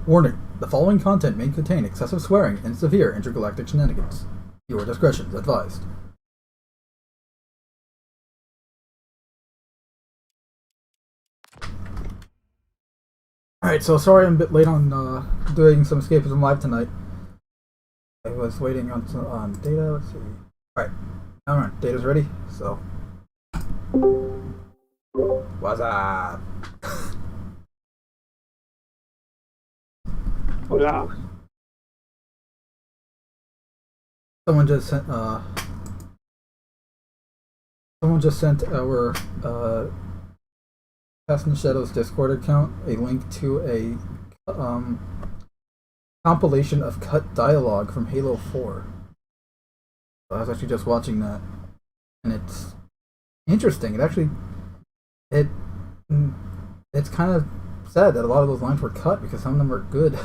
Warning: the following content may contain excessive swearing and severe intergalactic shenanigans. Your discretion is advised. Alright, so sorry I'm a bit late on doing some Escapism Live tonight. I was waiting on data, let's see. Alright, alright, data's ready, so. What's up? Hola. Someone just sent our Cast in the Shadows Discord account a link to a compilation of cut dialogue from Halo 4. So I was actually just watching that, and it's interesting. It's kind of sad that a lot of those lines were cut because some of them are good.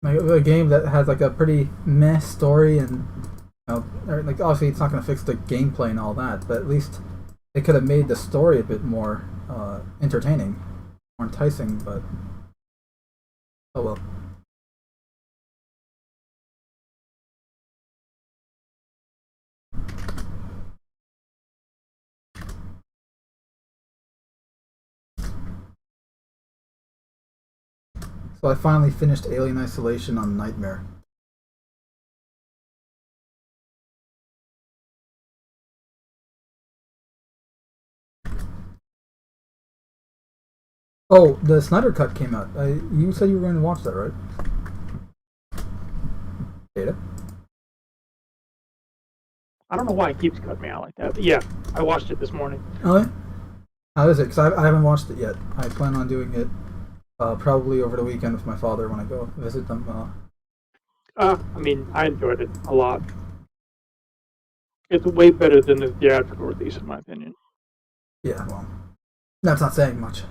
Like a game that has like a pretty meh story, and like obviously it's not going to fix the gameplay and all that, but at least it could have made the story a bit more entertaining, more enticing. But oh well. So I finally finished Alien Isolation on Nightmare. Oh, the Snyder Cut came out. You said you were going to watch that, right? Data? I don't know why it keeps cutting me out like that, but yeah, I watched it this morning. Oh, yeah? How is it? Because I haven't watched it yet. I plan on doing it probably over the weekend with my father when I go visit them. I mean, I enjoyed it a lot. It's way better than the theatrical release, in my opinion. Yeah, well, that's not saying much.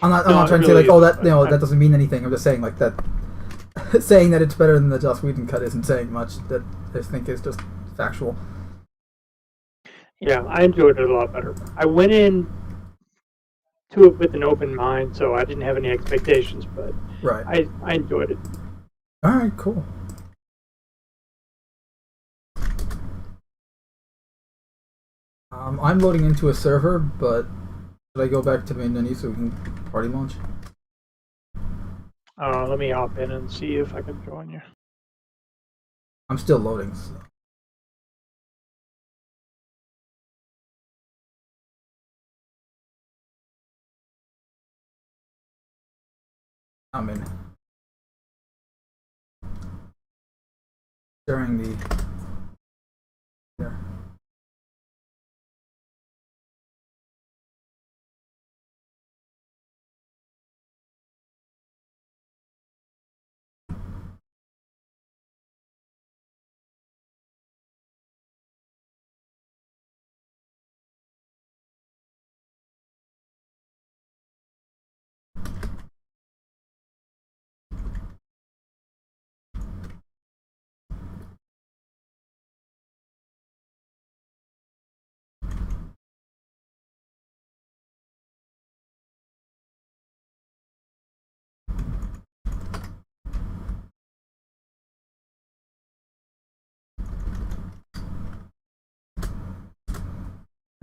I'm not No, trying it to say really like, oh, isn't, that doesn't mean anything. I'm just saying like that. Saying that it's better than the Joss Whedon cut isn't saying much. That I think is just factual. Yeah, I enjoyed it a lot better. I went in to it with an open mind, so I didn't have any expectations, but Right. I enjoyed it. All right. Cool. I'm loading into a server, but should I go back to main menu so we can party launch? Let me hop in and see if I can join you. I'm still loading. So. I'm in. During the. Here.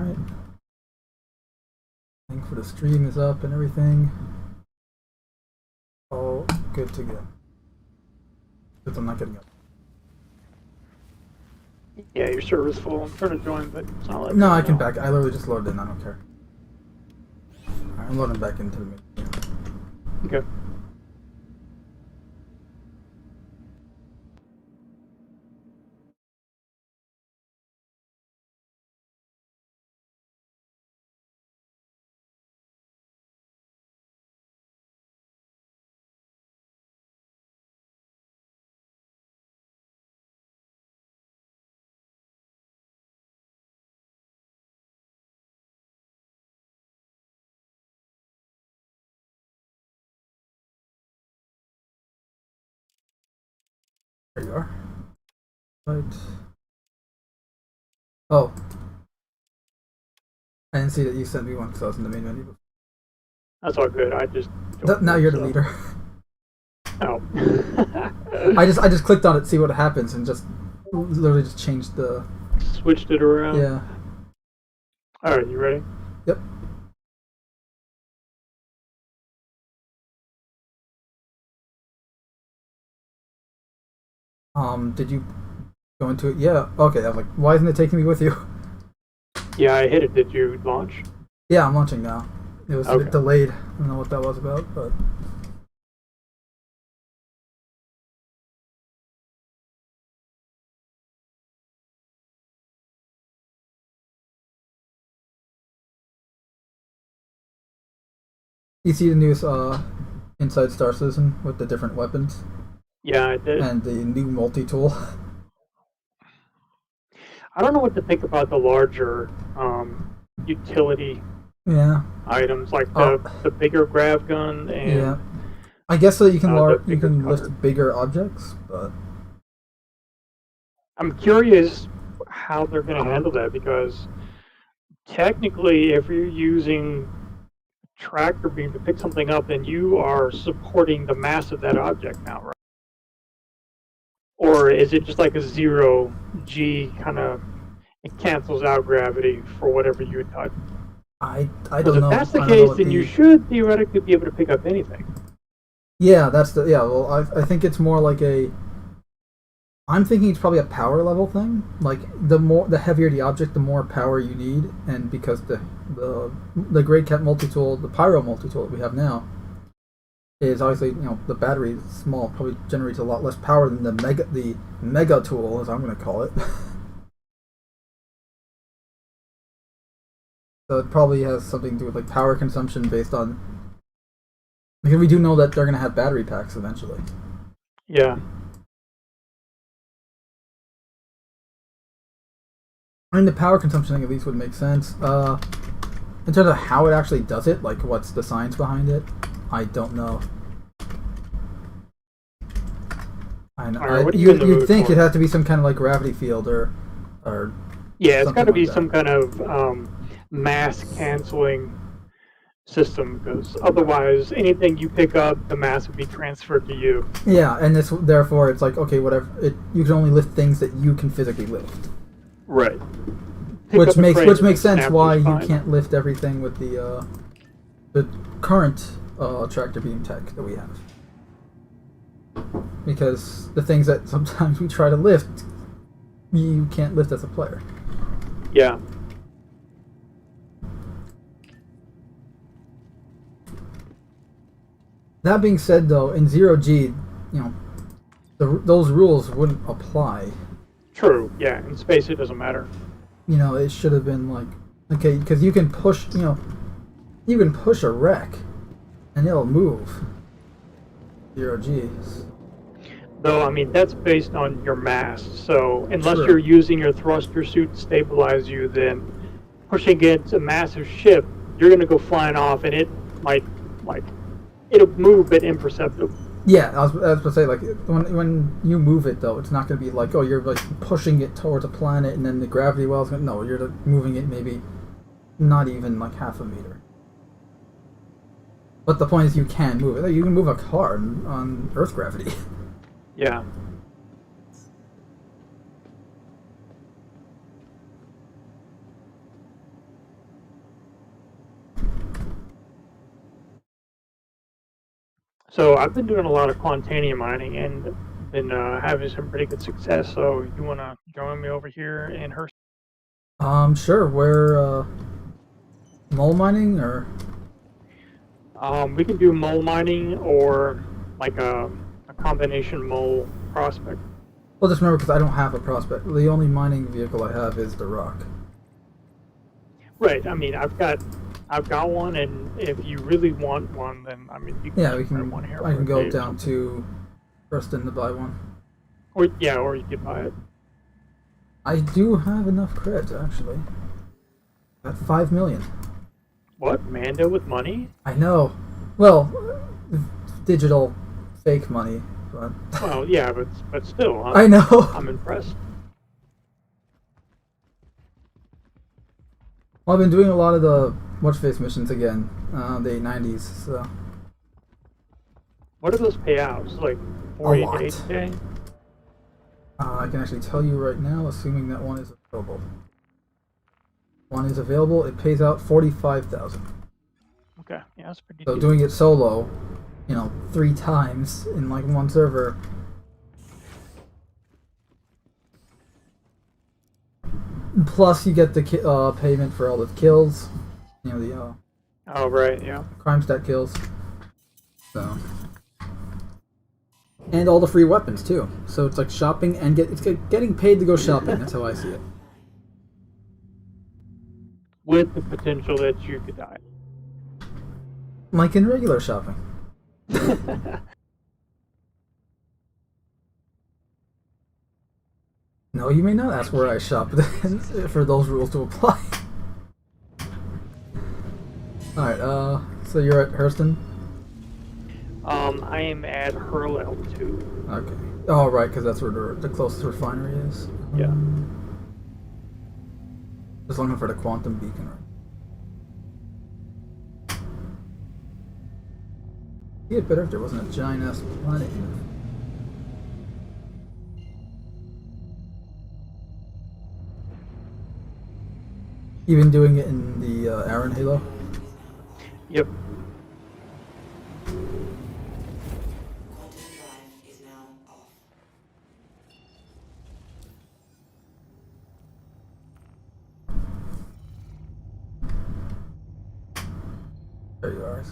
Alright. Link for the stream is up and everything. All good to go. Because I'm not getting up. Yeah, your server's full. I'm trying to join, but it's not letting No, me I can know. back. I literally just loaded in. I don't care. Alright, I'm loading back into the menu. Okay. There you are. Right. Oh. I didn't see that you sent me one because I was in the main menu. That's all good. I just Now you're the leader. Oh. I just clicked on it to see what happens and just literally just changed the... Switched it around? Yeah. Alright, you ready? Yep. Did you go into it? Yeah. Okay, I was like, why isn't it taking me with you? Yeah, I hit it. Did you launch? Yeah, I'm launching now. It was a Okay. bit delayed. I don't know what that was about, but... You see the newest Inside Star Citizen with the different weapons? Yeah, I did. And the new multi-tool? I don't know what to think about the larger utility Yeah. items, like the bigger grav gun and... Yeah. I guess so you can you can cutter. lift bigger objects, but... I'm curious how they're going to handle that, because technically if you're using tractor beam to pick something up, then you are supporting the mass of that object now, right? Or is it just like a 0G kind of, it cancels out gravity for whatever you touch? I don't know. If that's the case, then you should theoretically be able to pick up anything. Yeah, well, I think it's more like I'm thinking it's probably a power level thing. Like the heavier the object, the more power you need, and because the Great Cat multi-tool, the Pyro multi-tool that we have now, is obviously, the battery is small, probably generates a lot less power than the mega tool, as I'm going to call it. So it probably has something to do with like power consumption based on, because we do know that they're going to have battery packs eventually. Yeah. I mean, the power consumption thing at least would make sense. In terms of how it actually does it, like what's the science behind it, I don't know. I know. Right, you'd think it has to be some kind of like gravity field or yeah, it's got to be like some kind of mass canceling system, because otherwise anything you pick up, the mass would be transferred to you. Yeah, and therefore it's like, okay, whatever. You can only lift things that you can physically lift. Right. Which makes sense why you can't lift everything with the current tractor beam tech that we have. Because the things that sometimes we try to lift, you can't lift as a player. Yeah. That being said, though, in 0G, those rules wouldn't apply. True. Yeah. In space, it doesn't matter. It should have been like, okay, because you can push, you can push a wreck, and it'll move. 0G. Though, I mean, that's based on your mass. So unless True. you're using your thruster suit to stabilize you, then pushing against a massive ship, you're going to go flying off, and it might, it'll move, but imperceptible. Yeah, I was going to say, like, when you move it, though, it's not going to be like, oh, you're, like, pushing it towards a planet, and then the gravity well's going to... No, you're moving it maybe not even, like, half a meter. But the point is you can move it. You can move a car on Earth gravity. Yeah. So I've been doing a lot of quantanium mining and been having some pretty good success. So you want to join me over here in her? Sure. We're mole mining, or we can do mole mining or like a combination mole prospect. well, just remember, because I don't have a prospect. The only mining vehicle I have is the rock. Right. I mean, I've got one, and if you really want one, then I mean, you can we can. one here. I can go down to Preston to buy one. Or you could buy it. I do have enough credits, actually. At 5 million. What? Mando with money? I know. Well, digital fake money, but... Well, yeah, but still, I know. I'm impressed. Well, I've been doing a lot of the watch-face missions again, the 890s, so... What do those payouts? Like A 40 to lot. 80K? I can actually tell you right now, assuming that one is available. One is available, it pays out 45,000. Okay, yeah, that's pretty So decent. doing it solo, 3 times in like one server. Plus you get the payment for all the kills, the Oh, right, yeah. crime stat kills. So, and all the free weapons too. So it's like shopping and getting paid to go shopping. That's how I see it. With the potential that you could die. Like in regular shopping. No, you may not ask where I shop for those rules to apply. Alright, so you're at Hurston? I am at Hurl L2. Okay. Oh, right, because that's where the closest refinery is. Yeah. Just looking for the quantum beacon. It'd be better if there wasn't a giant ass planet. You been doing it in the Aaron Halo? Yep. There you are.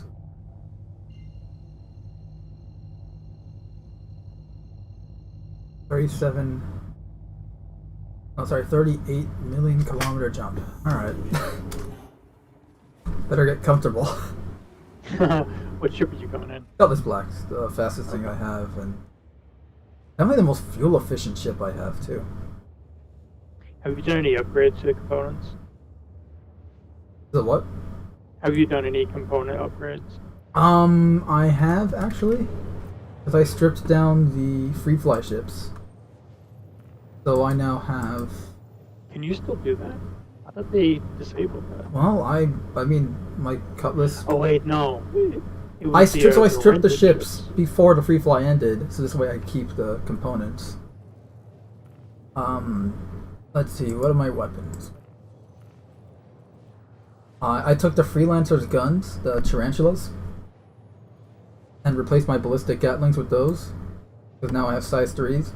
38 million kilometer jump. Alright. Better get comfortable. What ship are you going in? Cutlass Black's the fastest thing I have, and definitely the most fuel efficient ship I have too. Have you done any upgrades to the components? The what? Have you done any component upgrades? I have actually, because I stripped down the free fly ships, so I now have. Can you still do that? I thought they disabled that. Well, I mean, my Cutlass. Oh wait, no. I stripped the rented ships before the free fly ended, so this way I keep the components. Let's see, what are my weapons? I took the Freelancer's guns, the Tarantulas, and replaced my ballistic Gatlings with those, because now I have size 3s.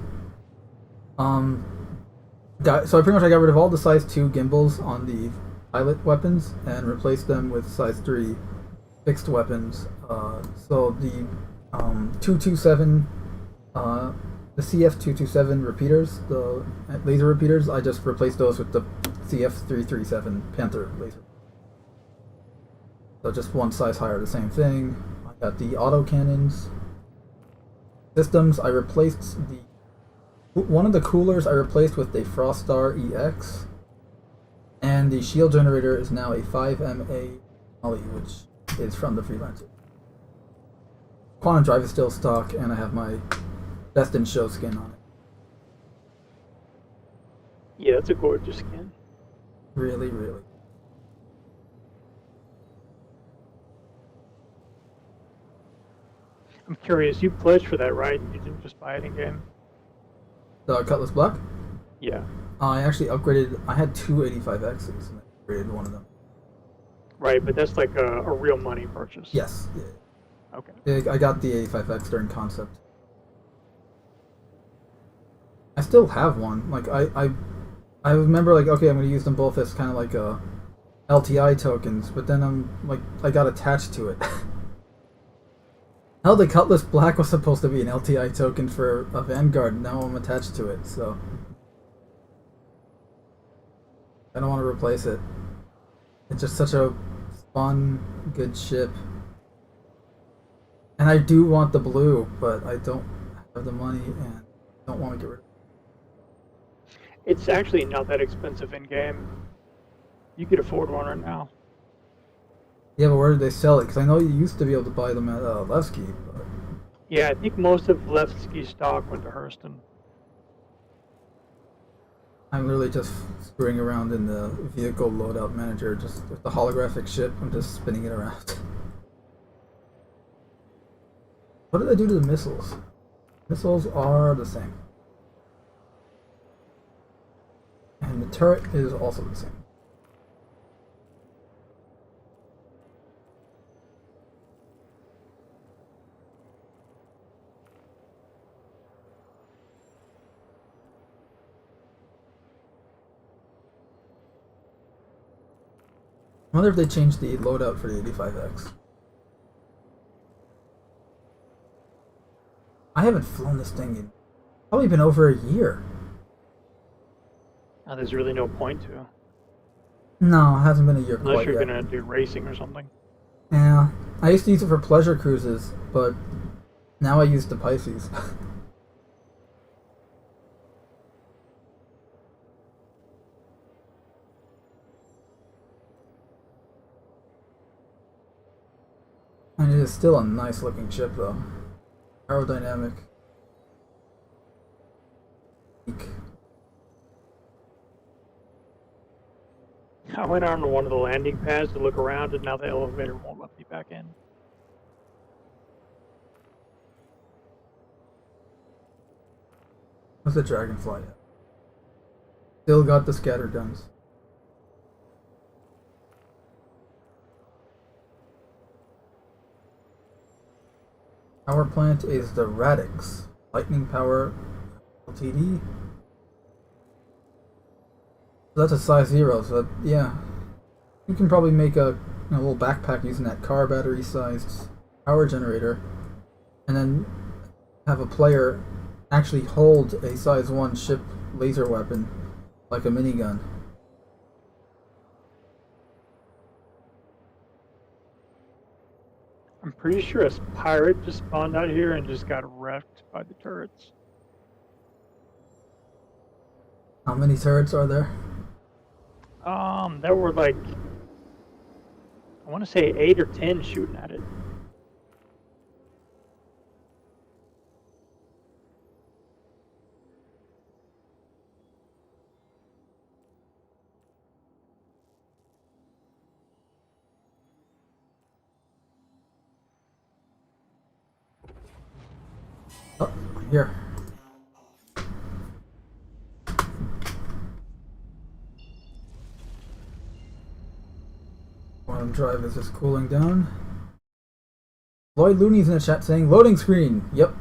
So I pretty much I got rid of all the size 2 gimbals on the pilot weapons and replaced them with size 3 fixed weapons. So the 227, the CF227 repeaters, the laser repeaters, I just replaced those with the CF337 Panther laser. So just one size higher, the same thing. I got the autocannons systems. I replaced one of the coolers I replaced with a Froststar EX, and the shield generator is now a 5MA Molly, which is from the Freelancer. Quantum Drive is still stock, and I have my Best in Show skin on it. Yeah, it's a gorgeous skin. Really, really. I'm curious, you pledged for that, right? You didn't just buy it in game? The Cutlass Black? Yeah. I actually upgraded. I had two 85Xs, and I upgraded one of them. Right, but that's like a real money purchase. Yes. Yeah. Okay. I got the 85X during concept. I still have one. Like I remember like, okay, I'm gonna use them both as kind of like LTI tokens, but then I got attached to it. Hell, the Cutlass Black was supposed to be an LTI token for a Vanguard, and now I'm attached to it, so I don't want to replace it. It's just such a fun, good ship. And I do want the blue, but I don't have the money and don't want to get rid of it. It's actually not that expensive in game. You could afford one right now. Yeah, but where did they sell it? Because I know you used to be able to buy them at Levski. But... Yeah, I think most of Levski stock went to Hurston. I'm literally just screwing around in the vehicle loadout manager, just with the holographic ship. I'm just spinning it around. What did I do to the missiles? Missiles are the same. And the turret is also the same. I wonder if they changed the loadout for the 85X. I haven't flown this thing in probably been over a year. Oh, there's really no point to. No, it hasn't been a year Unless quite you're yet. gonna do racing or something. Yeah, I used to use it for pleasure cruises, but now I use the Pisces. And it is still a nice looking ship though. Aerodynamic. I went on to one of the landing pads to look around, and now the elevator won't let me back in. What's the Dragonfly at? Still got the scatter guns. Power plant is the Radix. Lightning Power LTD. So that's a size 0, so that, yeah. You can probably make a little backpack using that car battery sized power generator. And then have a player actually hold a size 1 ship laser weapon like a minigun. I'm pretty sure a pirate just spawned out here and just got wrecked by the turrets. How many turrets are there? There were like, I want to say 8 or 10 shooting at it. Oh, here. Quantum drive is just cooling down. Lloyd Looney's in the chat saying loading screen. Yep.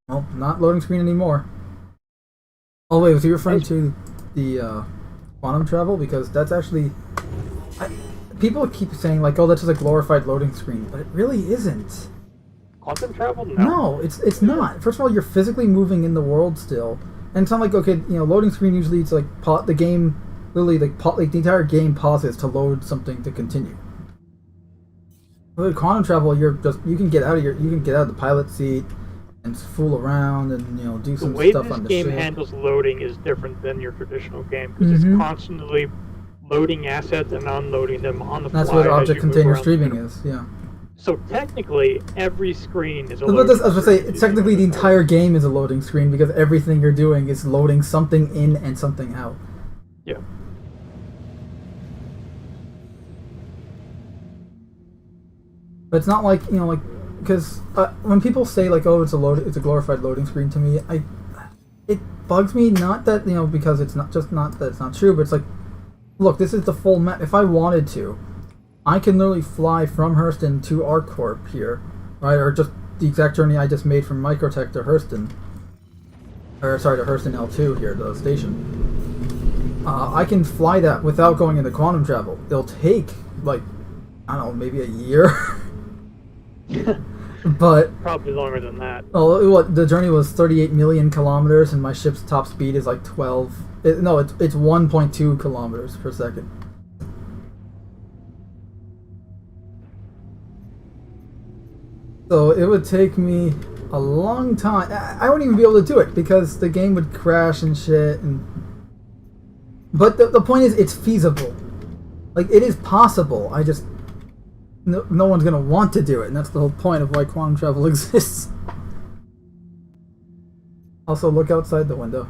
Well, not loading screen anymore. Oh wait, was he referring to the quantum travel? Because that's actually people keep saying like, oh, that's just a glorified loading screen, but it really isn't. Quantum travel? No. No, it's not. First of all, you're physically moving in the world still, and it's not like, okay, loading screen usually it's like the game literally like the entire game pauses to load something to continue. With quantum travel, you can get out of the pilot seat and fool around and do some stuff on the ship. The way this game handles loading is different than your traditional game because it's constantly loading assets and unloading them on the fly. That's what object container streaming is, yeah. So technically, every screen is a loading screen. I was going to say, technically the entire game is a loading screen because everything you're doing is loading something in and something out. Yeah. But it's not like, because when people say like, oh, it's a glorified loading screen to me, it bugs me, not that, because it's not that it's not true, but it's like, look, this is the full map. If I wanted to, I can literally fly from Hurston to ArcCorp here, right? Or just the exact journey I just made from Microtech to Hurston. To Hurston L2 here, the station. I can fly that without going into quantum travel. It'll take, like, I don't know, maybe a year. But probably longer than that. Oh, the journey was 38 million kilometers, and my ship's top speed is like 12. It's 1.2 kilometers per second. So it would take me a long time. I wouldn't even be able to do it because the game would crash and shit. But the point is, it's feasible. Like, it is possible. I just... No one's gonna want to do it, and that's the whole point of why quantum travel exists. Also, look outside the window.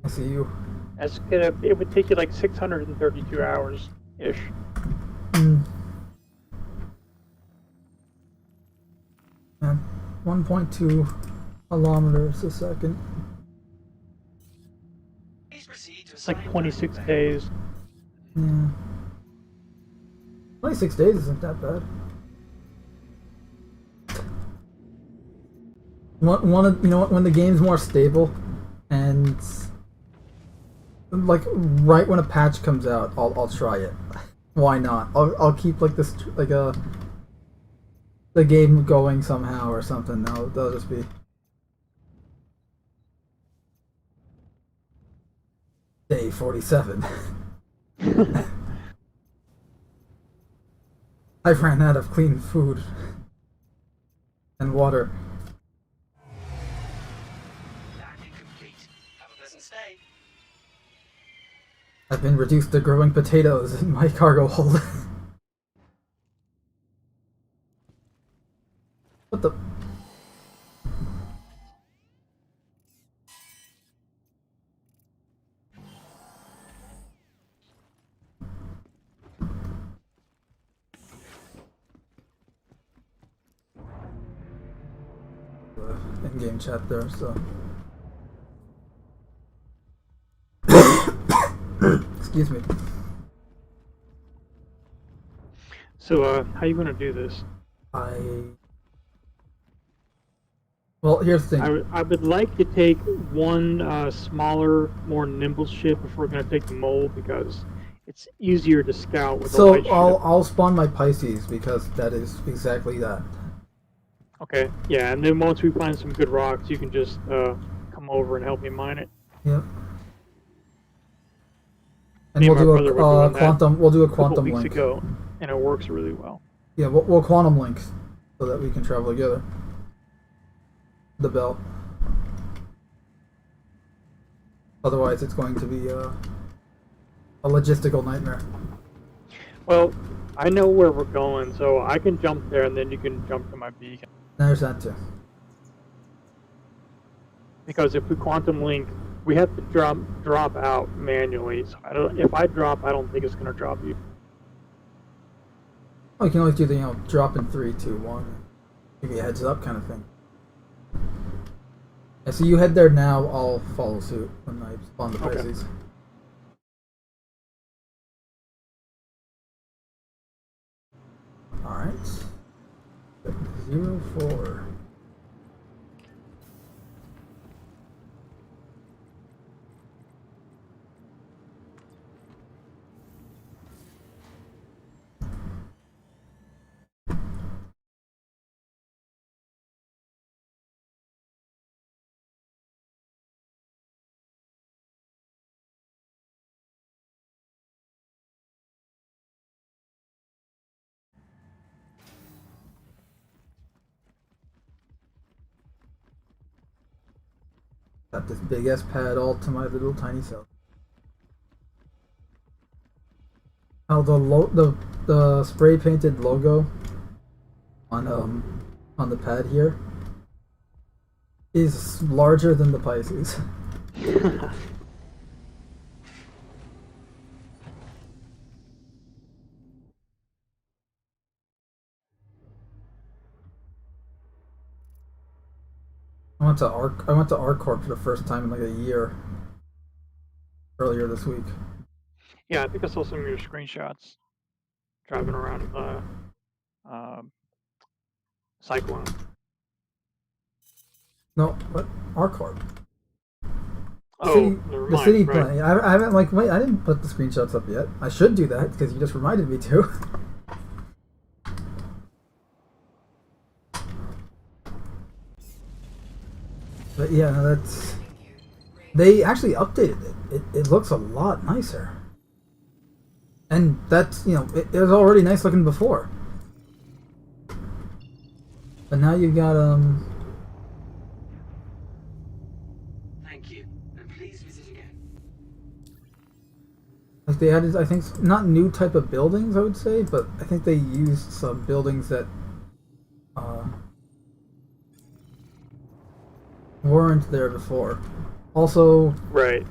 I see you. It would take you like 632 hours ish. Mm. Yeah, 1.2 kilometers a second. It's like 26 days. Yeah. 26 days isn't that bad. You know what, when the game's more stable and like right when a patch comes out, I'll try it. Why not? I'll keep like this like the game going somehow or something. They'll just be day 47. I've ran out of clean food and water. I've been reduced to growing potatoes in my cargo hold. What the? In-game chat there, so. Excuse me. So, how you gonna do this? Well, here's the thing. I would like to take one smaller, more nimble ship if we're gonna take the mole because it's easier to scout with a light ship. I'll spawn my Pisces because that is exactly that. Okay, yeah, and then once we find some good rocks, you can just come over and help me mine it. Yep. And we'll do a quantum. We'll do a quantum link. Weeks ago, and it works really well. Yeah, we'll quantum link so that we can travel together. The bell. Otherwise, it's going to be a logistical nightmare. Well, I know where we're going, so I can jump there, and then you can jump to my beacon. There's that too. Because if we quantum link, we have to drop out manually. So if I drop, I don't think it's gonna drop you. Oh, you can always do the drop in 3, 2, 1, give you a heads up kind of thing. Yeah, so you head there now. I'll follow suit when I spawn the Pisces. Okay. All right. 04. Got this big ass pad all to my little tiny self. Oh, the spray painted logo on the pad here is larger than the Pisces. I went to ArcCorp for the first time in like a year earlier this week. Yeah, I think I saw some of your screenshots driving around Cyclone. No, what? ArcCorp. Oh, never mind. The city right. plan. I haven't wait. I didn't put the screenshots up yet. I should do that because you just reminded me to. But yeah, no, that's. They actually updated it. It looks a lot nicer. And that's, it was already nice looking before. But now you've got, Thank you, and please visit again. like they added, I think, not new type of buildings, I would say, but I think they used some buildings that, weren't there before. Also, Right.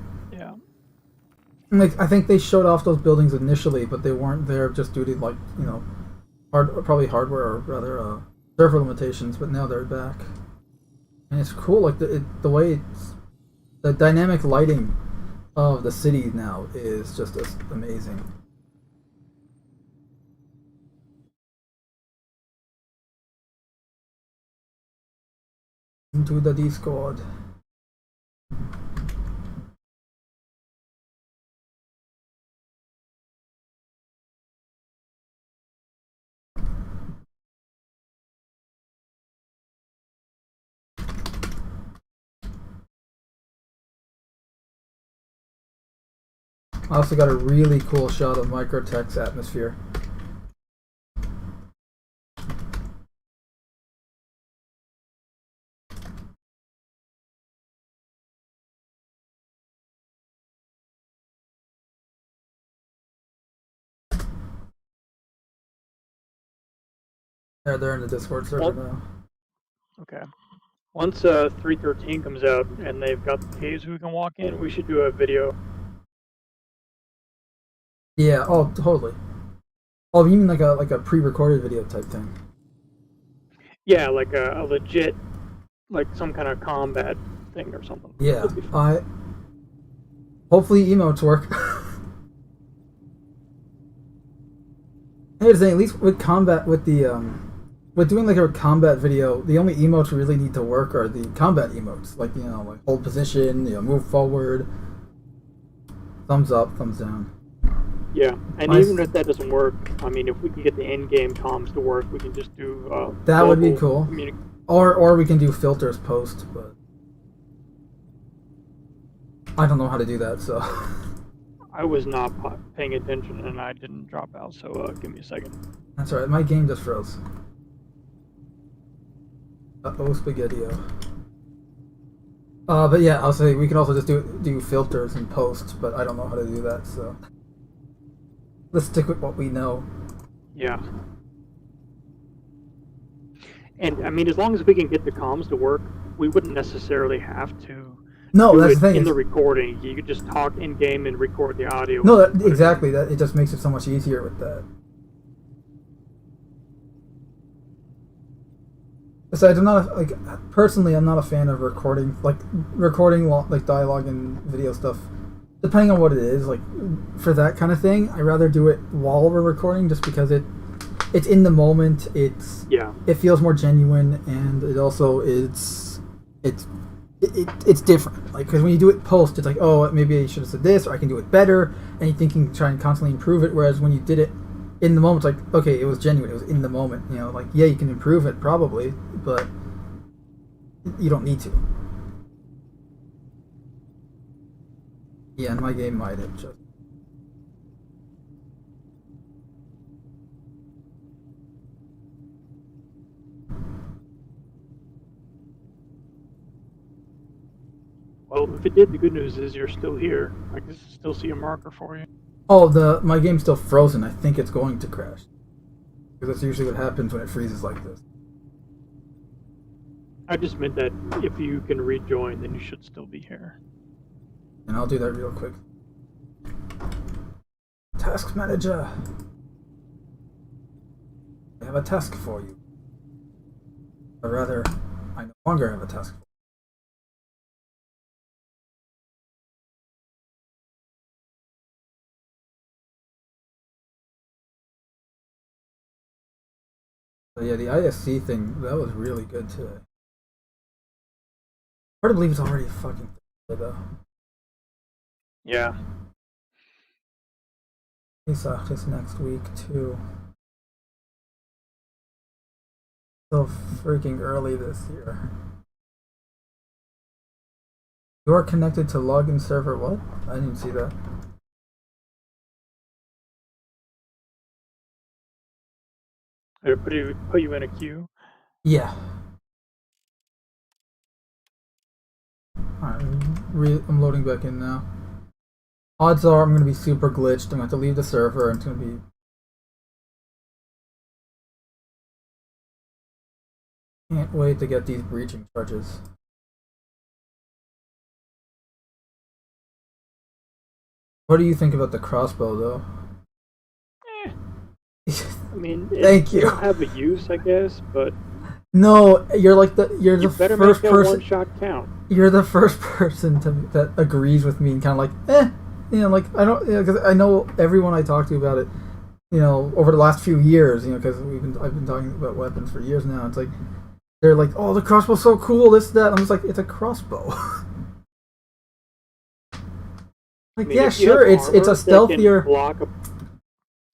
Like, I think they showed off those buildings initially, but they weren't there just due to, like, probably hardware or rather server limitations. But now they're back, and it's cool. Like the way the dynamic lighting of the city now is just amazing. Into the Discord. I also got a really cool shot of Microtech's atmosphere. They're in the Discord server now. Okay. Once 313 comes out and they've got the caves we can walk in, we should do a video. Yeah. Oh, totally. Oh, you mean like a pre-recorded video type thing? Yeah, like a legit, like some kind of combat thing or something. Yeah. Hopefully emotes work. Here's the thing. At least with combat, with doing like a combat video, the only emotes really need to work are the combat emotes, like like hold position, move forward, thumbs up, thumbs down. Yeah, and even if that doesn't work, I mean, if we can get the in-game comms to work, we can just do. That would be cool. Or we can do filters post, but I don't know how to do that, so. I was not paying attention and I didn't drop out, so give me a second. That's alright, my game just froze. Uh-oh, Spaghetti-O. But yeah, I'll say we can also just do filters and post, but I don't know how to do that, so. Let's stick with what we know. Yeah. And I mean, as long as we can get the comms to work, we wouldn't necessarily have to. No, that's the thing. In the recording, you could just talk in game and record the audio. No, exactly. That it just makes it so much easier with that. Besides, I'm not personally, I'm not a fan of recording like dialogue and video stuff. Depending on what it is, like for that kind of thing, I rather do it while we're recording, just because it's in the moment. It feels more genuine, and it also it's different. Like, because when you do it post, it's like, oh, maybe I should have said this, or I can do it better, and you think you can try and constantly improve it. Whereas when you did it in the moment, it's like, okay, it was genuine, it was in the moment. Like, yeah, you can improve it probably, but you don't need to. Yeah, and my game might have just. Well, if it did, the good news is you're still here. I can still see a marker for you. Oh, my game's still frozen. I think it's going to crash. Because that's usually what happens when it freezes like this. I just meant that if you can rejoin, then you should still be here. And I'll do that real quick. Task manager. I have a task for you. Or rather, I no longer have a task for you. But yeah, the ISC thing, that was really good today. Hard to believe it's already fucking though. Yeah. Pesach is next week too. So freaking early this year. You are connected to login server. What? I didn't see that. Did it put you in a queue? Yeah. Alright, I'm loading back in now. Odds are I'm going to be super glitched. I'm going to have to leave the server. It's going to be... Can't wait to get these breaching charges. What do you think about the crossbow, though? I mean, Thank you. It'll have a use, I guess, but No, you're the better first make that person. one shot count. You're the first person that agrees with me and kind of like, like I don't, because I know everyone I talk to about it, over the last few years, because I've been talking about weapons for years now. It's like they're like, oh, the crossbow's so cool, this that. I'm just like, it's a crossbow. Like, I mean, yeah, if you sure, have it's a armor that can stealthier. block a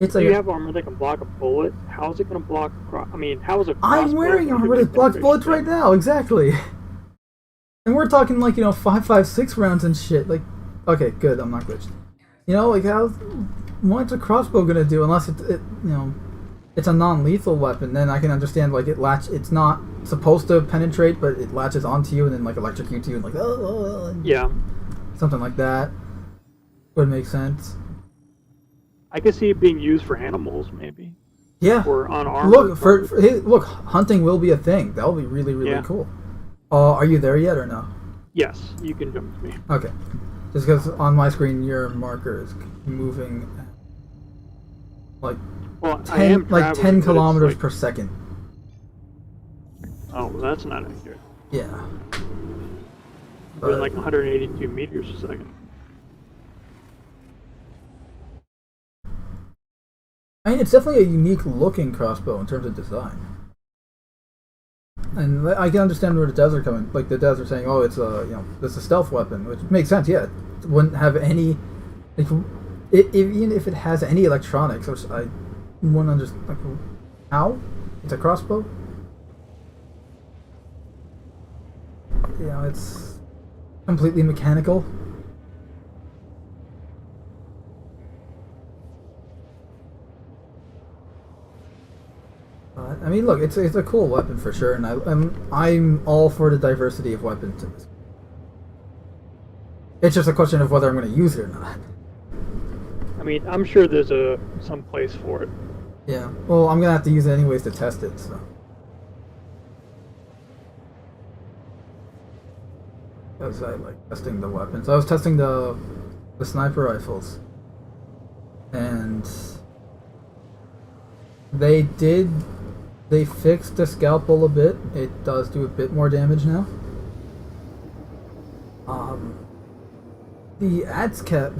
It's If like you have armor that can block a bullet, how is it going to block? I mean, how is a I'm crossbow wearing gonna do armor that blocks penetration bullets thing? right now, exactly. And we're talking like 5.56 rounds and shit. Like, okay, good, I'm not glitched. Like what's a crossbow gonna do unless it's a non-lethal weapon? Then I can understand like it's not supposed to penetrate, but it latches onto you and then like electrocutes you and like Yeah, something like that would make sense. I could see it being used for animals, maybe. Yeah. Or on armor. Look hey, look, hunting will be a thing. That'll be really Yeah. cool. Are you there yet or no? Yes, you can jump to me. Okay. Just because on my screen your marker is moving like Well, I am 10 traveling, but kilometers it's per second. Oh, well, that's not accurate. Yeah. Doing like 182 meters a second. I mean, it's definitely a unique looking crossbow in terms of design. And I can understand where the devs are coming. Like the devs are saying, "Oh, it's it's a stealth weapon," which makes sense. Yeah, it wouldn't have any, even if it has any electronics, which I wouldn't understand. Like, how? It's a crossbow. It's completely mechanical. I mean, look, it's a cool weapon for sure, and I'm all for the diversity of weapons. It's just a question of whether I'm going to use it or not. I mean, I'm sure there's some place for it. Yeah. Well, I'm going to have to use it anyways to test it. So. Because I like testing the weapons. I was testing the sniper rifles, and They fixed the scalpel a bit. It does do a bit more damage now. The Azkev,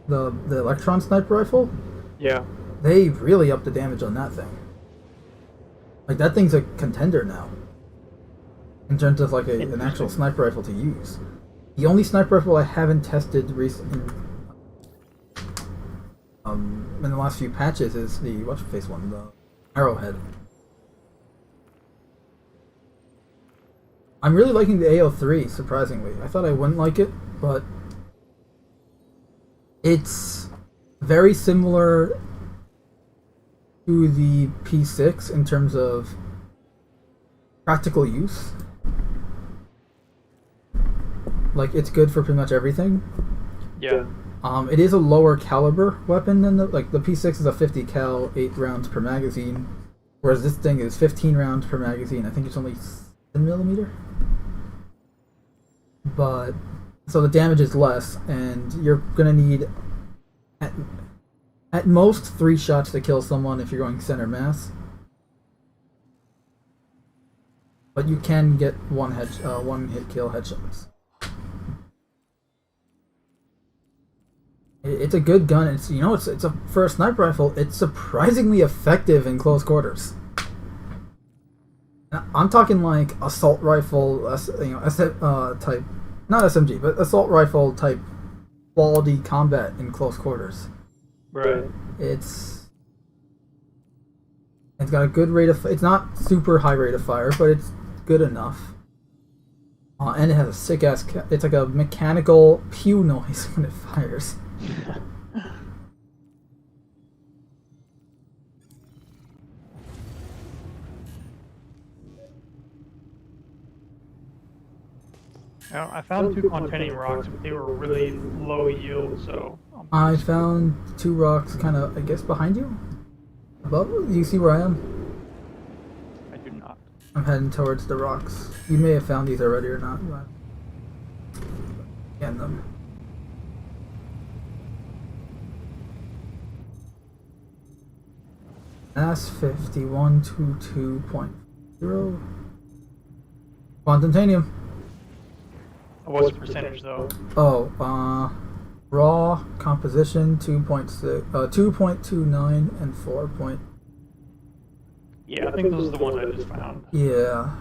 the electron sniper rifle, Yeah. they really upped the damage on that thing. Like that thing's a contender now. In terms of like an actual sniper rifle to use. The only sniper rifle I haven't tested recently in the last few patches is the what's-face one, the Arrowhead. I'm really liking the AO3, surprisingly. I thought I wouldn't like it, but it's very similar to the P6 in terms of practical use. Like, it's good for pretty much everything. Yeah. It is a lower caliber weapon than the P6 is a 50 cal, 8 rounds per magazine, whereas this thing is 15 rounds per magazine. I think it's only 7mm. But so the damage is less, and you're gonna need at most 3 shots to kill someone if you're going center mass. But you can get one hit kill headshots. It's a good gun. It's for a sniper rifle. It's surprisingly effective in close quarters. I'm talking like assault rifle, type, not SMG, but assault rifle type quality combat in close quarters. Right. It's got a good rate of. It's not super high rate of fire, but it's good enough. And it has a sick ass. It's like a mechanical pew noise when it fires. I found 2 containing rocks, but they were really low yield, so... I found 2 rocks kind of, I guess, behind you? Above? You see where I am? I do not. I'm heading towards the rocks. You may have found these already or not, but... Scan them. Mass 5122.0. Quantum. What's the percentage though? Oh, raw composition 2.29 and 4. Yeah, I think those are the ones I just found. Yeah.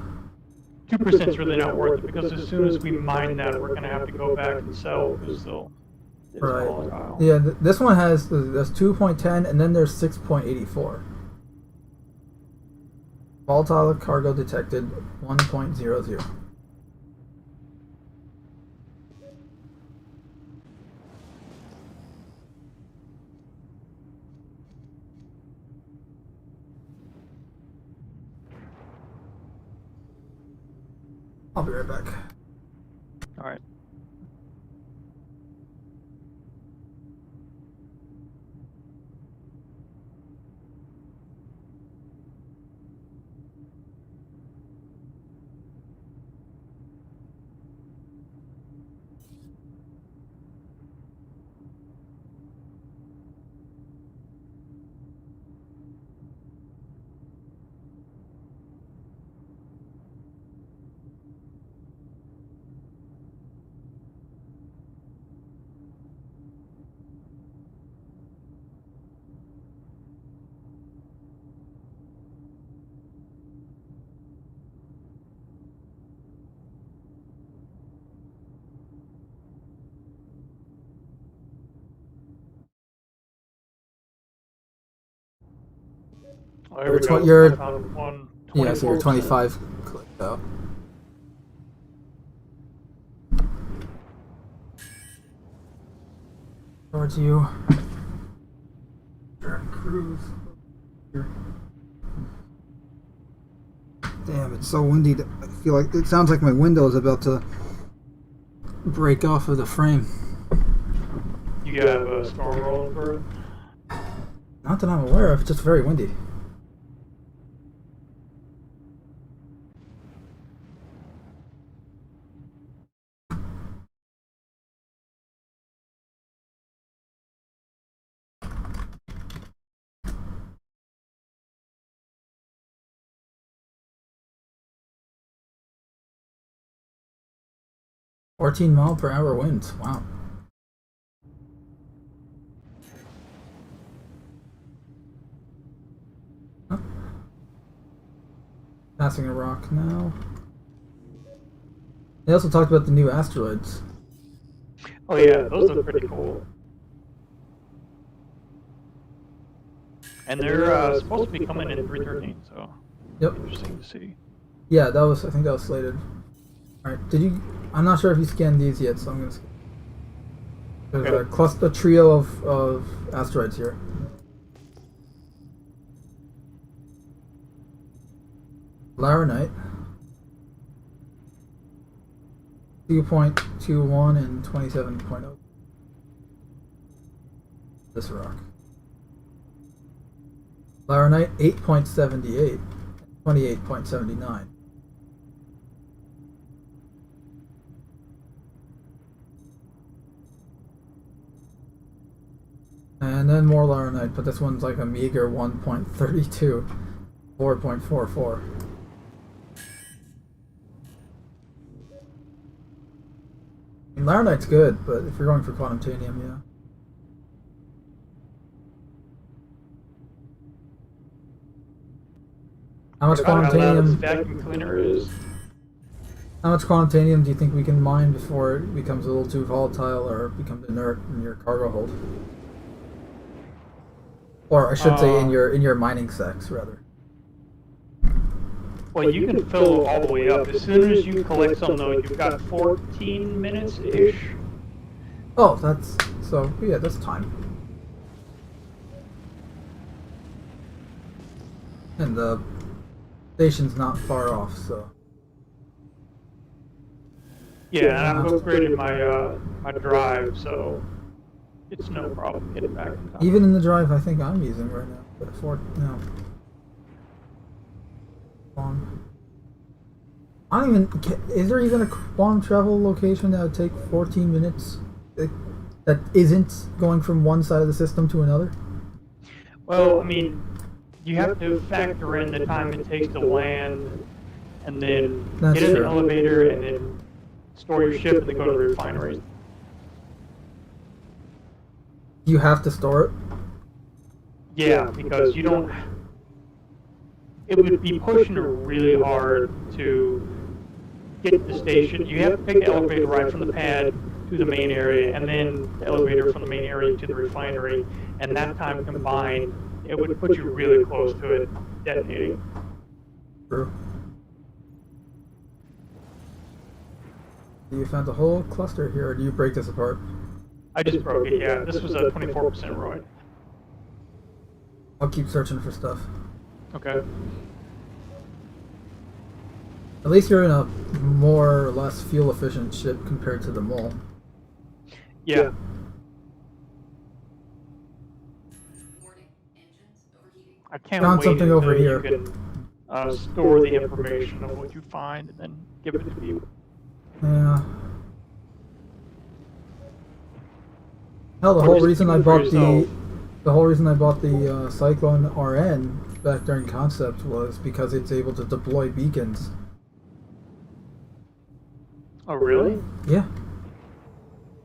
2% is really not worth it because as soon as we mine that, we're gonna have to go back and sell because they'll. It's Right. volatile. Yeah, this one has there's 2.10 and then there's 6.84. Volatile cargo detected 1.00. I'll be right back. All right. Oh, here we go. You're- I found one. Yeah, so you're 24%. 25 clicked out. Towards you. Cruise. Damn, it's so windy. I feel like it sounds like my window is about to break off of the frame. You got a storm rolling for it? Not that I'm aware of, it's just very windy. $14 mph winds. Wow. Huh. Passing a rock now. They also talked about the new asteroids. Oh yeah, those are pretty cool. And they're supposed to be coming in 313, so Yep. interesting to see. Yeah, I think that was slated. Alright, I'm not sure if you scanned these yet, so I'm gonna scan. There's a trio of asteroids here. Laranite. 2.21 and 27.0. This rock. Laranite 8.78, 28.79. And then more Laranite, but this one's like a meager 1.32, 4.44. I mean, Laranite's good, but if you're going for quantumtanium, yeah. How much How loud this quantumtanium? vacuum cleaner is. How much quantumtanium do you think we can mine before it becomes a little too volatile or becomes inert in your cargo hold? Or I should say in your mining sex, rather. Well, you can fill all the way up. As soon as you collect some, though, you've got 14 minutes-ish. Oh, that's time. And the station's not far off, so. Yeah, and I've upgraded my drive, so it's no problem getting back in time. Even in the drive I think I'm using right now. But I don't even. Is there even a quantum travel location that would take 14 minutes? That isn't going from one side of the system to another? Well, I mean, You have to factor in the time it takes to land, and then That's get in the true. elevator, and then store your ship, and then go to the refinery. You have to store it. Yeah, because you don't. It would be pushing it really hard to get to the station. You have to take the elevator right from the pad to the main area, and then the elevator from the main area to the refinery. And that time combined, it would put you really close to it detonating. True. You found a whole cluster here, or do you break this apart? I just broke it. Yeah, this was a 24% ROI. I'll keep searching for stuff. Okay. At least you're in a more or less fuel efficient ship compared to the mole. Yeah. Warning, engines overheating. I can't Found wait something over until here. you can store the information of what you find and then give it to you. Yeah. Hell, the Or whole just reason keep I it for bought yourself. the whole reason I bought the Cyclone RN back during concept was because it's able to deploy beacons. Oh, really? Yeah.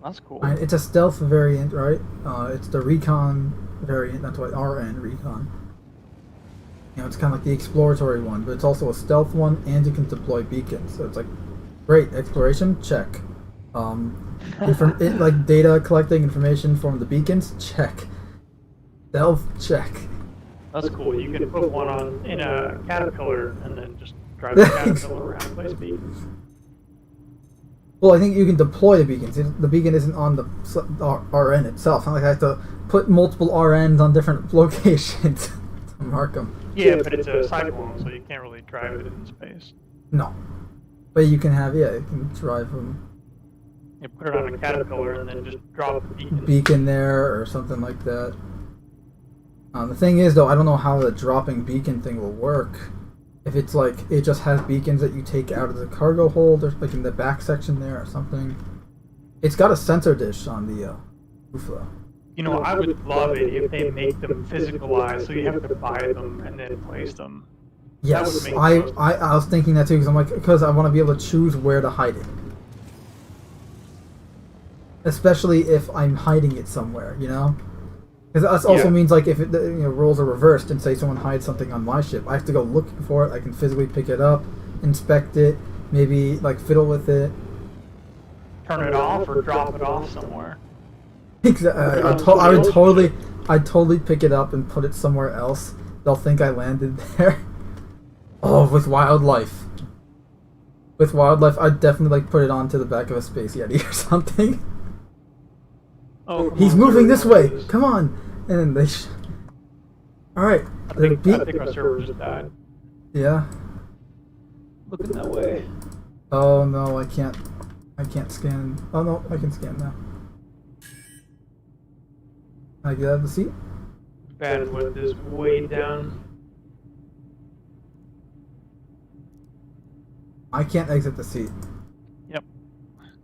That's cool. It's a stealth variant, right? It's the recon variant. That's why RN recon. You know, it's kind of like the exploratory one, but it's also a stealth one, and you can deploy beacons. So it's like, great exploration, check. Like data collecting information from the beacons, check. Stealth, check. That's cool. You can put one on in a caterpillar and then just drive the caterpillar around and place beacons. Well, I think you can deploy the beacons. The beacon isn't on the RN itself. It's not like I have to put multiple RNs on different locations to mark them. Yeah, but it's a cyclone, so you can't really drive it in space. No. But you can have, you can drive them. You put it on a caterpillar and then just drop the beacon. Beacon there or something like that. The thing is, though, I don't know how the dropping beacon thing will work. If it's like, it just has beacons that you take out of the cargo hold, or like in the back section there or something. It's got a sensor dish on the roof, though. You know, I would love it if they make them physicalized, so you have to buy them and then place them. Yes, That would I make was thinking that too, because I'm like, because I want to be able to choose where to hide it. Especially if I'm hiding it somewhere, you know? Because that also Yeah. means, like, if roles are reversed and say someone hides something on my ship, I have to go looking for it. I can physically pick it up, inspect it, maybe, like, fiddle with it. Turn it off or drop it off somewhere. Exactly. I'd totally pick it up and put it somewhere else. They'll think I landed there. Oh, with wildlife. With wildlife, I'd definitely, like, put it onto the back of a Space Yeti or something. Oh, come He's on, moving server, this way. please. Come on. And then they. All right. I think our server just died. Yeah. Looking that way. Oh no, I can't. I can't scan. Oh no, I can scan now. Can I get out of the seat? Bandwidth is way down. I can't exit the seat. Yep.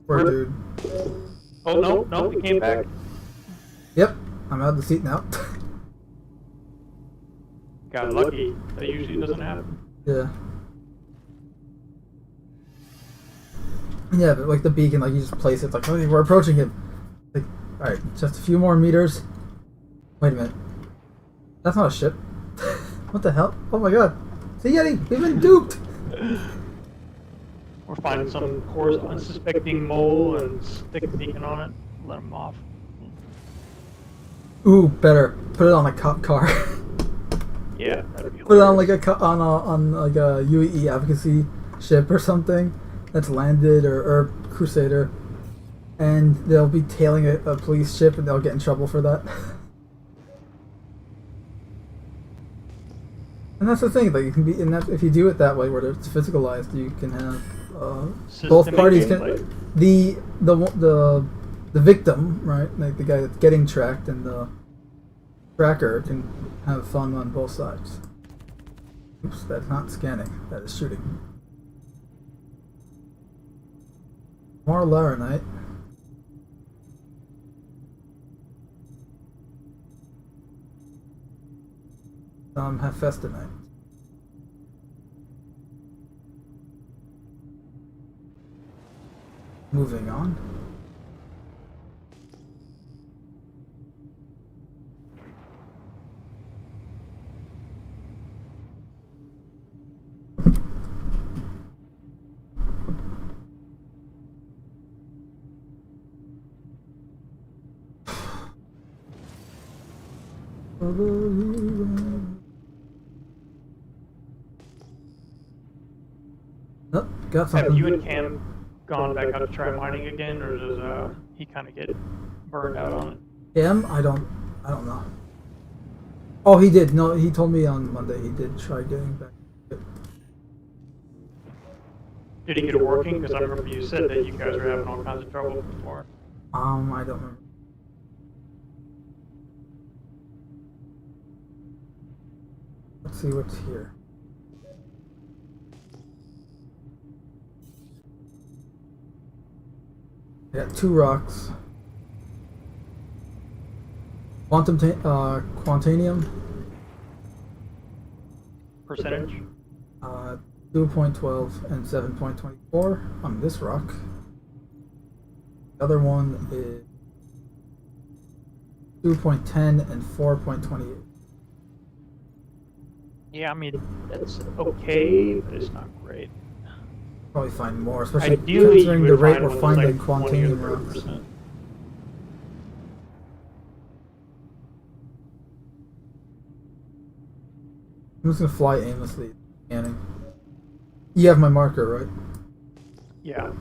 Poor Where- dude. Oh, no, it came back. Yep. I'm out of the seat now. Got lucky. That usually doesn't happen. Yeah. Yeah, but like the beacon, like you just place it, it's like, okay, we're approaching him. Like, alright, just a few more meters. Wait a minute. That's not a ship. What the hell? Oh my god. It's a Yeti! We've been duped! Or find some coarse, unsuspecting mole and stick a beacon on it. Let him off. Ooh, better. Put it on a cop car. Yeah, that'd be Put it on hilarious. like on like a UEE advocacy ship or something that's landed, or Crusader, and they'll be tailing a police ship and they'll get in trouble for that. And that's the thing, like you can be, and that if you do it that way, where it's physicalized, you can have both Systemic parties gameplay. can the victim, right, like the guy that's getting tracked, and the tracker can have fun on both sides. Oops, that's not scanning. That is shooting. More Laranite. Hephaestus tonight. Moving on. Oh, got something. Have you and Cam gone back out to try mining again, or does he kind of get burned out on it? Cam? I don't know. Oh, he did. No, he told me on Monday he did try getting back. Did he get it working? Because I remember you said that you guys were having all kinds of trouble before. I don't remember. Let's see what's here. I got 2 rocks. Quantanium. Percentage? 2.12 and 7.24 on this rock. The other one is 2.10 and 4.28. Yeah, I mean, that's okay, but it's not great. Probably find more, especially Ideally, considering you the would rate find we're one that's finding like 20 or Quantanium rocks. 30%. I'm just gonna fly aimlessly, scanning. You have my marker, right? Yeah.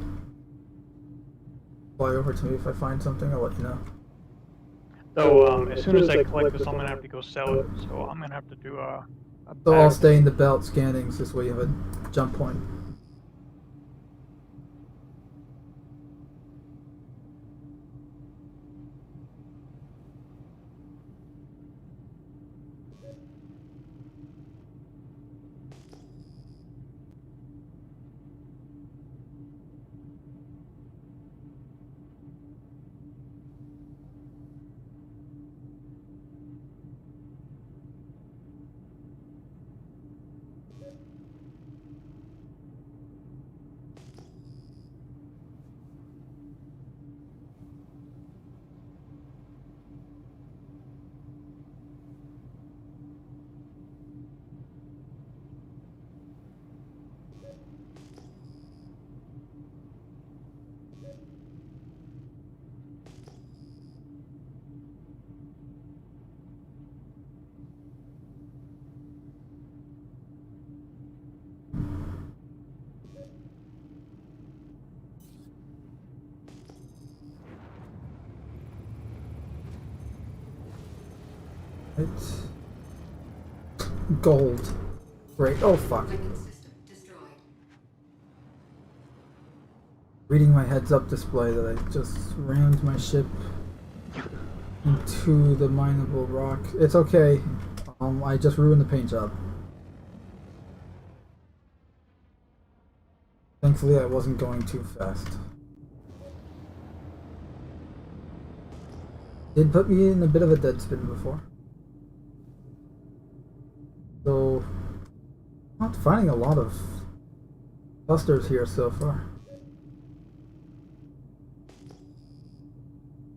Fly over to me if I find something. I'll let you know. So as soon as I collect this, I'm gonna have to go sell it. So I'm gonna have to do a So I'll back- stay in the belt scanning, so this way you have a jump point. It's gold. Great. Oh fuck. Weapon system destroyed. Reading my heads-up display that I just rammed my ship into the mineable rock. It's okay. I just ruined the paint job. Thankfully, I wasn't going too fast. Did put me in a bit of a dead spin before. So, not finding a lot of clusters here so far.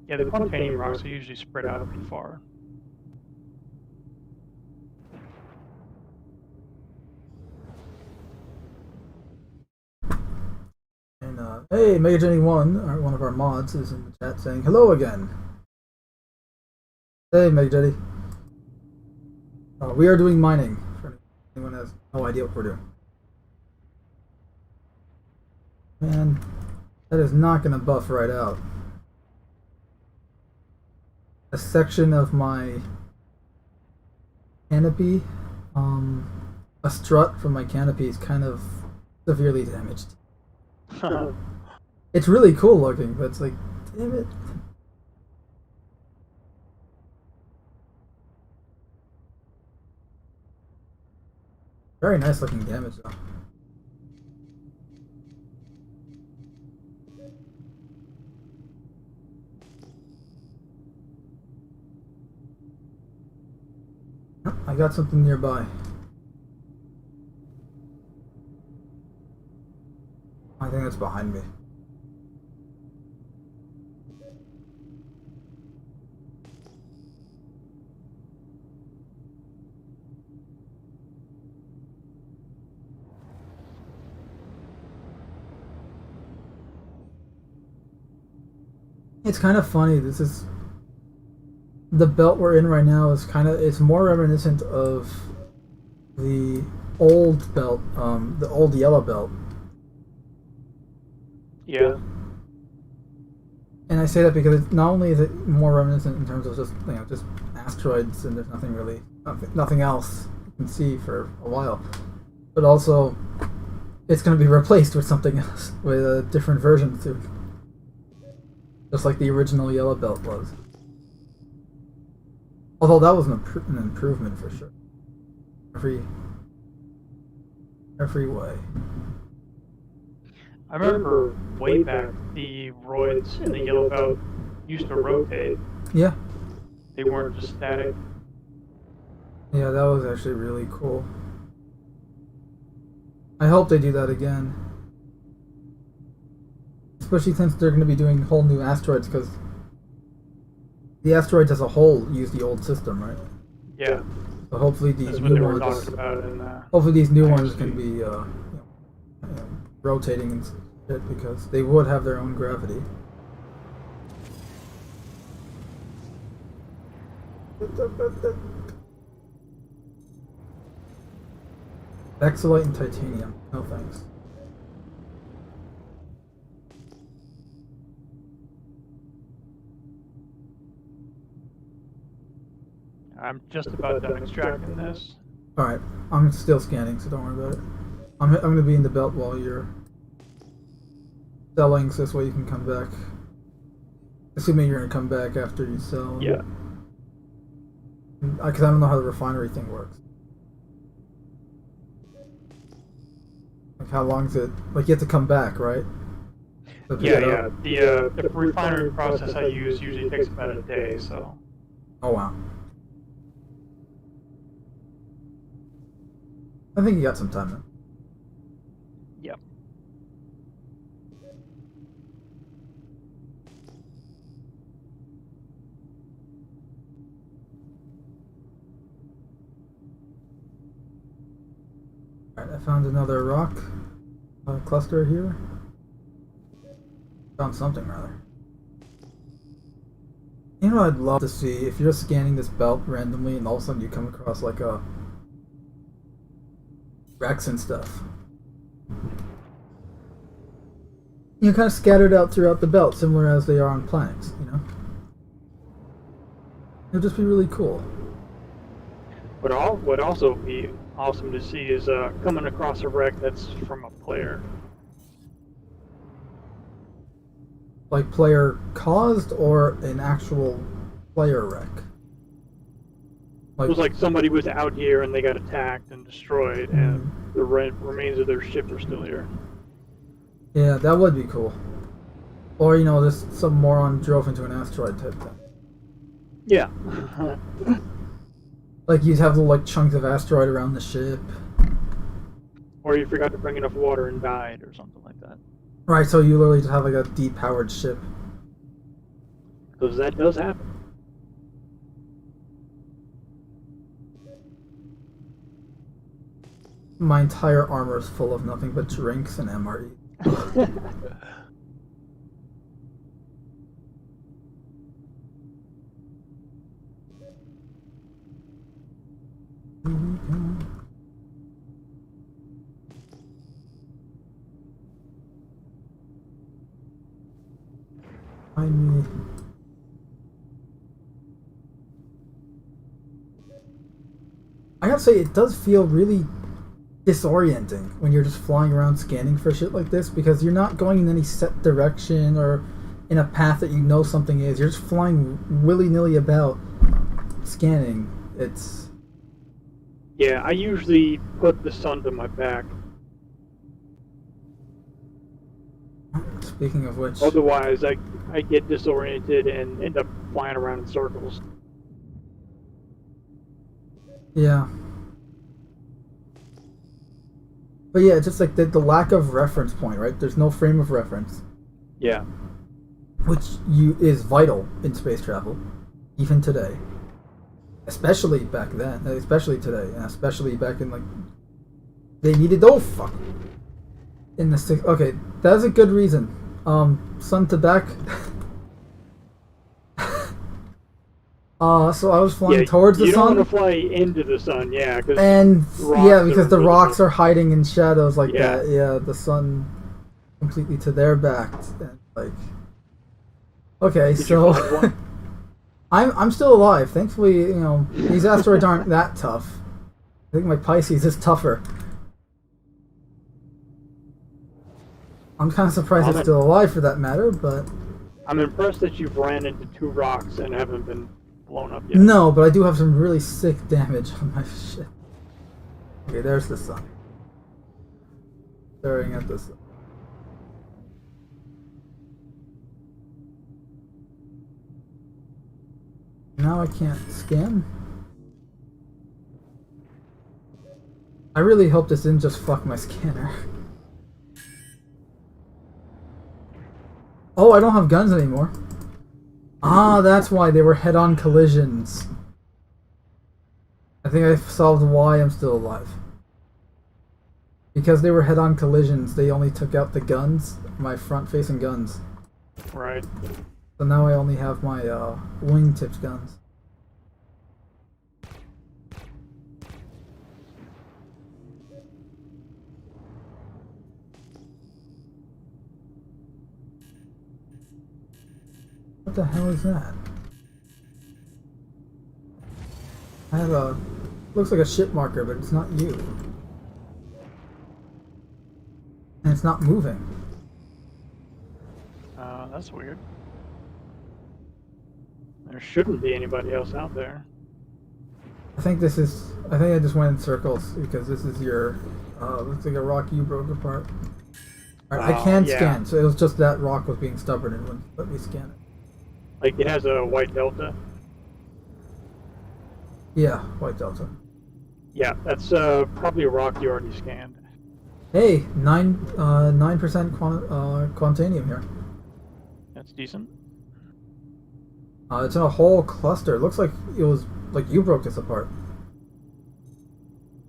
Yeah, the Quantanium rocks are usually spread out pretty far. And hey, Mega Jenny 1, one of our mods, is in the chat saying hello again. Hey, Mega Jenny. We are doing mining. For anyone who has no idea what we're doing. Man, that is not going to buff right out. A section of my canopy, a strut from my canopy is kind of severely damaged. It's really cool looking, but it's like, damn it. Very nice looking damage though. I got something nearby. I think that's behind me. It's kind of funny. This is the belt we're in right now is it's more reminiscent of the old belt, the old yellow belt. Yeah. And I say that because not only is it more reminiscent in terms of just asteroids and there's nothing else you can see for a while, but also it's going to be replaced with something else, with a different version too. Just like the original yellow belt was. Although that was an improvement for sure. Every way. I remember way back the roids in the yellow belt used to rotate. Yeah. They weren't just static. Yeah, that was actually really cool. I hope they do that again. Especially since they're going to be doing whole new asteroids, because the asteroids as a whole use the old system, right? Yeah. So hopefully these That's what new they were ones. talking about in Hopefully these new ones actually- can be rotating and shit, because they would have their own gravity. Exolite and titanium. No thanks. I'm just about done extracting this. Alright, I'm still scanning, so don't worry about it. I'm going to be in the belt while you're selling, so this way you can come back. Assuming you're going to come back after you sell. Yeah. Because I don't know how the refinery thing works. Like, how long is it? Like, you have to come back, right? To pick Yeah, it up? yeah. The refinery process I use usually takes about a day, so. Oh, wow. I think you got some time then. Yep. Alright, I found another rock cluster here. Found something, rather. You know what I'd love to see? If you're scanning this belt randomly and all of a sudden you come across like a wrecks and stuff. You're kind of scattered out throughout the belt, similar as they are on planets, you know? It'd just be really cool. What would also be awesome to see is coming across a wreck that's from a player. Like player caused or an actual player wreck? It was like somebody was out here and they got attacked and destroyed, and the remains of their ship are still here. Yeah, that would be cool. Or, you know, just some moron drove into an asteroid type thing. Yeah. Like, you'd have little, like, chunks of asteroid around the ship. Or you forgot to bring enough water and died, or something like that. Right, so you literally just have, like, a depowered ship. Because that does happen. My entire armor is full of nothing but drinks and MRE. Find me. I gotta say, it does feel really disorienting when you're just flying around scanning for shit like this, because you're not going in any set direction or in a path that you know something is. You're just flying willy-nilly about scanning. It's... Yeah, I usually put the sun to my back. Speaking of which... Otherwise, I get disoriented and end up flying around in circles. Yeah. But yeah, it's just like the lack of reference point, right? There's no frame of reference, Yeah. which is vital in space travel, even today. Especially back then, especially today, and especially back in like they needed. Oh fuck! In the six. Okay, that's a good reason. Sun to back. So I was flying towards the sun. You don't want to fly into the sun, yeah. And yeah, because the rocks invisible. are hiding in shadows like Yeah. that. Yeah, the sun completely to their back. And like, okay, Did you so find one? I'm still alive. Thankfully, you know, these asteroids aren't that tough. I think my Pisces is tougher. I'm kind of surprised it's still alive for that matter, but I'm impressed that you've ran into 2 rocks and haven't been blown up yet. no, but I do have some really sick damage on my ship. Okay, there's the sun. Staring at the sun. Now I can't scan. I really hope this didn't just fuck my scanner. Oh, I don't have guns anymore. Ah, that's why they were head-on collisions. I think I've solved why I'm still alive. Because they were head-on collisions, they only took out the guns, my front-facing guns. Right. So now I only have my wingtips guns. What the hell is that? I have a... looks like a ship marker, but it's not you. And it's not moving. That's weird. There shouldn't be anybody else out there. I think this is... I think I just went in circles, because this is your... looks like a rock you broke apart. Alright, I can scan, so it was just that rock was being stubborn and wouldn't let me scan it. Like, it has a white delta. Yeah, white delta. Yeah, that's probably a rock you already scanned. Hey, 9% quantanium here. That's decent. It's in a whole cluster. It looks like it was like you broke this apart.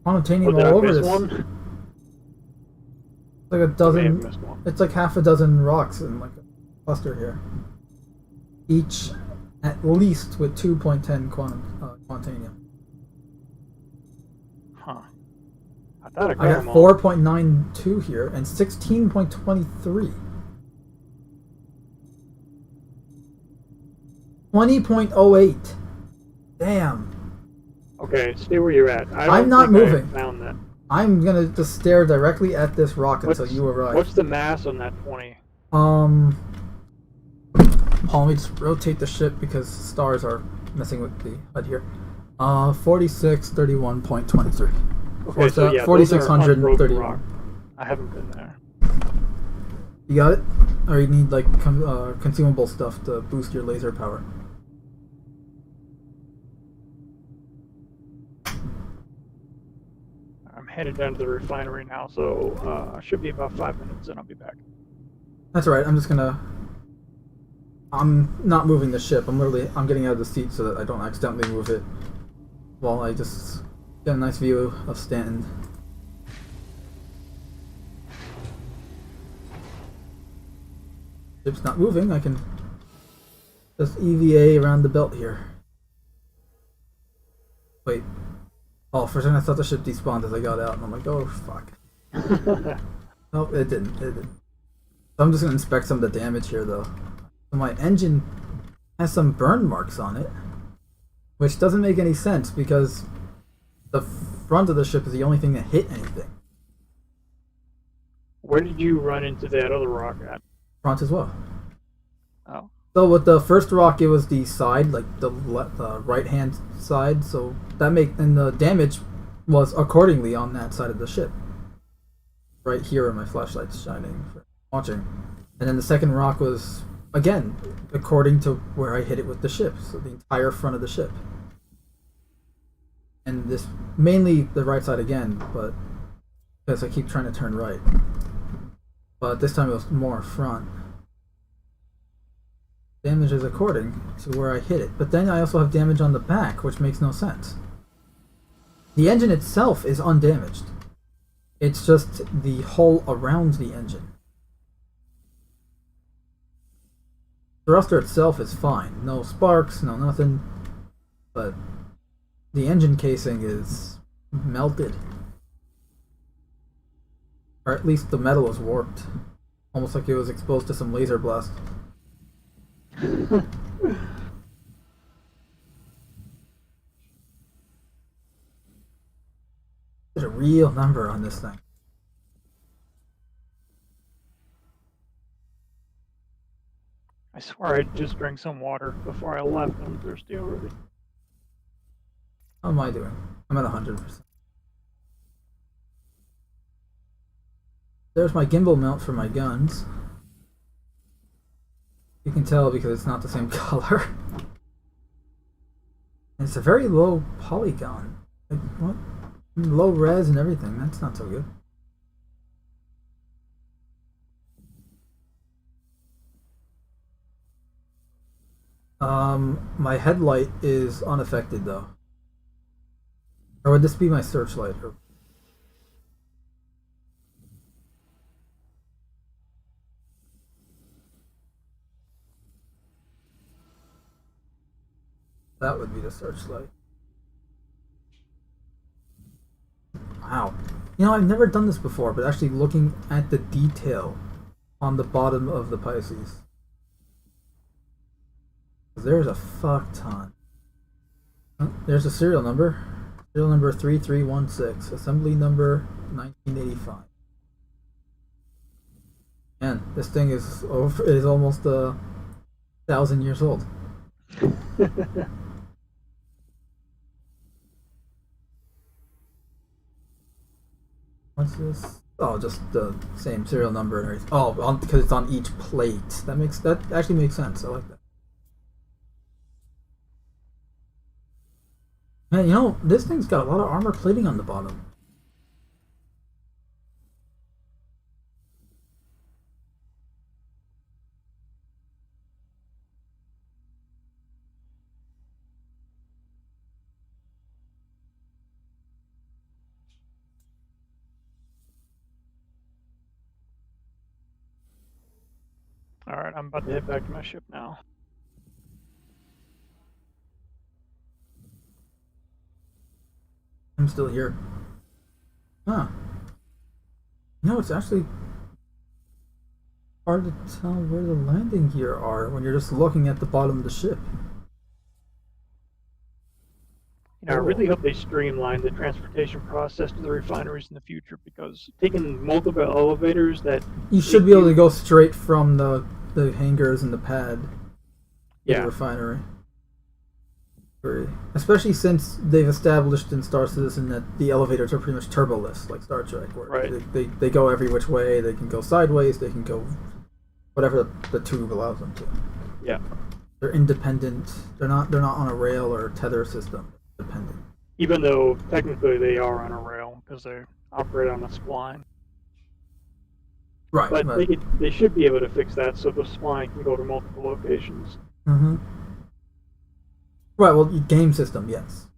Quantanium Did all I over miss this. one? It's like a I may have dozen. missed one. It's like half a dozen rocks in like a cluster here. Each at least with 2.10 quantanium. Huh. I thought I got I them got all. 4.92 here and 16.23. 20.08. Damn. Okay, stay where you're at. I'm not moving. I found that. I'm gonna just stare directly at this rock until you arrive. What's the mass on that 20? Let me just rotate the ship because stars are messing with the HUD here. 4631.23. Okay, so yeah, 4631. I haven't been there. You got it? Or you need like consumable stuff to boost your laser power. I'm headed down to the refinery now, so should be about 5 minutes, and I'll be back. That's alright. I'm not moving the ship. I'm getting out of the seat so that I don't accidentally move it while I just get a nice view of Stanton. Ship's not moving. I can just EVA around the belt here. Wait. Oh, for a second I thought the ship despawned as I got out, and I'm like, oh fuck. Nope, it didn't. So I'm just gonna inspect some of the damage here, though. So my engine has some burn marks on it, which doesn't make any sense because the front of the ship is the only thing that hit anything. Where did you run into that other rock at? Front as well. Oh. So with the first rock, it was the side, like the right-hand side. So and the damage was accordingly on that side of the ship. Right here, where my flashlight's shining for watching. And then the second rock was, again, according to where I hit it with the ship. So the entire front of the ship. And this mainly the right side again, but because I keep trying to turn right. But this time it was more front. Damage is according to where I hit it. But then I also have damage on the back, which makes no sense. The engine itself is undamaged. It's just the hull around the engine. The thruster itself is fine. No sparks, no nothing. But the engine casing is melted. Or at least the metal is warped. Almost like it was exposed to some laser blast. There's a real number on this thing. I swear I just drank some water before I left. I'm thirsty already. How am I doing? I'm at 100%. There's my gimbal mount for my guns. You can tell because it's not the same color. And it's a very low polygon. Like, what? Low res and everything. That's not so good. My headlight is unaffected though. Or would this be my searchlight? Or... That would be the searchlight. Wow. You know, I've never done this before, but actually looking at the detail on the bottom of the Pisces. There's a fuck ton. Oh, there's a serial number. Serial number 3316. Assembly number 1985. Man, this thing is almost 1,000 years old. What's this? Oh, just the same serial number and everything. Oh, because it's on each plate. That actually makes sense. I like that. Man, you know, this thing's got a lot of armor plating on the bottom. Alright, I'm about to head back to my ship now. I'm still here. Huh. No, it's actually hard to tell where the landing gear are when you're just looking at the bottom of the ship. You know, I really hope they streamline the transportation process to the refineries in the future, because taking multiple elevators that... You should be able to go straight from the hangars and the pad to the refinery. Especially since they've established in Star Citizen that the elevators are pretty much turboless, like Star Trek, where they go every which way. They can go sideways, they can go whatever the tube allows them to. Yeah. They're independent. They're not on a rail or a tether system. Dependent. Even though technically they are on a rail because they operate on a spline. Right. But they should be able to fix that so the spline can go to multiple locations. Mm-hmm. Right, well, game system, yes.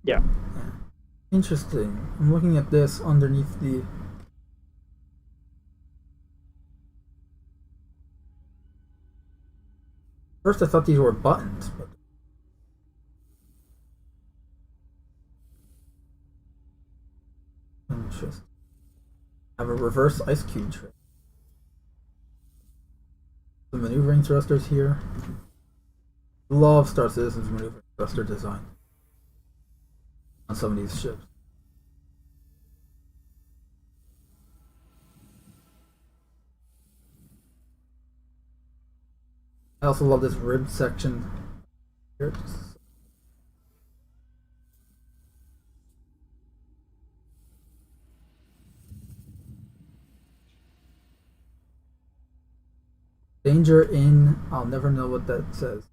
Yeah. Interesting. I'm looking at this underneath the... First I thought these were buttons, but... Interesting. I have a reverse ice cube tray. The maneuvering thrusters here. Love Star Citizen's maneuvering thruster design on some of these ships. I also love this rib section here. Danger in... I'll never know what that says.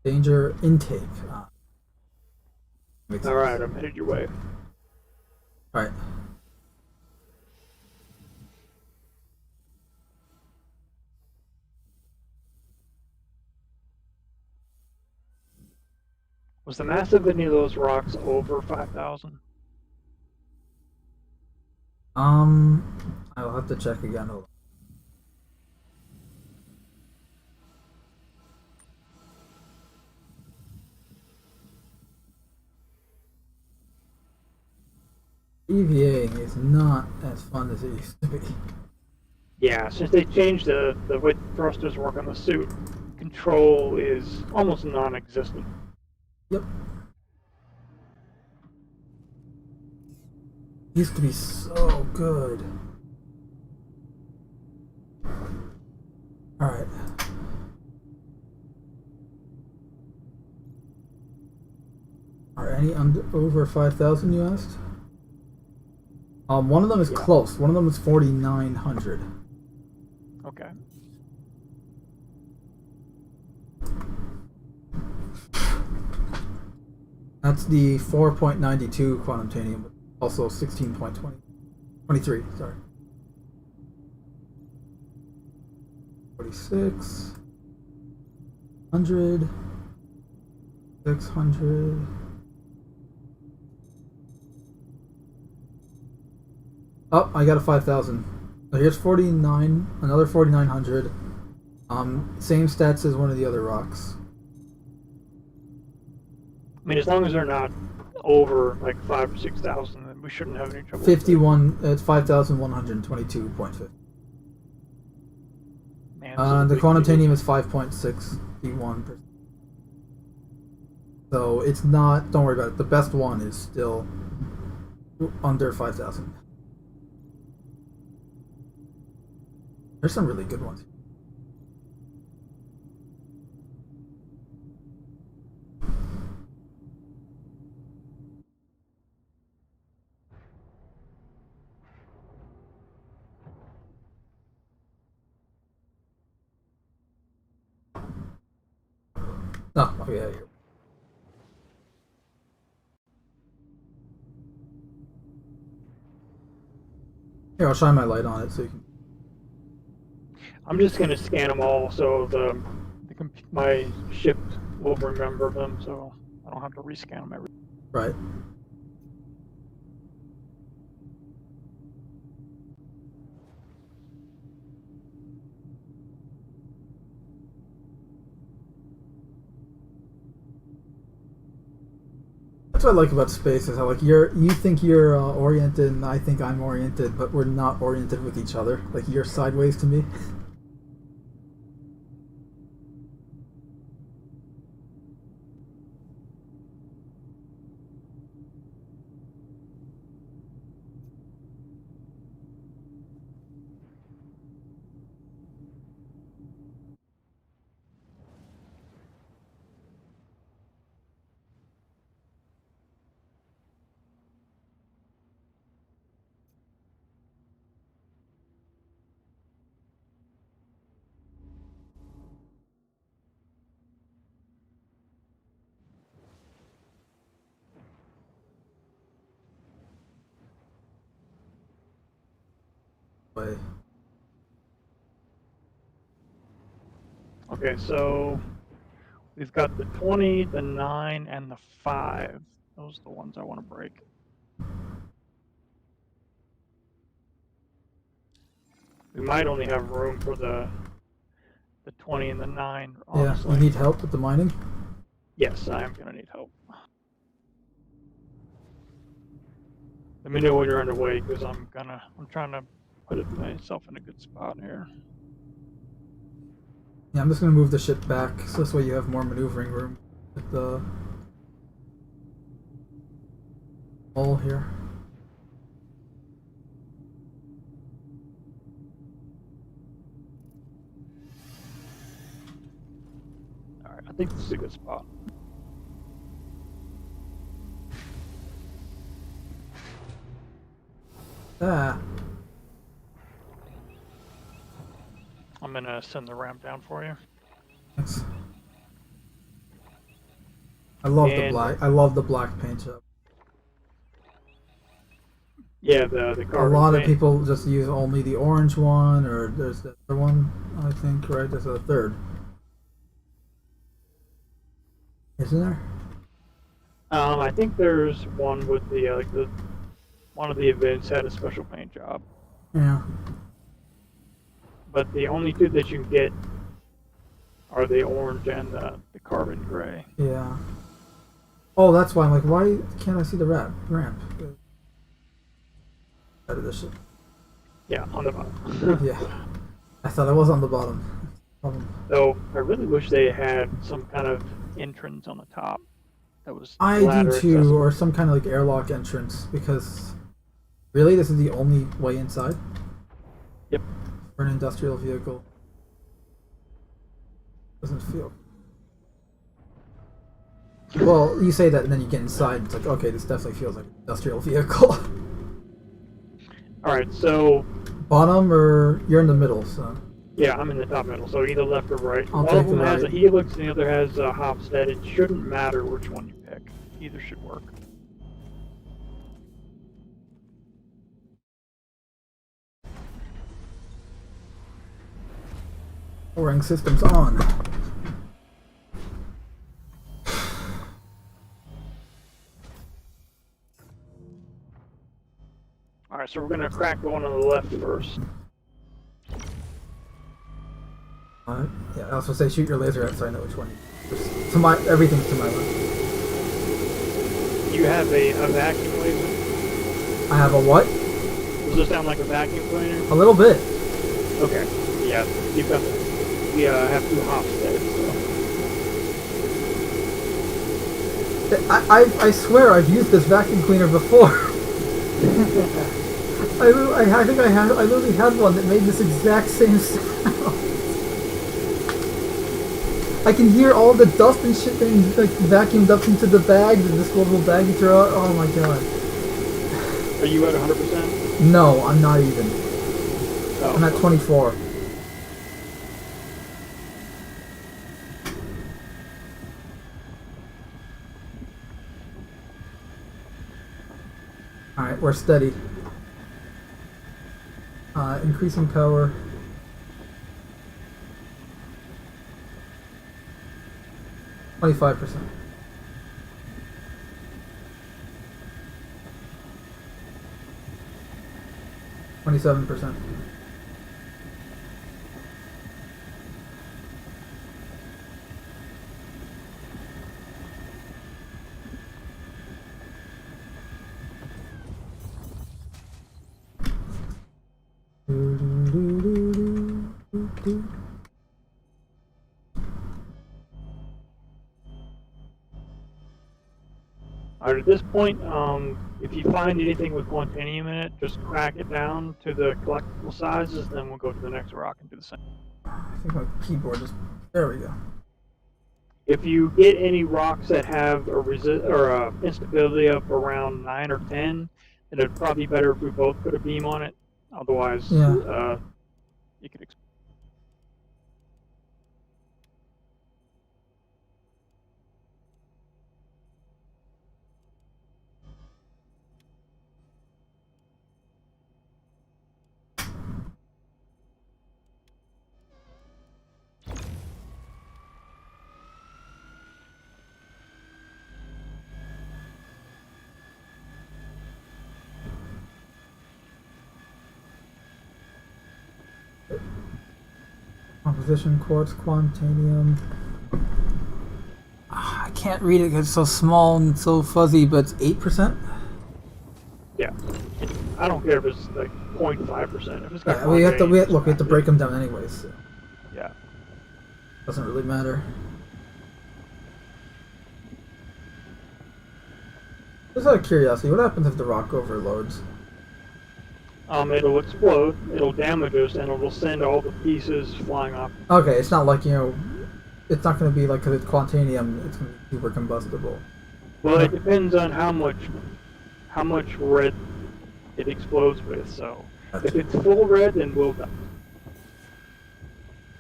Danger intake. Makes All sense. right, I'm headed your way. All right. Was the mass of any of those rocks over 5,000? I'll have to check again. Hold on. EVAing is not as fun as it used to be. Yeah, since they changed the way thrusters work on the suit, control is almost non-existent. Yep. Used to be so good. Alright. Are any over 5,000 you asked? One of them is close. One of them is 4,900. Okay. That's the 4.92 quantum, but also 16.20. 23, sorry. 46. 100. 600. Oh, I got a 5,000. So here's 49, another 4,900. Same stats as one of the other rocks. I mean, as long as they're not over like 5,000 or 6,000, then we shouldn't have any trouble. 51, it's 5,122.50. Man, The quantitanium is 5.61%. So it's not, don't worry about it. The best one is still under 5,000. There's some really good ones. Oh yeah. Here, I'll shine my light on it so you can. I'm just gonna scan them all so my ship will remember them, so I don't have to rescan them every. Right. That's what I like about space is how like you think you're oriented and I think I'm oriented, but we're not oriented with each other. Like you're sideways to me. Way. Okay, so we've got the 20, the 9, and the 5. Those are the ones I want to break. We might only have room for the 20 and the 9, honestly. Yeah, you need help with the mining? Yes, I am gonna need help. Let me know when you're underway, because I'm trying to put myself in a good spot here. Yeah, I'm just gonna move the ship back so this way you have more maneuvering room with the hull here. Alright, I think this is a good spot. Ah, I'm gonna send the ramp down for you. thanks. I love the And- black. I love the black paint job. Yeah, the A carbon lot of paint. people just use only the orange one, or there's the other one. I think right. There's a third. Isn't there? I think there's one with the one of the events had a special paint job, Yeah. but the only two that you can get are the orange and the carbon gray. Yeah. Oh, that's why I'm like, why can't I see the ramp? Out of this shit. Yeah, on the bottom. Yeah. I thought it was on the bottom. Though I really wish they had some kind of entrance on the top that was I do ladder too, accessible. or some kind of like airlock entrance, because really this is the only way inside Yep. for an industrial vehicle. Doesn't feel. Well, you say that and then you get inside and it's like, okay, this definitely feels like an industrial vehicle. All right, so Bottom, or you're in the middle, so. yeah, I'm in the top middle, so either left or right. I'll One take of them the has a right. helix, and the other has a Hofstad. It shouldn't matter which one you pick. Either should work. Pouring systems on. All right, so we're gonna crack the one on the left first. Yeah, I was supposed to say shoot your laser at so I know which one. To my everything's to my left. You have a vacuum laser. I have a what? Does this sound like a vacuum cleaner? A little bit. Okay. Yeah, you've got. We have two Hofstads. So. I swear I've used this vacuum cleaner before. I think I literally had one that made this exact same sound. I can hear all the dust and shit being like vacuumed up into the bag, the disposable bag you throw out. Oh my god. Are you at 100%? No, I'm not even. Oh. I'm at 24. Alright, we're steady. Increasing power. $25%. 27%. Alright, at this point, if you find anything with quantanium in it, just crack it down to the collectible sizes, then we'll go to the next rock and do the same. I think my keyboard just. There we go. If you get any rocks that have a instability of around 9 or 10, then it'd probably be better if we both put a beam on it. Otherwise, Yeah. you could. Composition, quartz, quantanium. I can't read it because it's so small and so fuzzy, but it's 8%? Yeah. I don't care if it's like 0.5%. If it's got Yeah, we have to quantanium, we have to break them down anyways. So Yeah. doesn't really matter. Just out of curiosity, what happens if the rock overloads? It'll explode, it'll damage us, and it'll send all the pieces flying off. Okay, it's not like, it's not going to be like, because it's quantanium, it's going to be super combustible. Well, it depends on how much red it explodes with. So, if it's full red, then we'll die.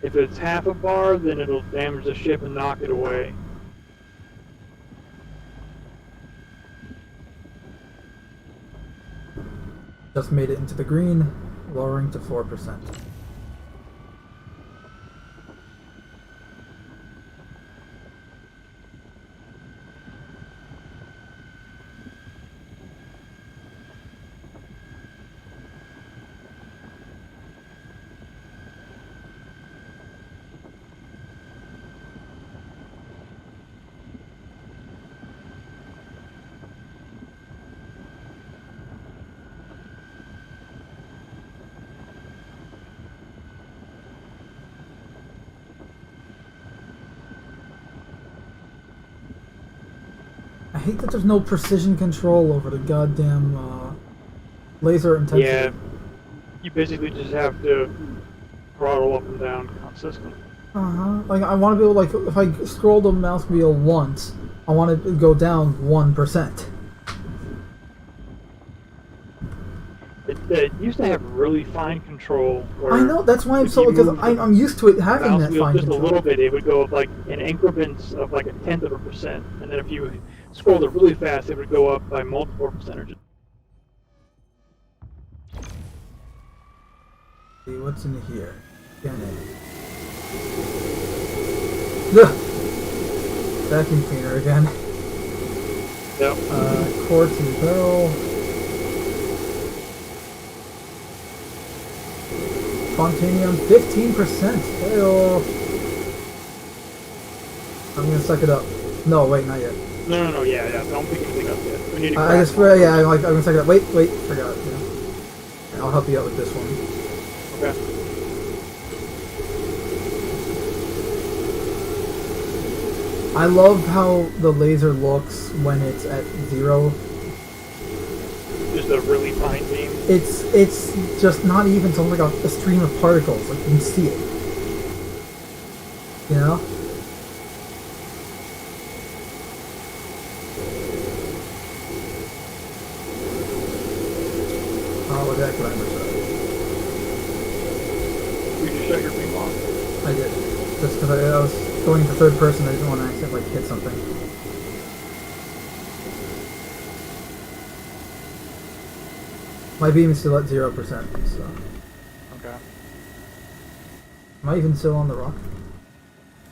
If it's half a bar, then it'll damage the ship and knock it away. Just made it into the green, lowering to 4%. I hate that there's no precision control over the goddamn laser intensity. Yeah, you basically just have to throttle up and down consistently. Like I want to be able, like, if I scroll the mouse wheel once, I want it to go down 1%. It used to have really fine control. Where I know, that's why I'm if so, you because moved I'm used to it having mouse that wheel fine just control. a little bit, it would go like in increments of like 0.1%, and then if you scrolled it really fast, it would go up by multiple percentages. See what's in here. Ugh. Vacuum cleaner again. Yep. Core to barrel. Spontaneum 15%. Heyo. I'm gonna suck it up. No, wait, not yet. No, yeah. Don't pick anything up yet. We need to I crack just, one yeah, I'm first. gonna suck it up. Wait, forgot. Yeah. I'll help you out with this one. Okay. I love how the laser looks when it's at 0. Just a really fine beam. It's just not even so like a stream of particles. Like you can see it. You know? Oh, look at that climber shot. You just shut your beam off. I did. Just because I was going to third person, I didn't want to accidentally hit something. My beam is still at 0%, so... Okay. Am I even still on the rock?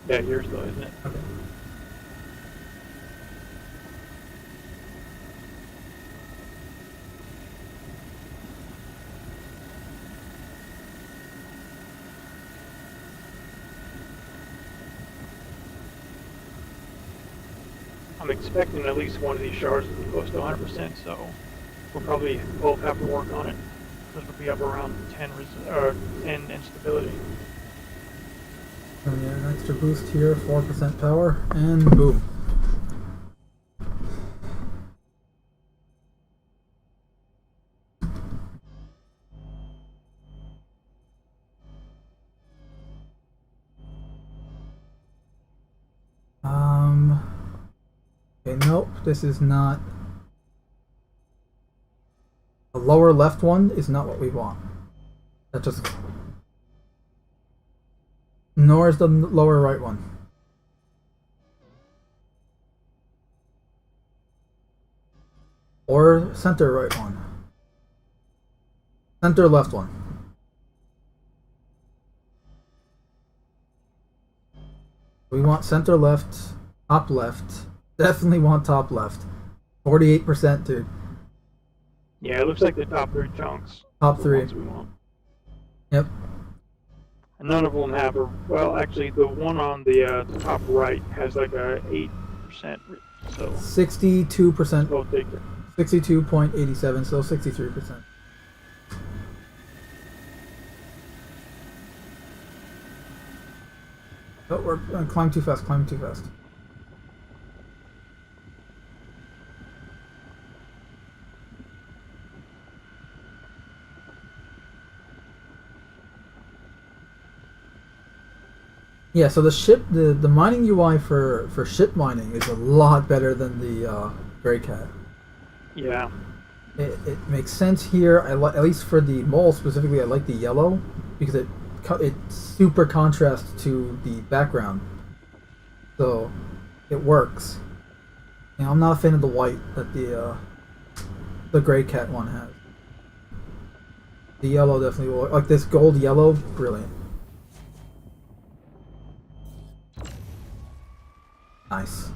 Yeah, yours though, isn't it? Okay. I'm expecting at least one of these shards to be close to 100%, so we'll probably both have to work on it. Because we'll be up around 10 instability. And yeah, an extra boost here, 4% power, and boom. Okay, nope, this is not... The lower left one is not what we want. That just... Nor is the lower right one. Or center right one. Center left one. We want center left, top left. Definitely want top left. 48%, dude. Yeah, it looks like the top 3 chunks. Top are the 3. ones we want. Yep. And none of them have a, well, actually the one on the top right has like a 8%, so 62%. both take it. 62.87, so 63%. Oh, we're climb too fast, climb too fast. Yeah, so the ship, the mining UI for ship mining is a lot better than the Grey Cat. Yeah. It makes sense here. At least for the mole specifically, I like the yellow because it super contrasts to the background, so it works. You know, I'm not a fan of the white that the Grey Cat one has. The yellow definitely will. Like this gold yellow, brilliant. Nice.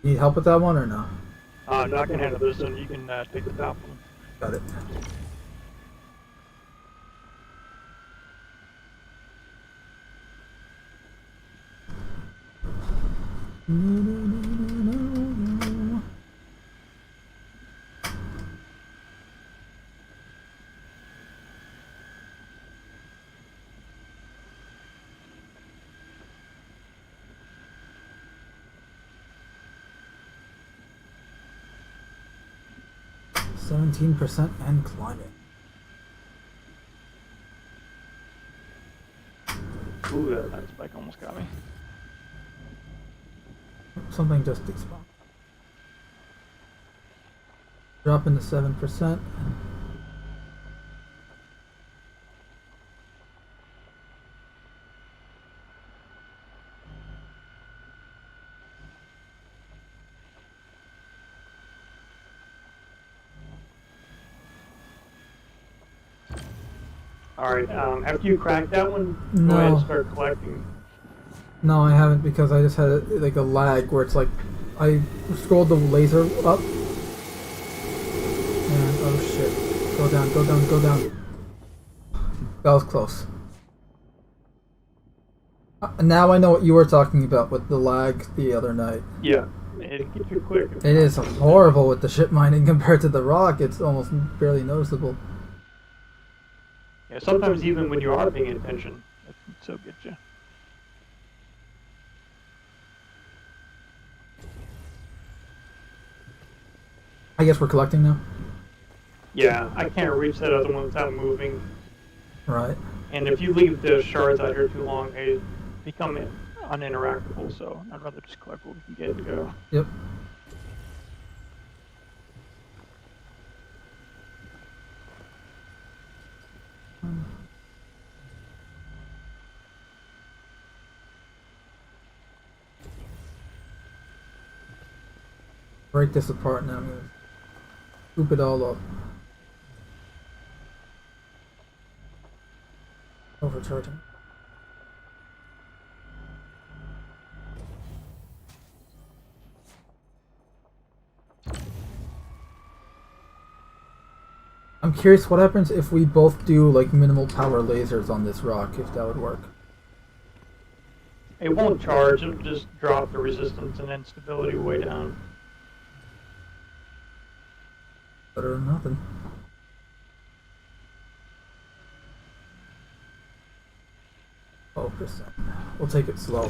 Need help with that one or no? No, I can handle this one. You can take the top one. Got it. %17% and climbing. Ooh, that spike almost got me. Something just despawned. Dropping to 7%. Alright, after you crack that one, No. go ahead and start collecting. No, I haven't because I just had like a lag where it's like I scrolled the laser up. And oh shit. Go down, go down, go down. That was close. Now I know what you were talking about with the lag the other night. Yeah, it gets you quick. It is horrible with the ship mining compared to the rock. It's almost barely noticeable. Yeah, sometimes even when you are paying attention, it can still get you. I guess we're collecting now. Yeah, I can't reach that other one without moving. Right. And if you leave the shards out here too long, they become uninteractable, so I'd rather just collect what we can get and go. Yep. Break this apart now. I'm gonna scoop it all up. Overcharging. I'm curious what happens if we both do like minimal power lasers on this rock, if that would work. It won't charge, it'll just drop the resistance and then stability way down. Better than nothing. %. We'll take it slow.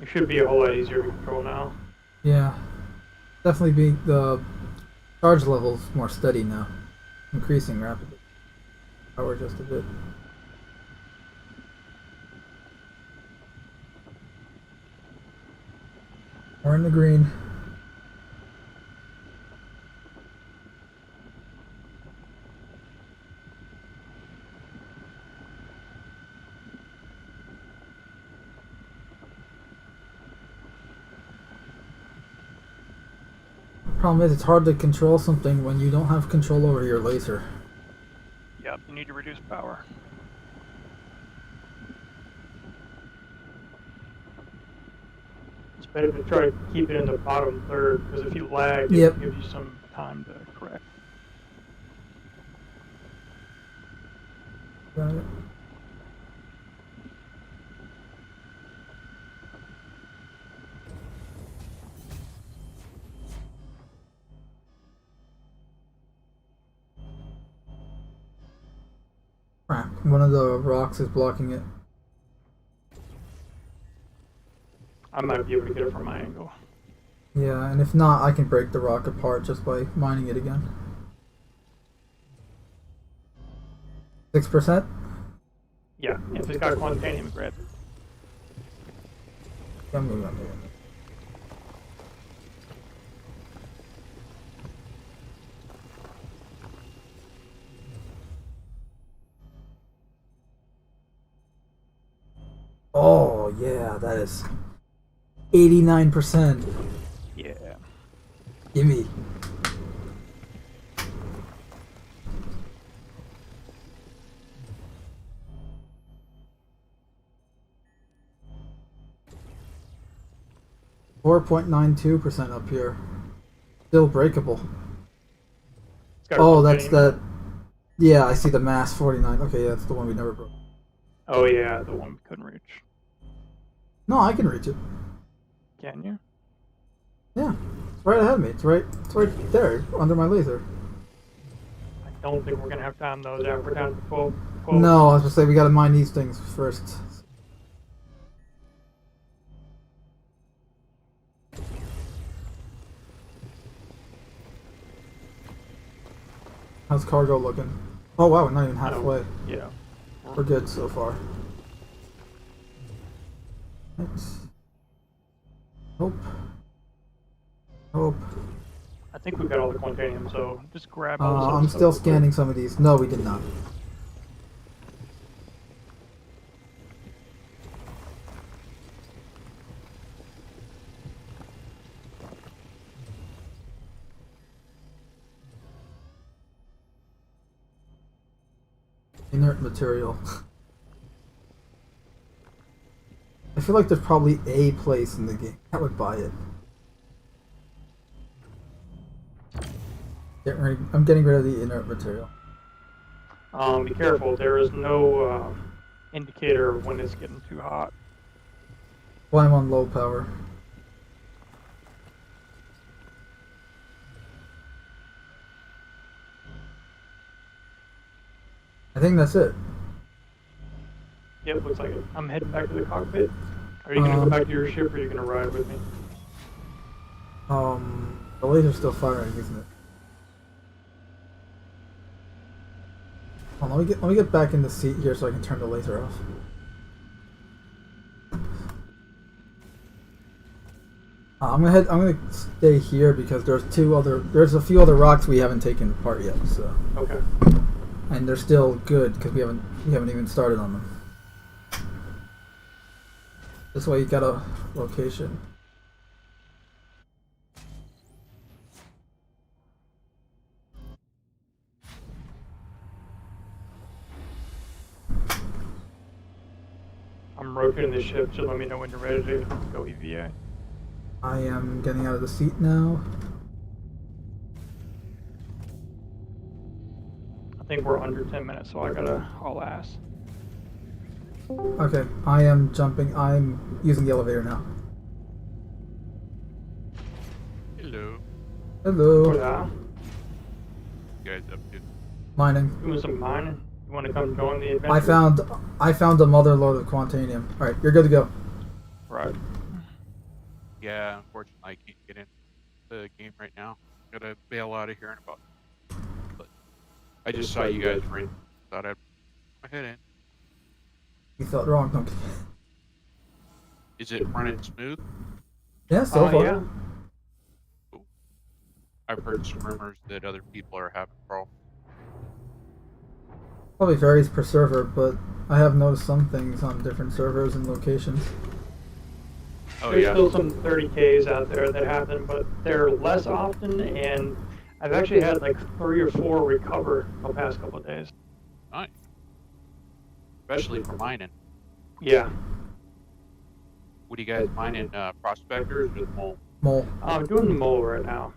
It should be a whole lot easier to control now. Yeah. Definitely being the charge levels more steady now. Increasing rapidly. Power just a bit. We're in the green. Problem is, it's hard to control something when you don't have control over your laser. Yep, you need to reduce power. It's better to try to keep it in the bottom third, because if you lag, Yep. it gives you some time to correct. Got it. Crap, one of the rocks is blocking it. I might be able to get it from my angle. Yeah, and if not, I can break the rock apart just by mining it again. 6%? Yeah, if it's got quantanium, grab it. I'm moving on there. Oh, yeah, that is 89%. Yeah. Gimme. .92% up here. Still breakable. It's got a Oh, that's titanium. that. Yeah, I see the mass 49. Okay, yeah, that's the one we never broke. Oh yeah, the one we couldn't reach. No, I can reach it. Can you? Yeah, it's right ahead of me. It's right there, under my laser. I don't think we're gonna have time though. Zach. We're down to 12. No, I was gonna say we gotta mine these things first. How's cargo looking? Oh wow, we're not even halfway. Yeah. We're good so far. Let's hope. I think we got all the quantanium, so just grab all the I'm stuff still real quick. scanning some of these. No, we did not. Inert material. I feel like there's probably a place in the game that would buy it. I'm getting rid of the inert material. Be careful. There is no indicator of when it's getting too hot. Well, I'm on low power. I think that's it. Yep, looks like it. I'm heading back to the cockpit. Are you gonna go back to your ship, or are you gonna ride with me? The laser's still firing, isn't it? Hold on, let me get back in the seat here so I can turn the laser off. I'm gonna stay here because there's a few other rocks we haven't taken apart yet. So. Okay. And they're still good because we haven't even started on them. This way you got a location. I'm rotating the ship, so let me know when you're ready to go EVA. I am getting out of the seat now. I think we're under 10 minutes, so I gotta haul ass. Okay, I am jumping. I'm using the elevator now. Hello. Hello. Hola. You guys up to? Mining. Doing some mining. You want to come join the adventure? I found a mother load of quantanium. All right, you're good to go. Right. Yeah, unfortunately I can't get in the game right now. Gotta bail out of here in about. But I just saw you guys right. Thought I'd put my head in. You thought wrong. No. Is it running smooth? Yeah, so far. Yeah. I've heard some rumors that other people are having problems. Probably varies per server, but I have noticed some things on different servers and locations. Oh There's yeah. still some 30Ks out there that happen, but they're less often, and I've actually had like 3 or 4 recover the past couple of days. Nice. Especially for mining. Yeah. What are you guys mining? Prospectors or the mole? Mole. I'm doing the mole right now.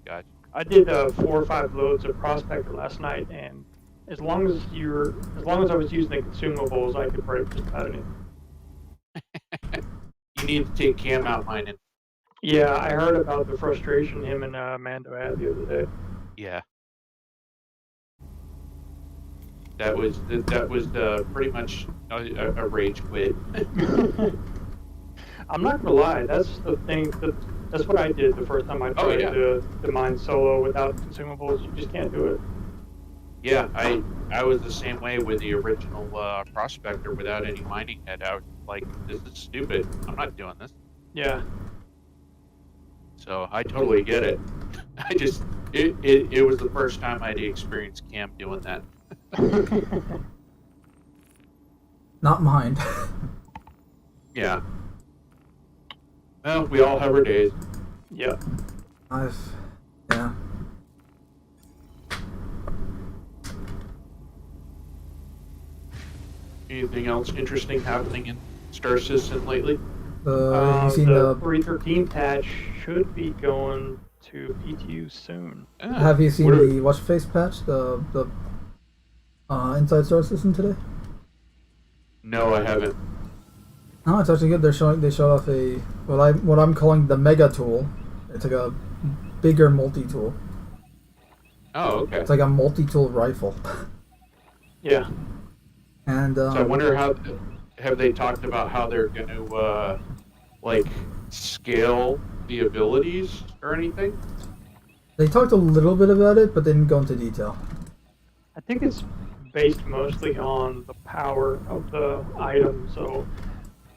Gotcha. I did 4 or 5 loads of prospector last night, and as long as I was using the consumables, I could break just about anything. You need to take Cam out mining. Yeah, I heard about the frustration him and Mando had the other day. Yeah. That was pretty much a rage quit. I'm not gonna lie, that's the thing. That's what I did the first time I tried to mine solo without consumables. You just can't do it. Yeah, I was the same way with the original prospector without any mining head. I was like, this is stupid. I'm not doing this. Yeah. So I totally get it. It was the first time I'd experienced Cam doing that. Not mine. Yeah. Well, we all have our days. Yeah. I've Yeah. Anything else interesting happening in Star Citizen lately? Have you seen the the 313 patch should be going to PTU soon. Have you seen What are- the Watch Face patch? The Inside Star System today? No, I haven't. No, it's actually good. They showed off a what I'm calling the Mega Tool. It's like a bigger multi-tool. Oh, okay. It's like a multi-tool rifle. Yeah. And So I wonder how have they talked about how they're going to like scale the abilities or anything? they talked a little bit about it, but they didn't go into detail. I think it's based mostly on the power of the item. So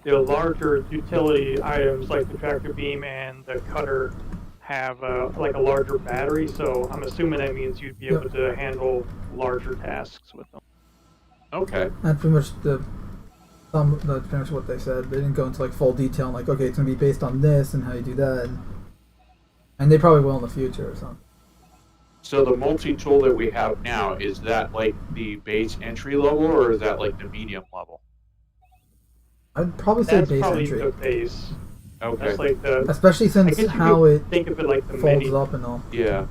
the larger utility items like the tractor beam and the cutter have like a larger battery. So I'm assuming that means you'd be able to handle larger tasks with them. Okay. That's pretty much that's pretty much what they said. They didn't go into like full detail, like okay, it's gonna be based on this and how you do that, and they probably will in the future or something. So the multi-tool that we have now, is that like the base entry level or is that like the medium level? I'd probably say That's base probably entry, the base. Okay. That's like the. especially I since guess you how could it think of it like the folds mini. up and all. Yeah.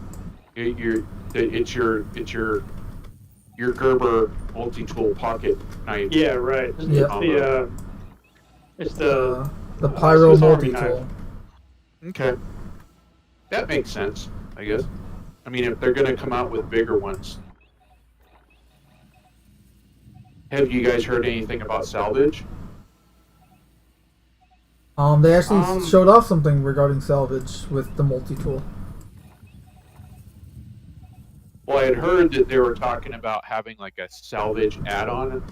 It's your Gerber multi-tool pocket knife. Yeah, right. Yeah. It's the The Pyro Swiss Army multi-tool. Okay. That makes sense, I guess. I mean, if they're going to come out with bigger ones. Have you guys heard anything about salvage? They actually showed off something regarding salvage with the multi-tool. Well, I had heard that they were talking about having like a salvage add-on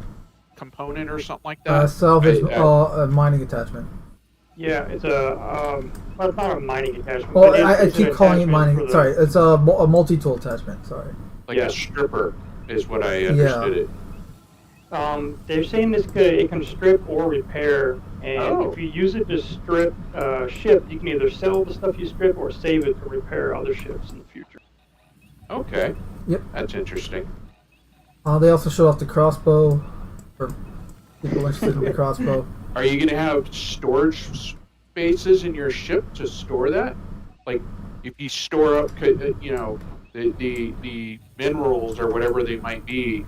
component or something like that. Salvage a mining attachment. Yeah, it's well, it's not a mining attachment. Well, but I it's an keep calling it attachment mining. for the- Sorry, it's a multi-tool attachment. Sorry. Like Yeah. a stripper is what I understood it. They're saying it can strip or repair, and Oh. if you use it to strip ship, you can either sell the stuff you strip or save it to repair other ships in the future. Okay. Yep. That's interesting. They also showed off the crossbow for people interested in the crossbow. Are you going to have storage spaces in your ship to store that? Like, if you store up, you know, the minerals or whatever they might be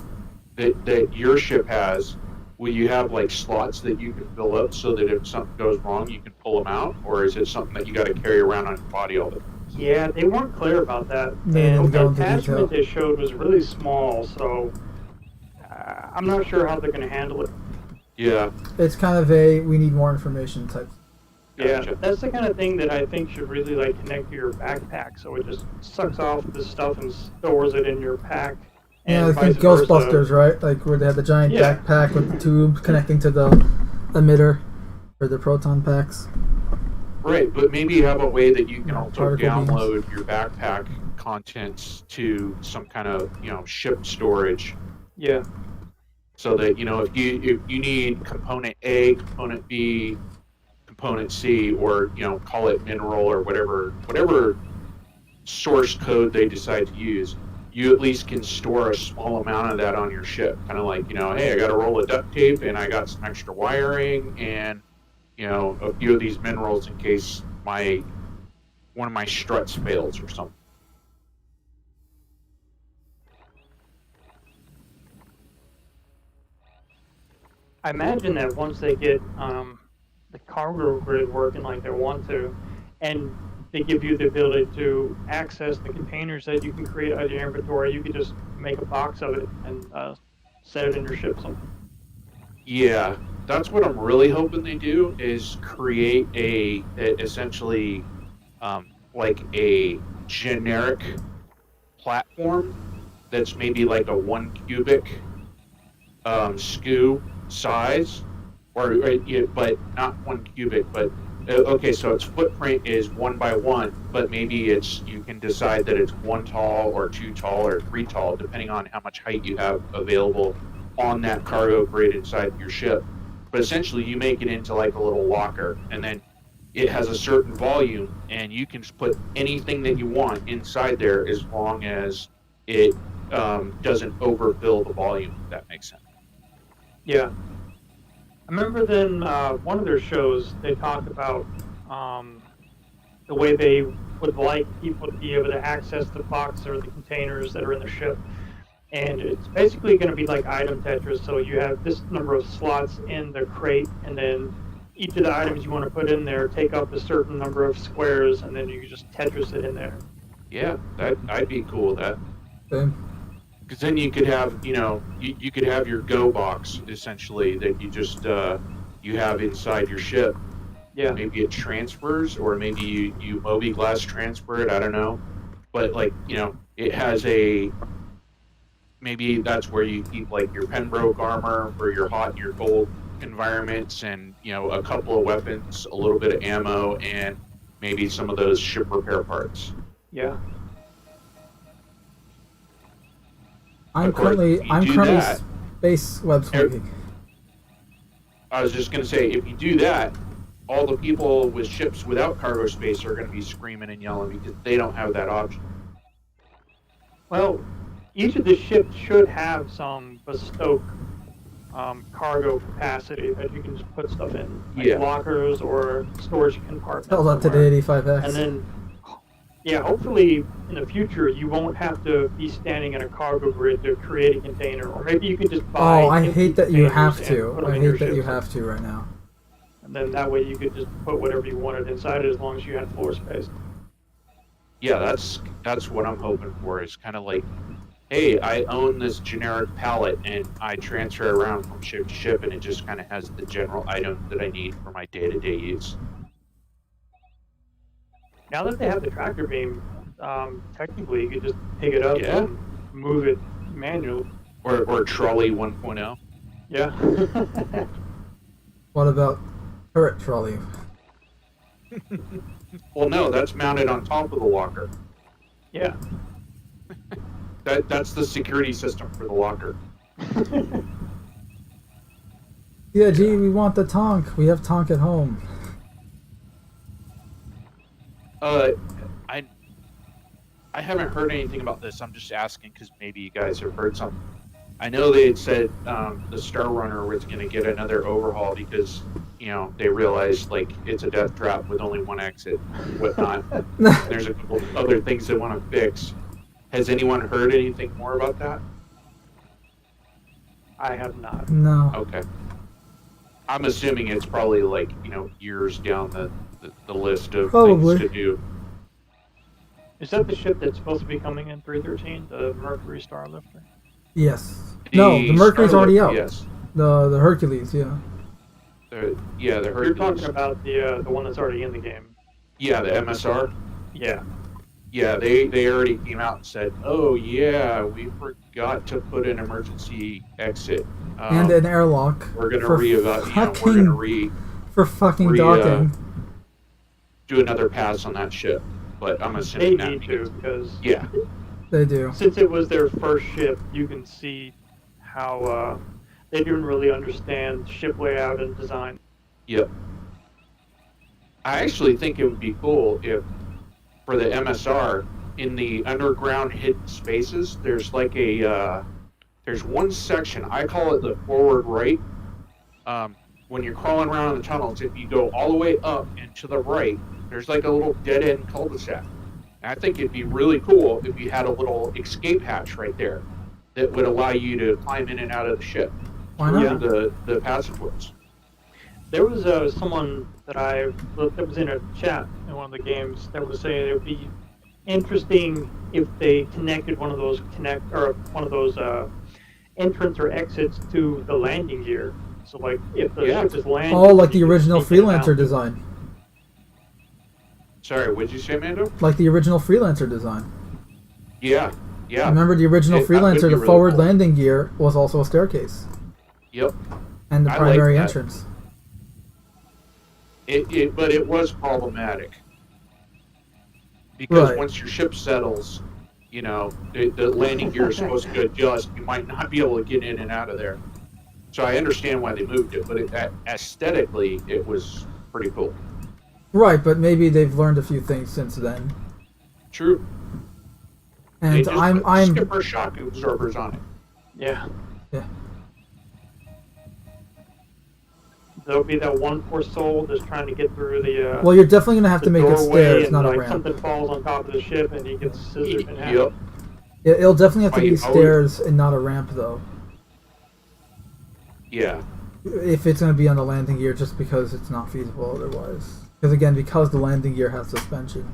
that your ship has, will you have like slots that you can fill up so that if something goes wrong, you can pull them out, or is it something that you got to carry around on your body all the time? Yeah, they weren't clear about that. They didn't And go the into attachment detail. they showed was really small, so I'm not sure how they're going to handle it. Yeah. It's kind of a we need more information type. Yeah, Gotcha. that's the kind of thing that I think should really like connect to your backpack, so it just sucks off the stuff and stores it in your pack. Yeah, and I think vice versa. Ghostbusters, right? Like where they had the giant Yeah. backpack with the tube connecting to the emitter for the proton packs. Right, but maybe you have a way that you can Yeah, also particle download your backpack contents to some kind of, you know, ship storage, Yeah, so that, you know, if you need component A, component B, component C, or, you know, call it mineral or whatever source code they decide to use, you at least can store a small amount of that on your ship. Kind of like, you know, hey, I got a roll of duct tape and I got some extra wiring and, you know, a few of these minerals in case one of my struts fails or something. I imagine that once they get the cargo grid working like they want to, and they give you the ability to access the containers that you can create out of your inventory, you can just make a box of it and set it in your ship something. Yeah, that's what I'm really hoping they do, is create essentially like a generic platform that's maybe like a 1 cubic SKU size, but not 1 cubic, but okay, so its footprint is 1 by 1, but maybe you can decide that it's 1 tall or 2 tall or 3 tall, depending on how much height you have available on that cargo grid inside your ship. But essentially, you make it into like a little locker, and then it has a certain volume, and you can just put anything that you want inside there as long as it doesn't overfill the volume, if that makes sense. Yeah. I remember then one of their shows, they talked about the way they would like people to be able to access the box or the containers that are in the ship. And it's basically going to be like item Tetris. So you have this number of slots in the crate, and then each of the items you want to put in there take up a certain number of squares, and then you just Tetris it in there. Yeah, I'd be cool with that. Same. Because then you could have, you could have your Go box, essentially, that you just, you have inside your ship. Yeah. Maybe it transfers, or maybe you Moby Glass transfer it, I don't know. But, like, it has maybe that's where you keep, like, your Pembroke armor for your hot and your cold environments, and, a couple of weapons, a little bit of ammo, and maybe some of those ship repair parts. Yeah. Of I'm course, currently if you do that, space web swinging. I was just going to say, if you do that, all the people with ships without cargo space are going to be screaming and yelling because they don't have that option. Well, each of the ships should have some bespoke cargo capacity that you can just put stuff in, like lockers or storage compartments. Tell that to the 85X. And then, hopefully in the future you won't have to be standing in a cargo grid to create a container, or maybe you can just buy. Oh, I hate that you have containers to. and put them I in your hate that you ships. have to right now. And then that way you could just put whatever you wanted inside it as long as you had floor space. Yeah, that's what I'm hoping for. Is kind of like, hey, I own this generic pallet and I transfer it around from ship to ship, and it just kind of has the general items that I need for my day-to-day use. Now that they have the tractor beam, technically you could just pick it up and move it manually. Or trolley 1.0. Yeah. What about turret trolley? Well, no, that's mounted on top of the locker. Yeah. That's the security system for the locker. Yeah, gee, we want the Tonk. We have Tonk at home. I haven't heard anything about this. I'm just asking because maybe you guys have heard something. I know they had said the Star Runner was going to get another overhaul because, they realized, like, it's a death trap with only one exit and whatnot. There's a couple other things they want to fix. Has anyone heard anything more about that? I have not. No. Okay. I'm assuming it's probably, like, years down the list of Probably. things to do. Is that the ship that's supposed to be coming in 313, the Mercury Starlifter? Yes. No, the Mercury's already out. Yes. The Hercules, yeah. The Hercules. You're talking about the one that's already in the game. Yeah, the MSR. Yeah. Yeah, they already came out and said, oh yeah, we forgot to put an emergency exit. And an airlock. We're gonna for fucking docking. Do another pass on that ship. But I'm assuming They need to, because They do. since it was their first ship, you can see how they didn't really understand ship layout and design. Yep. I actually think it would be cool if, for the MSR, in the underground hidden spaces, there's like there's one section, I call it the forward right. When you're crawling around in the tunnels, if you go all the way up and to the right, there's like a little dead-end cul-de-sac. And I think it'd be really cool if you had a little escape hatch right there that would allow you to climb in and out of the ship. Why not? Through the passageways. There was someone that was in a chat in one of the games that was saying it would be interesting if they connected one of those entrance or exits to the landing gear. So, like, if the ship is landing... Oh, like the original Freelancer design. Sorry, what did you say, Mando? Like the original Freelancer design. Yeah. Remember the original Freelancer, the really forward cool. landing gear was also a staircase. Yep. And the I primary like that. entrance. But it was problematic. Because Right. once your ship settles, the landing gear is supposed to adjust. You might not be able to get in and out of there. So I understand why they moved it, but aesthetically, it was pretty cool. Right, but maybe they've learned a few things since then. True. They And just I'm put skipper shock absorbers on it. Yeah. Yeah. There'll be that one poor soul that's trying to get through the Well, you're definitely gonna have the to make it doorway stairs, and not a like ramp. something falls on top of the ship and he gets scissored in half. Yep. Yeah, it'll definitely have to Why, be oh, stairs and not a ramp, though. Yeah. If it's gonna be on the landing gear, just because it's not feasible otherwise. Because again, because the landing gear has suspension.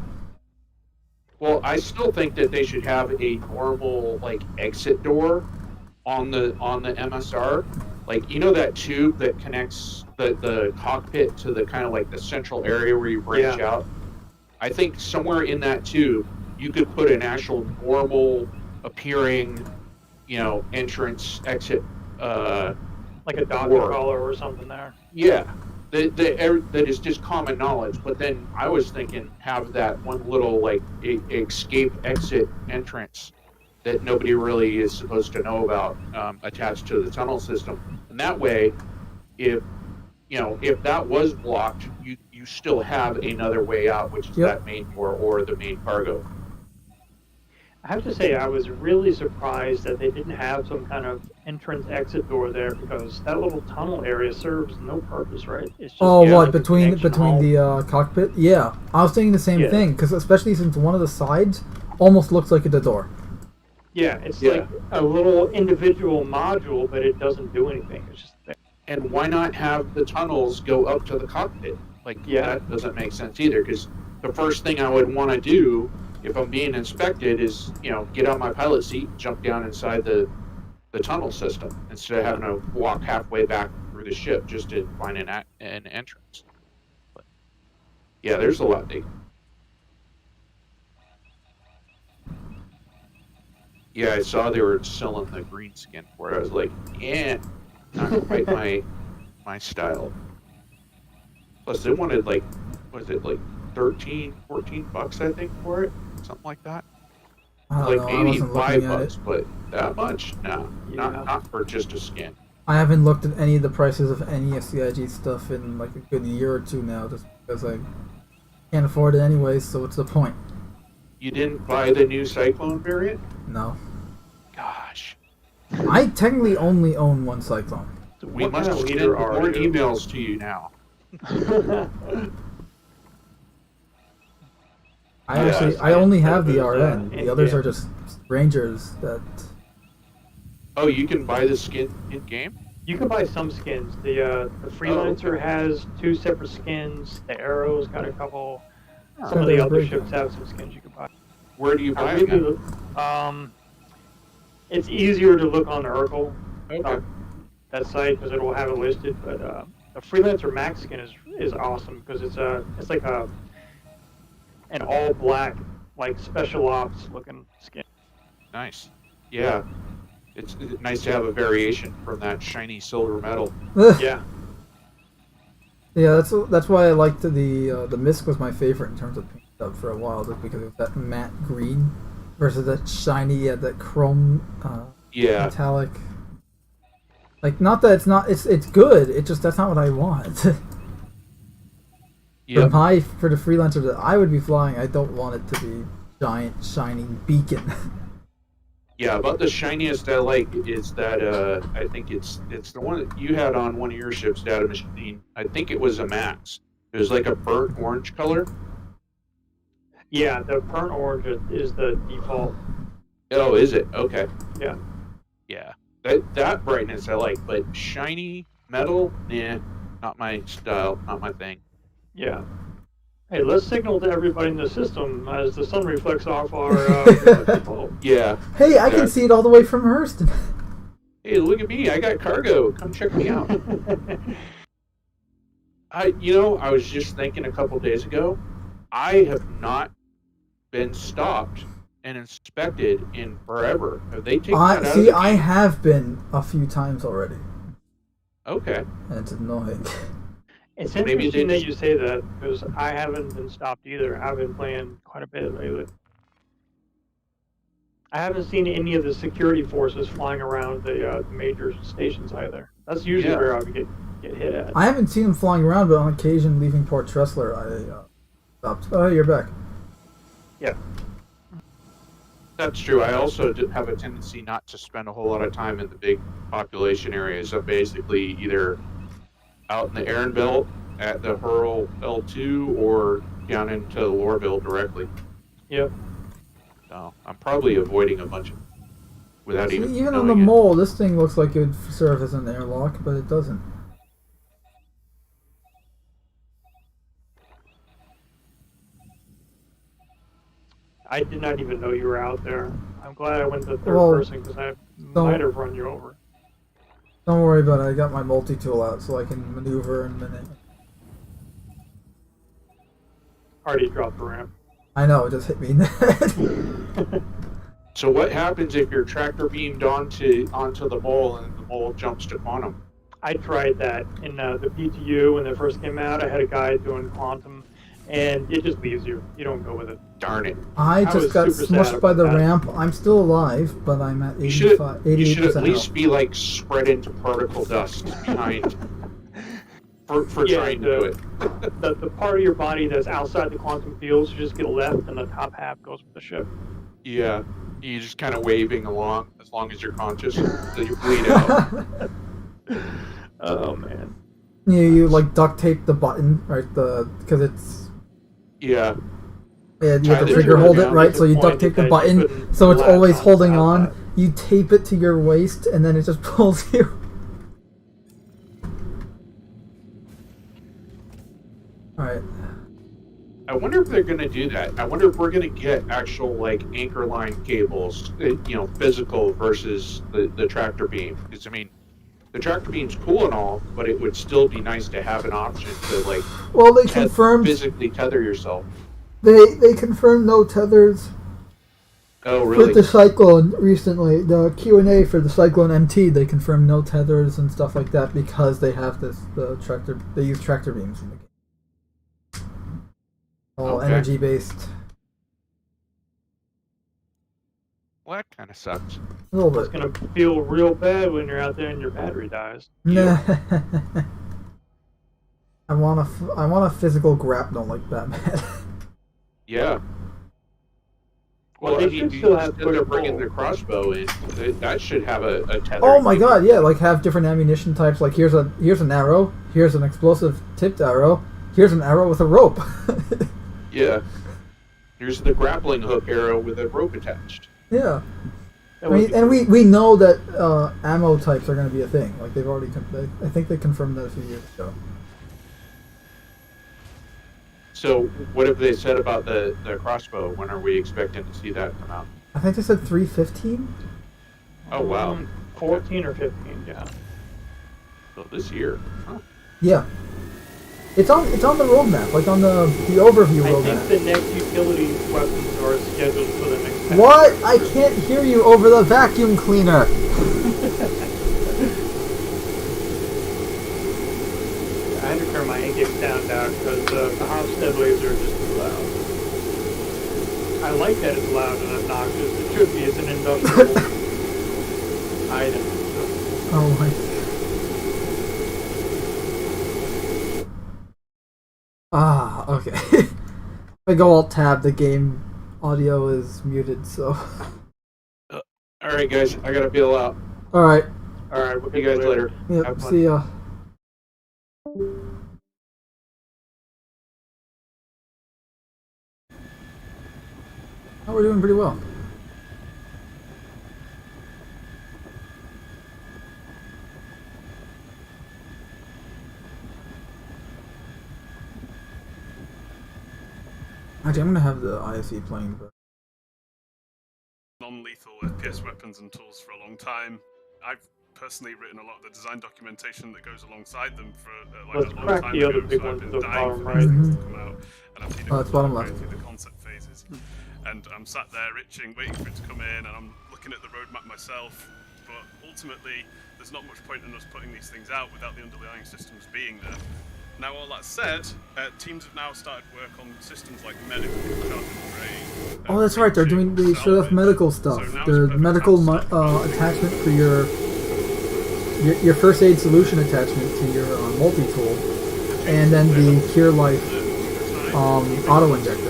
Well, I still think that they should have a normal like exit door on the MSR. Like, you know that tube that connects the cockpit to the kind of like the central area where you branch out? I think somewhere in that tube you could put an actual normal appearing, entrance exit Like a dog door. collar or something there. Yeah. That is just common knowledge, but then I was thinking have that one little like escape exit entrance that nobody really is supposed to know about attached to the tunnel system, and that way, if that was blocked, you still have another way out, which is that main door or the main cargo. I have to say, I was really surprised that they didn't have some kind of entrance-exit door there because that little tunnel area serves no purpose, right? It's just Oh, what, like a between connection the hall. cockpit? Yeah, I was thinking the same thing, because especially since one of the sides almost looks like it's a door. Yeah, it's like a little individual module, but it doesn't do anything. It's just there. And why not have the tunnels go up to the cockpit? Like, that doesn't make sense either, because the first thing I would want to do if I'm being inspected is, get out my pilot seat and jump down inside the tunnel system instead of having to walk halfway back through the ship just to find an entrance. But, yeah, there's a lot they... Yeah, I saw they were selling the green skin for it. I was like, not quite my style. Plus, they wanted like, what is it, like 13, 14 bucks, I think, for it? Something like that. Like maybe $5, but that much? No, not for just a skin. I haven't looked at any of the prices of any of CIG stuff in like a good year or two now, just because I can't afford it anyways, so what's the point? You didn't buy the new Cyclone variant? No. Gosh. I technically only own one Cyclone. We must send more emails to you now. I only have the RN. The others are just Rangers that... Oh, you can buy the skin in-game? You can buy some skins. The Freelancer has 2 separate skins. The Arrow's got a couple. Some of the other ships have some skins you can buy. Where do you buy them? It's easier to look on Urkel. Okay. That site, because it will have it listed. But the Freelancer Max skin is awesome because it's like an all black, like special ops looking skin. Nice. Yeah. It's nice to have a variation from that shiny silver metal. Yeah. Yeah, that's why I liked the Misk was my favorite in terms of paint job for a while, just because of that matte green versus that shiny, that chrome metallic. Like, not that it's good. It just that's not what I want. Yep. For the Freelancer that I would be flying, I don't want it to be giant shining beacon. Yeah, about the shiniest I like is that I think it's the one that you had on one of your ships, Data Machine. I think it was a Max. It was like a burnt orange color. Yeah, the burnt orange is the default. Oh, is it? Okay. Yeah. Yeah. That brightness I like, but shiny metal, not my style, not my thing. Yeah. Hey, let's signal to everybody in the system as the sun reflects off our. Yeah. Hey, I can see it all the way from Hurston. Hey, look at me! I got cargo. Come check me out. I was just thinking a couple days ago. I have not been stopped and inspected in forever. Have they taken that out? See, I have been a few times already. Okay. And it's annoying. It's interesting that you say that because I haven't been stopped either. I've been playing quite a bit lately. I haven't seen any of the security forces flying around the major stations either. That's usually where I would get hit at. I haven't seen them flying around, but on occasion leaving Port Tressler, Stopped. Oh, you're back. Yeah. That's true. I also have a tendency not to spend a whole lot of time in the big population areas. I'm basically either out in the Aaron Belt at the Hurl L2 or down into Lorville directly. Yep. So I'm probably avoiding a bunch of without See, even even on the knowing it. mole, this thing looks like it would serve as an airlock, but it doesn't. I did not even know you were out there. I'm glad I went to third Well, person because I might have run you over. Don't worry about it. I got my multi-tool out so I can maneuver in a minute. Already dropped the ramp. I know, it just hit me in the head. So what happens if you're tractor beamed onto the mole and the mole jumps to quantum? I tried that in the PTU when they first came out. I had a guy doing quantum, and it just leaves you. You don't go with it. Darn it. I I just was got super sad smushed by the about that. ramp. I'm still alive, but I'm at You should 88% at least health. be like spread into particle dust behind for Yeah, trying to do it. The part of your body that's outside the quantum fields, you just get left, and the top half goes with the ship. Yeah. You're just kind of waving along as long as you're conscious until you bleed out. Oh man. You like duct tape the button, right? Because it's Yeah. you have Tie to the trigger trigger hold it, down right? to So you the duct point tape the that you button, couldn't so it's latch always on holding the on. outside. You tape it to your waist, and then it just pulls you. All right. I wonder if they're going to do that. I wonder if we're going to get actual like anchor line cables, physical versus the tractor beam. Because I mean, the tractor beam's cool and all, but it would still be nice to have an option to like Well, they confirmed physically tether yourself. they confirmed no tethers Oh, with really? the Cyclone recently. The Q&A for the Cyclone MT, they confirmed no tethers and stuff like that because they have they use tractor beams in the game. All Okay. energy based. Well, that kind of sucks. A little It's bit. gonna feel real bad when you're out there and your battery dies. Nah. I want a physical grapnel like Batman. Yeah. Well, Well, they I mean, should still have they're push bringing pull. the crossbow in. That should have a tether. Oh my god, yeah, like have different ammunition types. Like here's an arrow, here's an explosive tipped arrow, here's an arrow with a rope. Yeah. Here's the grappling hook arrow with a rope attached. Yeah. That I would mean, be and cool. we know that ammo types are going to be a thing. Like they've already, I think they confirmed that a few years ago. So, what have they said about the crossbow? When are we expecting to see that come out? I think they said 315. Oh, wow. 14 or 15, yeah. So this year. Huh. Yeah. It's on the roadmap, like on the overview I think roadmap. the next utility weapons are scheduled for the next patch. What? I can't hear you over the vacuum cleaner. I had to turn my index down because the Hofstad laser is just too loud. I like that it's loud and obnoxious. It should be. It's an industrial item. Oh my. Ah, okay. If I go alt tab, the game audio is muted, so. All right, guys. I got to bail out. Alright. All right, we'll See you guys later. Yep, Have fun. see ya. Oh, we're doing pretty well. Actually, I'm gonna have the ISE playing, but non-lethal FPS weapons and tools for a long time. I've personally written a lot of the design documentation that goes alongside them for Let's a long crack time the other ago, big so I've ones been so dying far, for right? these things to come out, and I've seen it Oh, it's bottom going left. through the concept phases. And I'm sat there itching, waiting for it to come in, and I'm looking at the roadmap myself, but ultimately there's not much point in us putting these things out without the underlying systems being there. Now, all that said, teams have now started work on systems like medical, charge and trade. oh, that's right. They showed off medical stuff. The medical attachment for your first aid solution attachment to your multi-tool, and then the Cure Life auto injector.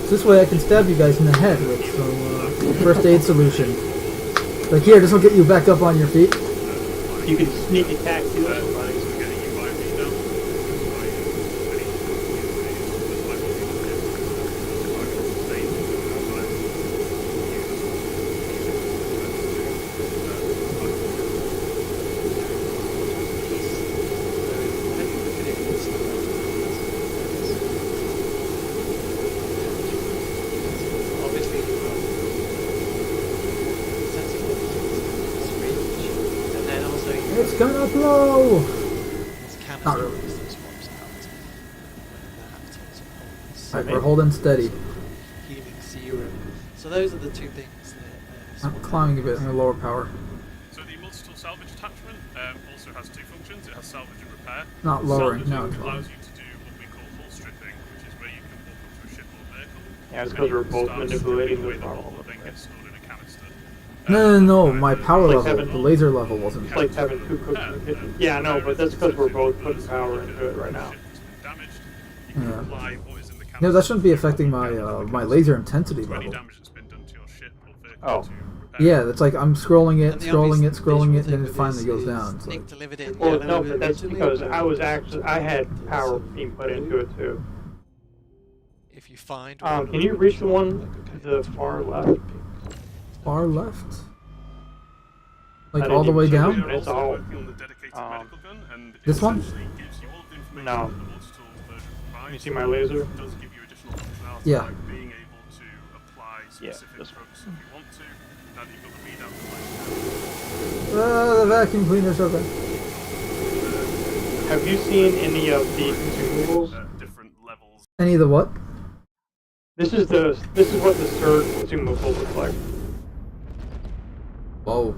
This way I can stab you guys in the head with some first aid solution. Like here, this will get you back up on your feet. You can sneak attack too. Somebody. It's gonna blow! Not really. Alright, we're holding steady. Healing serum. So those are the two things that I'm climbing a bit, I'm gonna lower power. So the multi-tool salvage attachment also has two functions. It has salvage and repair. Not lowering, no, Salvaging it's lowering. allows you to do what we call hull stripping, which is where you can walk up to a ship or vehicle. Yeah, it's because we're both Start manipulating stripping away the the model. hull, then gets stored in a canister. No, my power Like level, having- the laser level wasn't. It's like having two cooks in the kitchen. Yeah, I know, but that's because we're both putting power into it right now. Yeah. No, that shouldn't be affecting my my laser intensity level. Oh. Yeah, it's like I'm scrolling it, And the scrolling it, obvious scrolling it, visual and thing it with finally this goes is down. It's like, Nick delivered it Well, yellow no, but that's originally, because but I had power being put into it too. if you find Can you reach the one to the far left? far left? Like I all the didn't way even down? check it. It's all. No. No. You see my laser? Does give you additional functionality, Yeah. like being able to apply specific this drugs if you want to. Now that you've got the readout device. The vacuum cleaner's okay. Have you seen any of the consumables? Different levels. Any of the what? This is what the third consumable looks like. Whoa.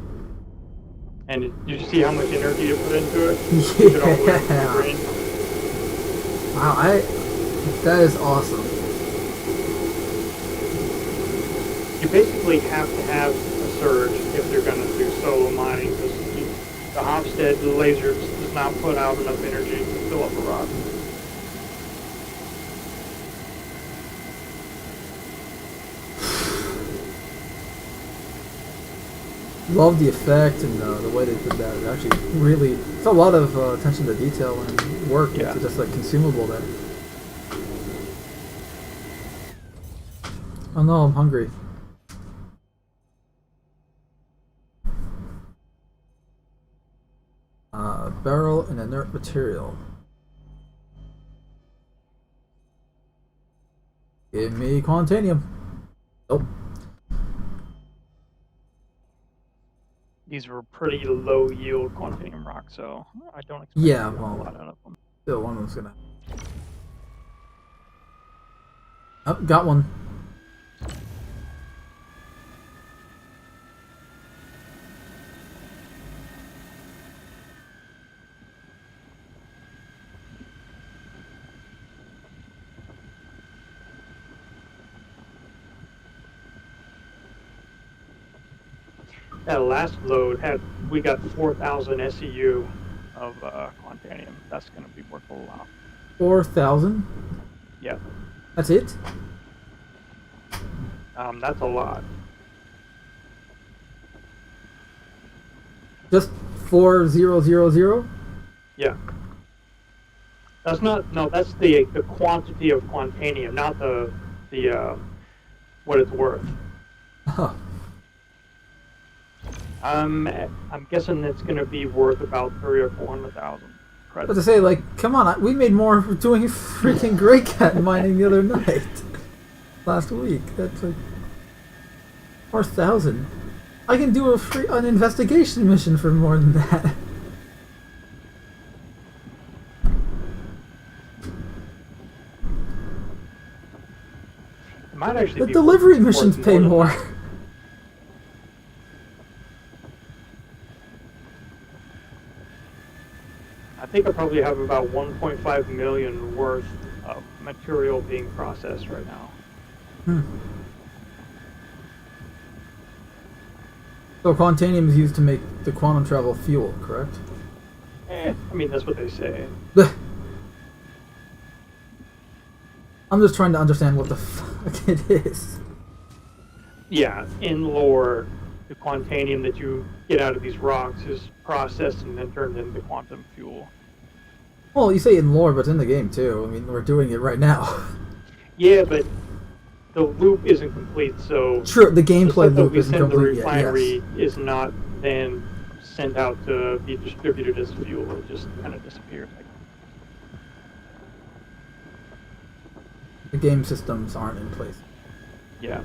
And did you see how much energy you put into it? You put it all the way into your brain. Wow, that is awesome. You basically have to have a surge if you're going to do solo mining, because the Hofstad, the laser, does not put out enough energy to fill up a rock. Love the effect and the way they did that. It actually really, it's a lot of attention to detail and work Yeah. into just like consumable there. Oh no, I'm hungry. Barrel and inert material. Give me quantanium. Nope. These were pretty low yield quantanium rocks, so I don't expect Yeah, to get well. a lot out of them. Still, one of them's gonna. Oh, got one. That last load we got 4,000 SEU of quantanium. That's going to be worth a lot. 4,000? Yeah, That's it? that's a lot. Just 4,000? Yeah. That's not, no, that's the quantity of quantanium, not the what it's worth. Oh. I'm guessing it's going to be worth about 300,000 or 400,000 But to credits. say, like, come on, we made more doing freaking Grey Cat mining the other night. Last week. That's like 4,000. I can do an investigation mission for more than that. It might actually The be delivery worth missions pay than more. that. I think I probably have about 1.5 million worth of material being processed right now. Hmm. So quantanium is used to make the quantum travel fuel, correct? I mean, that's what they say. I'm just trying to understand what the fuck it is. Yeah, in lore, the quantanium that you get out of these rocks is processed and then turned into quantum fuel. Well, you say in lore, but it's in the game too. I mean, we're doing it right now. Yeah, but the loop isn't complete, so True, the the gameplay stuff that loop we isn't send to the complete yet. refinery Yes. is not then sent out to be distributed as fuel. It just kind of disappears. The game systems aren't in place. Yeah.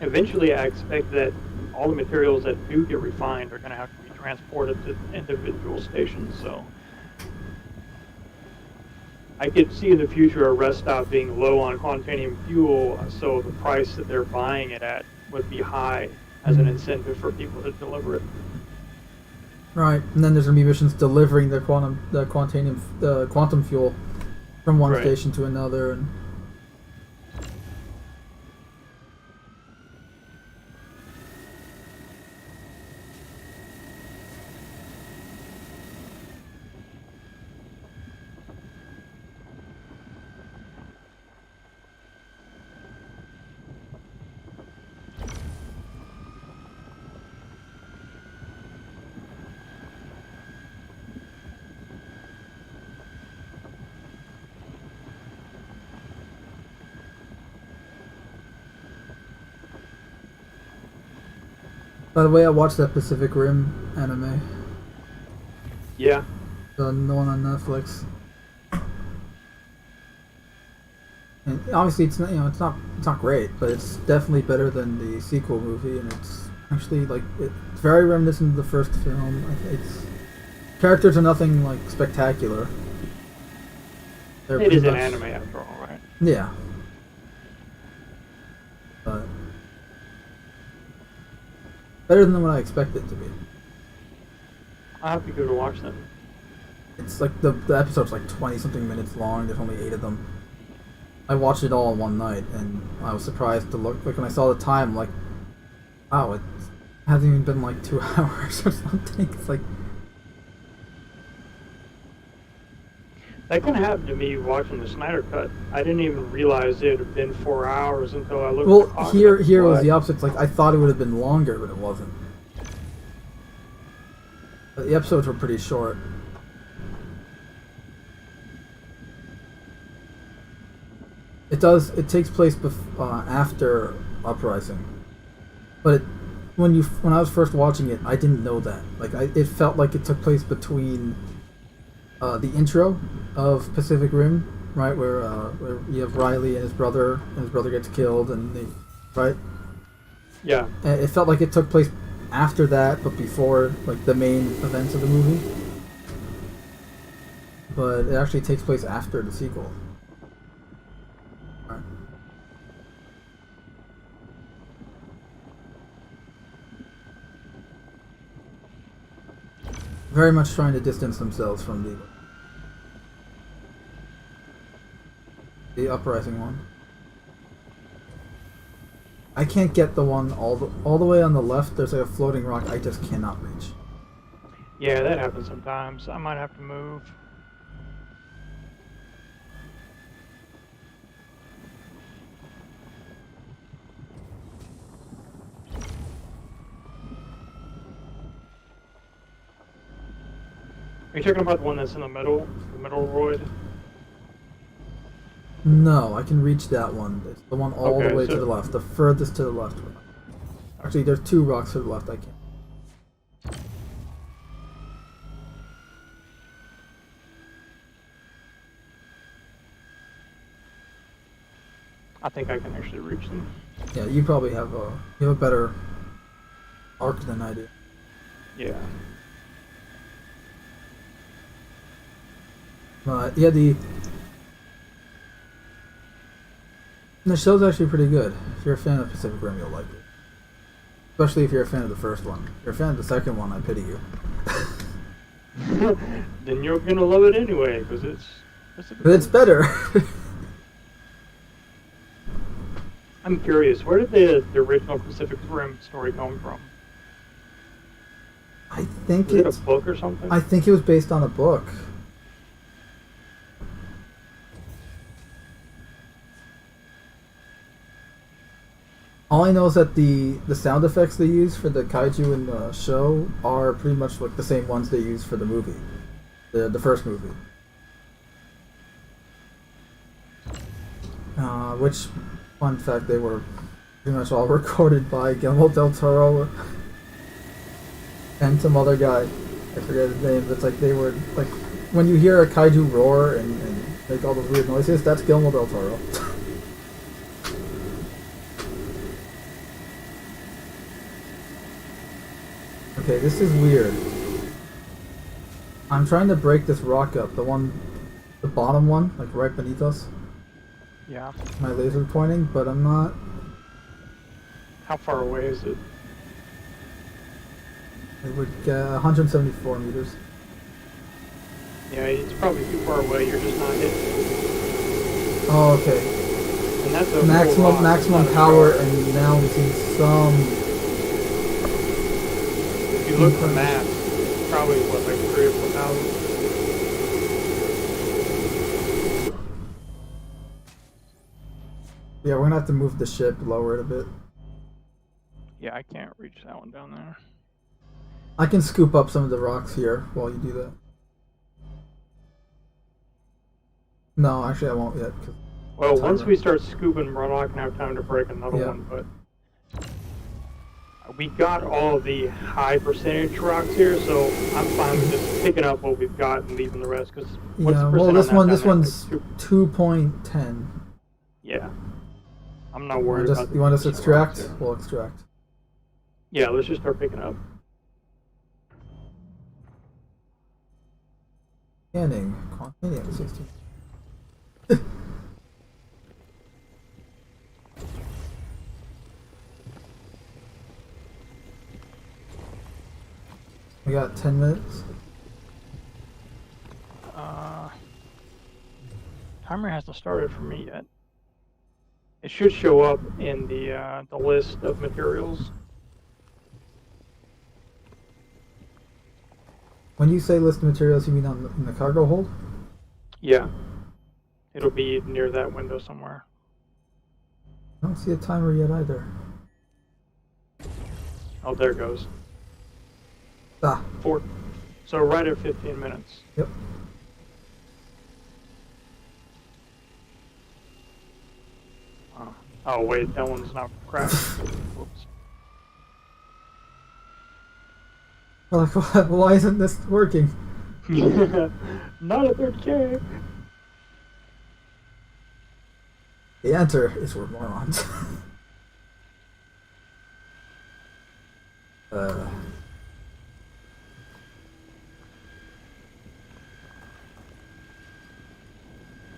Eventually, I expect that all the materials that do get refined are going to have to be transported to individual stations, so I could see in the future a rest stop being low on quantanium fuel, so the price that they're buying it at would be high as an incentive for people to deliver it. Right, and then there's gonna be missions delivering the quantum fuel from one Right. station to another, and by the way, I watched that Pacific Rim anime, Yeah, the one on Netflix. And obviously, it's not, it's not great, but it's definitely better than the sequel movie, and it's actually like it's very reminiscent of the first film. It's characters are nothing like spectacular. They're it is pretty an much- anime after all, right? Yeah, but better than what I expected it to be. I'll have to go to watch them. It's like the episode's like 20 something minutes long. There's only 8 of them. I watched it all in one night, and I was surprised to look like when I saw the time. Like, wow, it hasn't even been like 2 hours or something. It's like, That kind of happened to me watching the Snyder Cut. I didn't even realize it had been 4 hours until I looked at the well, clock. here was What? the opposite. It's like I thought it would have been longer, but it wasn't. But the episodes were pretty short. It takes place after Uprising, but when I was first watching it, I didn't know that. Like, it felt like it took place between the intro of Pacific Rim, right, where you have Riley and his brother gets killed, right. Yeah, And it felt like it took place after that, but before like the main events of the movie. But it actually takes place after the sequel. Right. Very much trying to distance themselves from the Uprising one. I can't get the one all the way on the left. There's like a floating rock I just cannot reach. yeah, that happens sometimes. I might have to move. Are you talking about the one that's in the middle roid? No, I can reach that one. It's the one all the Okay, way so- to the left, the furthest to the left. Actually, there's 2 rocks to the left. I can't. I think I can actually reach them. Yeah, you probably have a better arc than I do. Yeah. Yeah, the show's actually pretty good. If you're a fan of Pacific Rim, you'll like it. Especially if you're a fan of the first one. If you're a fan of the second one, I pity you. Then you're gonna love it anyway, because But it's better. I'm curious, where did the original Pacific Rim story come from? I think Was it a it's. book or something? I think it was based on a book. All I know is that the sound effects they use for the kaiju in the show are pretty much like the same ones they use for the movie, the first movie. Which, fun fact, they were pretty much all recorded by Guillermo del Toro and some other guy. I forget his name. But it's like they were like when you hear a kaiju roar and make all those weird noises, that's Guillermo del Toro. Okay, this is weird. I'm trying to break this rock up, the bottom one, like right beneath us. Yeah. My laser pointing, but I'm not. How far away is it? It would get 174 meters. Yeah, it's probably too far away. You're just not hitting. Oh, okay. And that's a Maximum power, and now I'm seeing some. If you look at the map, it's probably what, like 3 or 4,000. Yeah, we're gonna have to move the ship, lower it a bit. Yeah, I can't reach that one down there. I can scoop up some of the rocks here while you do that. No, actually I won't yet. Well, once we start scooping, we're not gonna have time to break another one, but we got all the high percentage rocks here, so I'm fine with just picking up what we've got and leaving the rest. Because yeah, well, this one's 2.10. Yeah, I'm not worried about. You want us to extract? We'll extract. Yeah, let's just start picking up. Scanning. Quantanium 16. We got 10 minutes. Timer hasn't started for me yet. It should show up in the list of materials. When you say list of materials, you mean in the cargo hold? Yeah. It'll be near that window somewhere. I don't see a timer yet either. Oh, there it goes. Ah. 4. So right at 15 minutes. Yep. Oh wait, that one's not crashed. Whoops. Like, why isn't this working? Not a 30K. The answer is we're morons.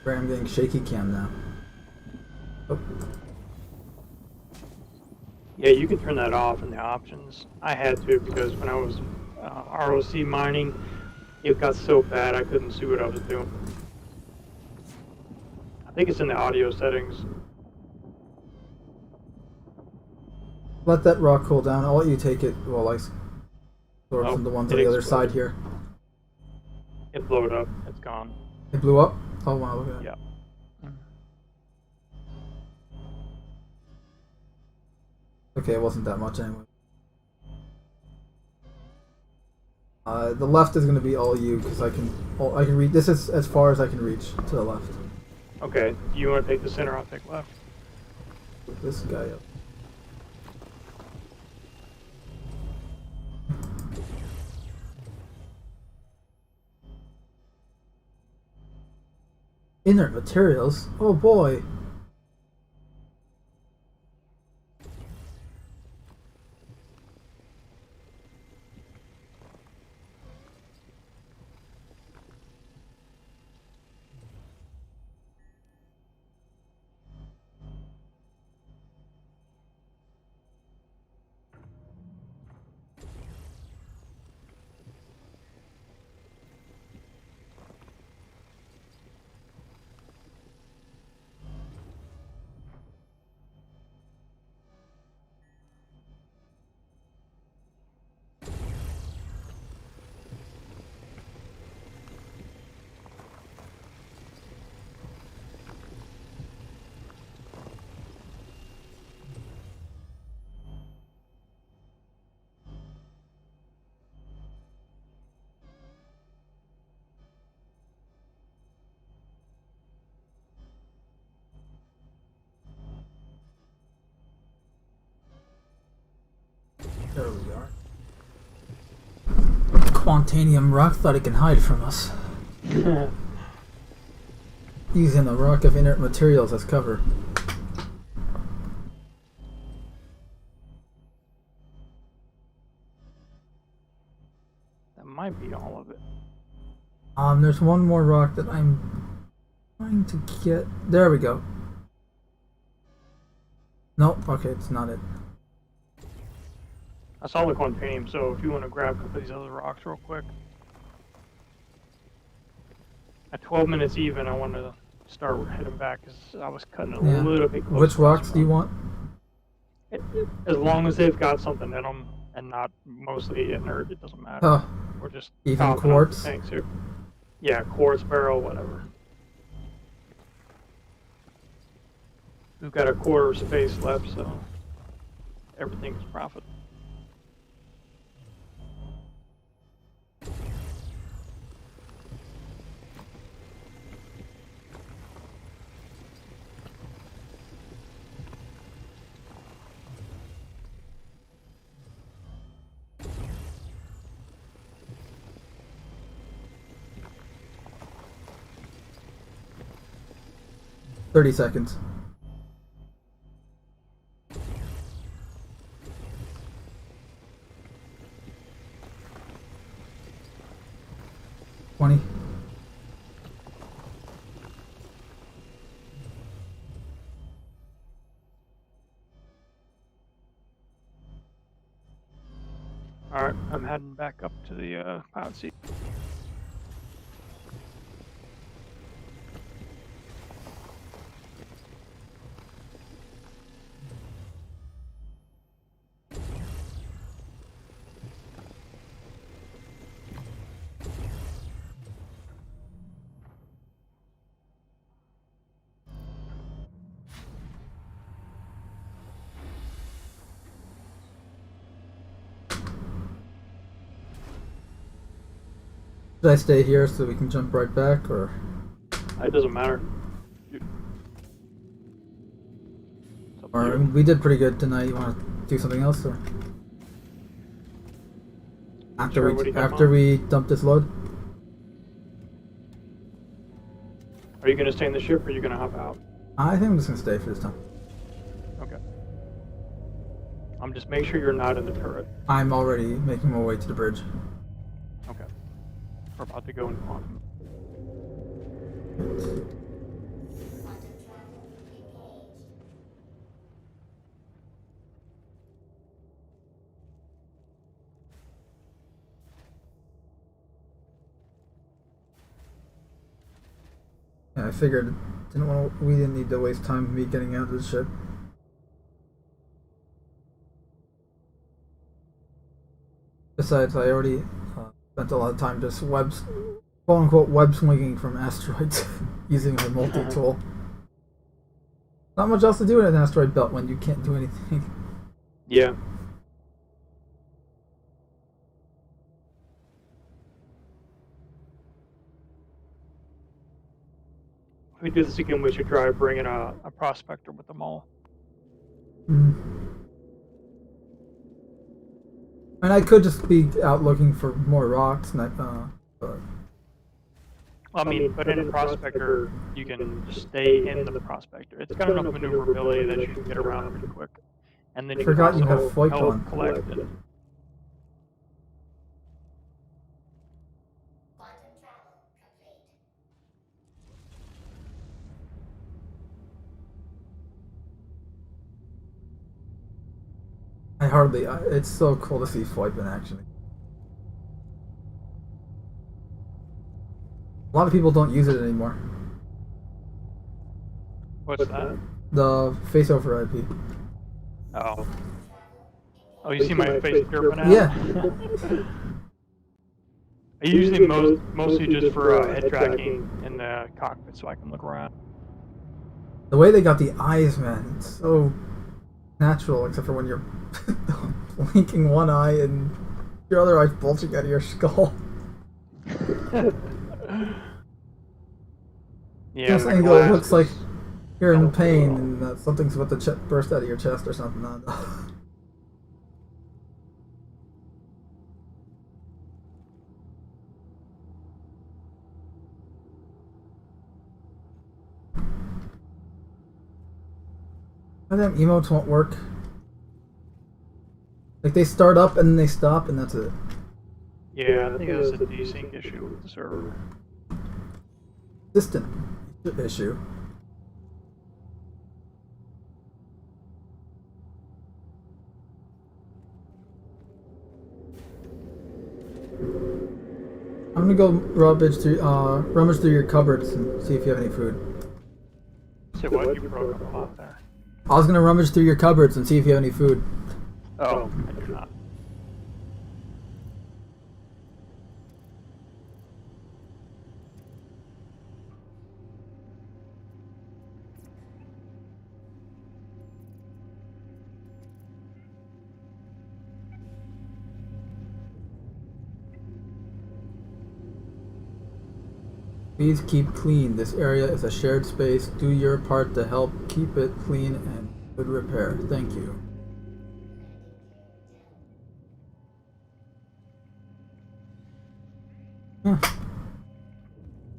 I'm getting shaky cam now. Oh. Yeah, you can turn that off in the options. I had to because when I was ROC mining, it got so bad I couldn't see what I was doing. I think it's in the audio settings. Let that rock cool down. I'll let you take it while I absorb some of the ones on the other side here. It blew it up. It's gone. It blew up? Oh wow, look at that. Yeah. Okay, it wasn't that much anyway. The left is going to be all you because I can reach. This is as far as I can reach to the left. Okay. You want to take the center? I'll take left. Put this guy up. Inert materials? Oh boy. There we are. Quantanium rock thought it can hide from us. Using a rock of inert materials as cover. That might be all of it. There's one more rock that I'm trying to get. There we go. Nope, okay, it's not it. I saw the quantanium, so if you want to grab a couple of these other rocks real quick. At 12 minutes even, I want to start heading back because I was cutting a little bit close. Which rocks do you want? As long as they've got something in them and not mostly inert, it doesn't matter. Oh, We're just even topping off quartz? the tanks here. Yeah, quartz, barrel, whatever. We've got a quarter of space left, so everything's profit. $30 seconds. $20. Alright, I'm heading back up to the pilot seat. Should I stay here so we can jump right back, or? It doesn't matter. Or we did pretty good tonight. You want to do something else, or? After we dump this load? Are you going to stay in the ship or are you going to hop out? I think I'm just going to stay for this time. Okay. Just make sure you're not in the turret. I'm already making my way to the bridge. Okay. We're about to go in quantum. Yeah, I figured we didn't need to waste time me getting out of the ship. Besides, I already spent a lot of time just quote unquote web swinging from asteroids using my multi-tool. Not much else to do in an asteroid belt when you can't do anything. Yeah. If we do this again, we should try bringing a prospector with them all. And I could just be out looking for more rocks, but I mean, but in a prospector, you can stay in the prospector. It's got enough maneuverability that you can get around pretty quick. And then you Forgot can you have also flight help on. collect it. Quantum travel complete. it's so cool to see FWIPE in action. A lot of people don't use it anymore. What's that? The face over IP. Oh. Oh, you see my face dripping out? Yeah. I usually mostly just for head tracking in the cockpit so I can look around. The way they got the eyes, man, it's so natural, except for when you're blinking one eye and your other eye's bulging out of your skull. Yeah, This the angle glass looks like is you're in helpful. pain and something's about to burst out of your chest or something. I think emotes won't work. Like they start up and then they stop and that's it. Yeah, I think that's a desync issue with the server. Distant issue. I'm gonna go rummage through your cupboards and see if you have any food. So what, you broke up a lot there. I was gonna rummage through your cupboards and see if you have any food. Oh, I do not. Please keep clean. This area is a shared space. Do your part to help keep it clean and good repair. Thank you. Huh.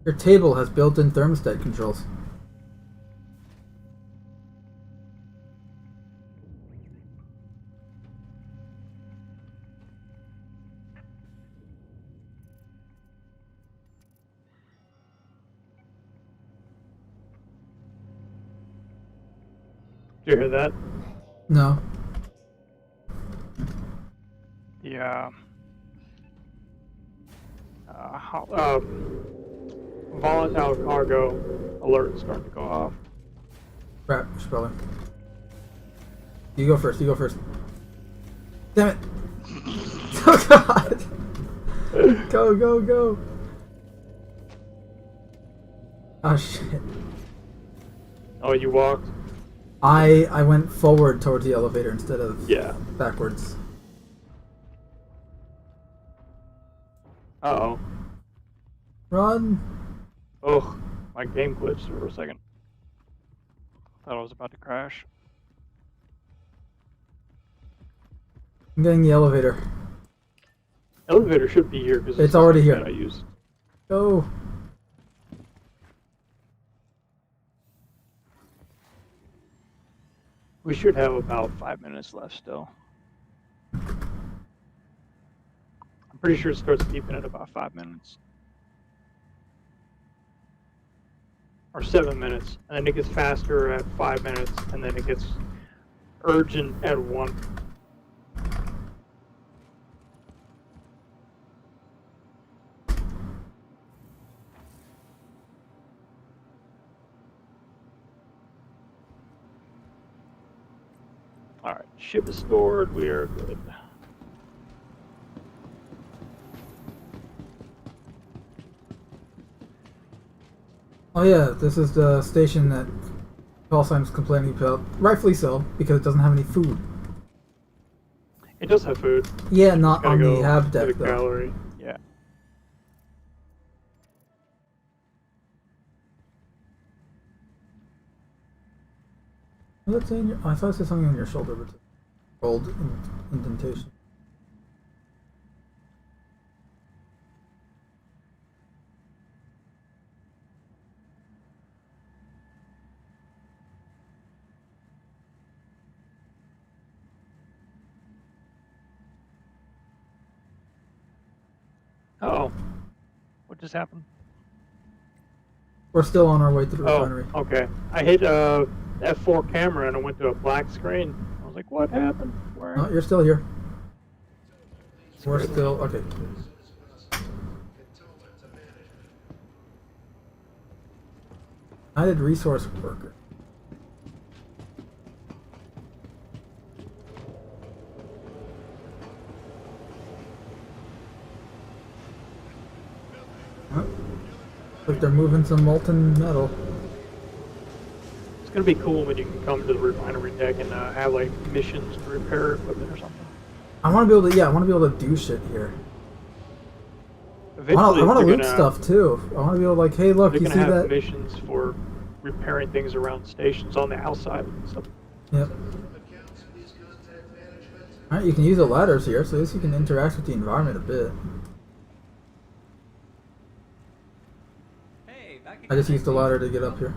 Your table has built-in thermostat controls. Did you hear that? No. Yeah. Volatile cargo alert is starting to go off. Crap, I should probably. You go first, you go first. Damn it! Oh god! Go, go, go! Oh shit. Oh, you walked? I went forward towards the elevator instead of backwards. Uh-oh. Run! Oh, my game glitched for a second. Thought I was about to crash. I'm getting the elevator. Elevator should be here because It's already here. I used. Go! We should have about 5 minutes left still. I'm pretty sure it starts beeping at about 5 minutes. Or 7 minutes. And then it gets faster at 5 minutes. And then it gets urgent at 1. Alright, ship is stored. We are good. Oh yeah, this is the station that call sign's complaining about. Rightfully so, because it doesn't have any food. It does have food. Yeah, not Gotta on go the hab to deck the though. gallery. Yeah. What's in your? I thought I said something on your shoulder, but gold indentation. Uh-oh. What just happened? We're still on our way to the Oh, refinery. okay. I hit F4 camera and it went to a black screen. I was like, what happened? Where? No, you're still here. We're still okay. I did resource worker. Huh? Like they're moving some molten metal. It's gonna be cool when you can come to the refinery deck and have like missions to repair equipment or something. I want to be able to, yeah, I want to be able to do shit here. Eventually, I want to they're loot gonna- stuff too. I want to be able to like, hey, look, They're you gonna see have that? missions for repairing things around stations on the outside and stuff. Yep. Alright, you can use the ladders here, so at least you can interact with the environment a bit. Hey, back I just used the ladder to get up here.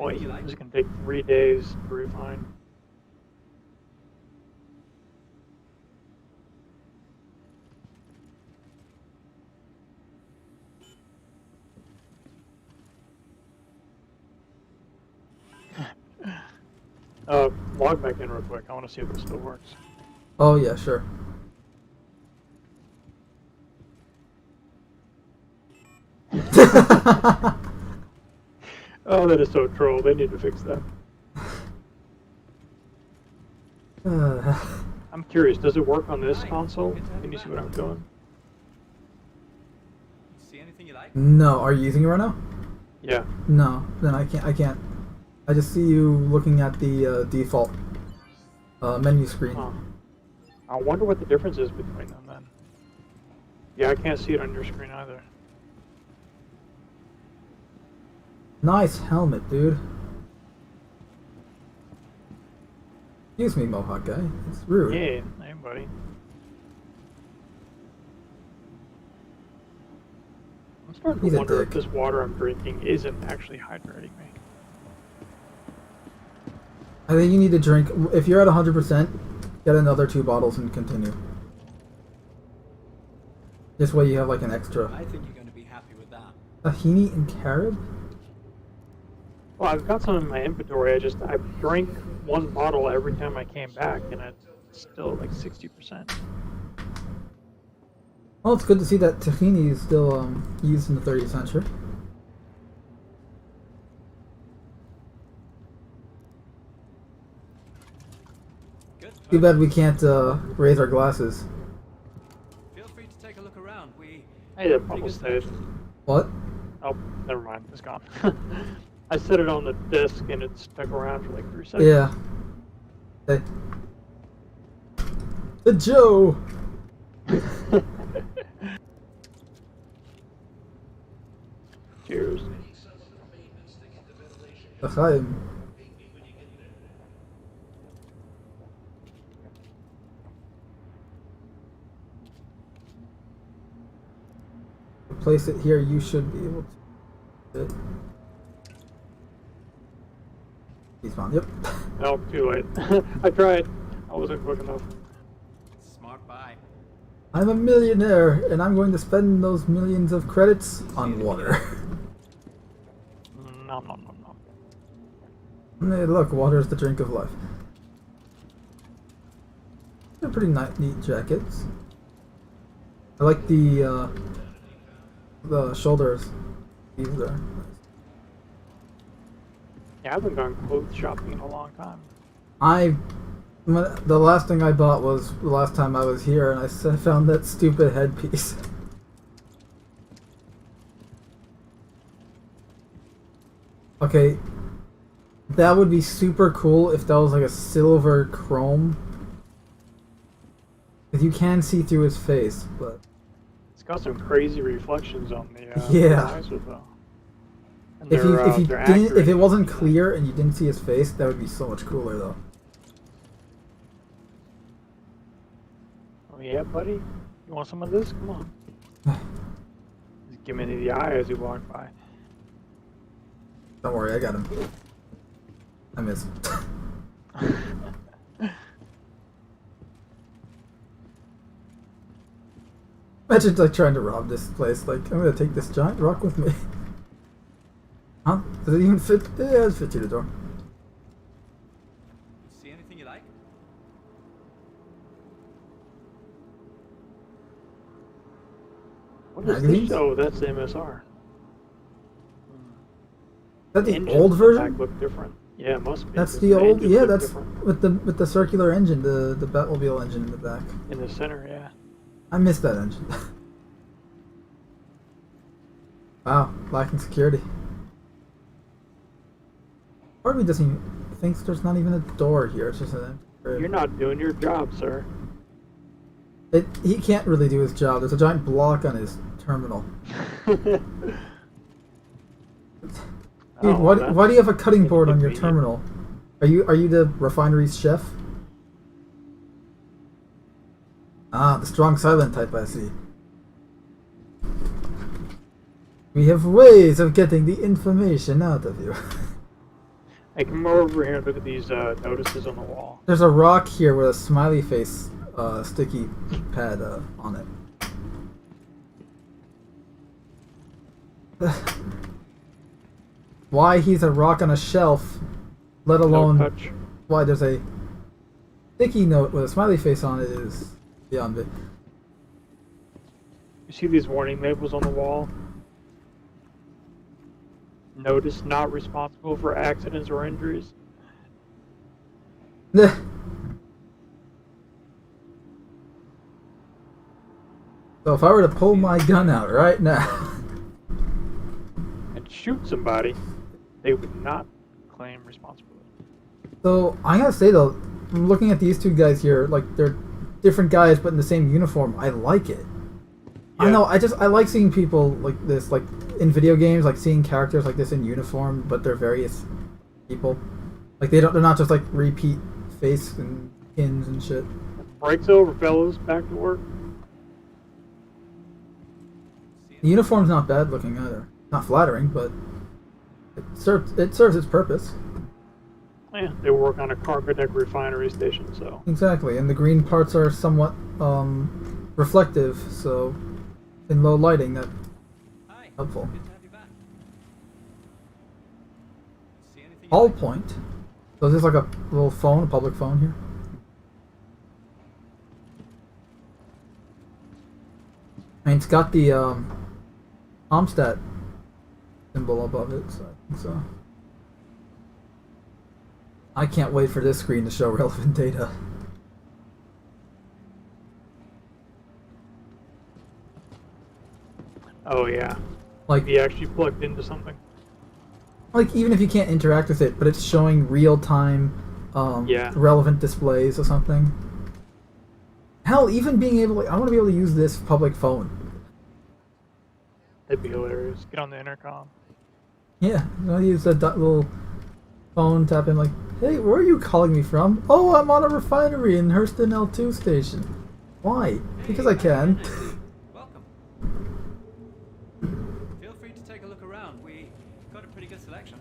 Wait, this is gonna take 3 days to refine. Log back in real quick. I want to see if this still works. Oh yeah, sure. Oh, that is so troll. They need to fix that. I'm curious, does it work on this console? Can you see what I'm doing? See anything you like? No, are you using it right now? Yeah. No, then I can't. I just see you looking at the default menu screen. Huh. I wonder what the difference is between them then. Yeah, I can't see it on your screen either. Nice helmet, dude. Excuse me, Mohawk guy. It's rude. Hey, hey, buddy. I'm starting He's to a wonder if dick. this water I'm drinking isn't actually hydrating me. I think you need to drink. If you're at 100%, get another 2 bottles and continue. This way you have like an extra. I think you're going to be happy with that. Tahini and Carib? Well, I've got some in my inventory. I drank 1 bottle every time I came back, and it's still like 60%. Well, it's good to see that tahini is still used in the 30th century. Good. Too bad we can't raise our glasses. Feel free to take a look around. Hey, that bubble stayed. What? Oh, never mind. It's gone. I set it on the disc, and it stuck around for like 3 seconds. Yeah. Hey. The Joe! Cheers. L'chaim. Place it here, you should be able to. He's found, yep. Oh, too late. I tried. I wasn't quick enough. Smart buy. I'm a millionaire, and I'm going to spend those millions of credits on water. No, no, no, no. Hey, look, water is the drink of life. They're pretty neat jackets. I like the shoulders. These are. Yeah, I haven't gone clothes shopping in a long time. The last thing I bought was the last time I was here, and I found that stupid headpiece. Okay, that would be super cool if that was like a silver chrome. Because you can see through his face, but It's got some crazy reflections on the Yeah. visor, though. And if you they're didn't, if accurate. it wasn't clear and you didn't see his face, that would be so much cooler though. Oh yeah, buddy. You want some of this? Come on. Just give me the eye as you walk by. Don't worry, I got him. I missed. Imagine like trying to rob this place. Like, I'm gonna take this giant rock with me. Huh? Does it even fit? Yeah, it fits through the door. See anything you like? What is Magazines? this? Oh, that's the MSR. Is that the Engines old in version? back look different. Yeah, it must be. That's because the old. engines Yeah, look that's different. with the circular engine, the Batmobile engine in the back. In the center, yeah. I missed that engine. Wow, lacking security. Part of me doesn't even thinks there's not even a door here. It's just an empty crib. You're not doing your job, sir. He can't really do his job. There's a giant block on his terminal. Dude, Oh, why do you have a cutting board on your inconvenient. terminal? Are you the refinery's chef? Ah, the strong silent type, I see. We have ways of getting the information out of you. Hey, come over here and look at these notices on the wall. There's a rock here with a smiley face sticky pad on it. Why he's a rock on a shelf, let alone No touch. why there's a sticky note with a smiley face on it is beyond me. You see these warning labels on the wall? Notice not responsible for accidents or injuries. So if I were to pull my gun out right now And shoot somebody, they would not claim responsibility. So I gotta say though, I'm looking at these two guys here, like they're different guys but in the same uniform. I like it. I Yeah. know. I like seeing people like this, like in video games, like seeing characters like this in uniform, but they're various people. Like they're not just like repeat face and skins and shit. Breaks over, fellas. Back to work. The uniform's not bad looking either. Not flattering, but it serves its purpose. Yeah, they work on a cargo deck refinery station, so. Exactly, and the green parts are somewhat reflective, so in low lighting that's Hi. helpful. Good to have you back. See anything you All like? point. So is this like a little phone, a public phone here? I mean, it's got the Comstat symbol above it, so I think so. I can't wait for this screen to show relevant data. Oh, yeah. Like, He actually plugged into something. even if you can't interact with it, but it's showing real-time, Yeah. relevant displays or something. Hell, even being able, I want to be able to use this public phone. That'd be hilarious. Get on the intercom. Yeah, I'll use that little phone, tap in like, hey, where are you calling me from? Oh, I'm on a refinery in Hurston L2 station. Why? Because I can. Welcome. Feel free to take a look around. We got a pretty good selection.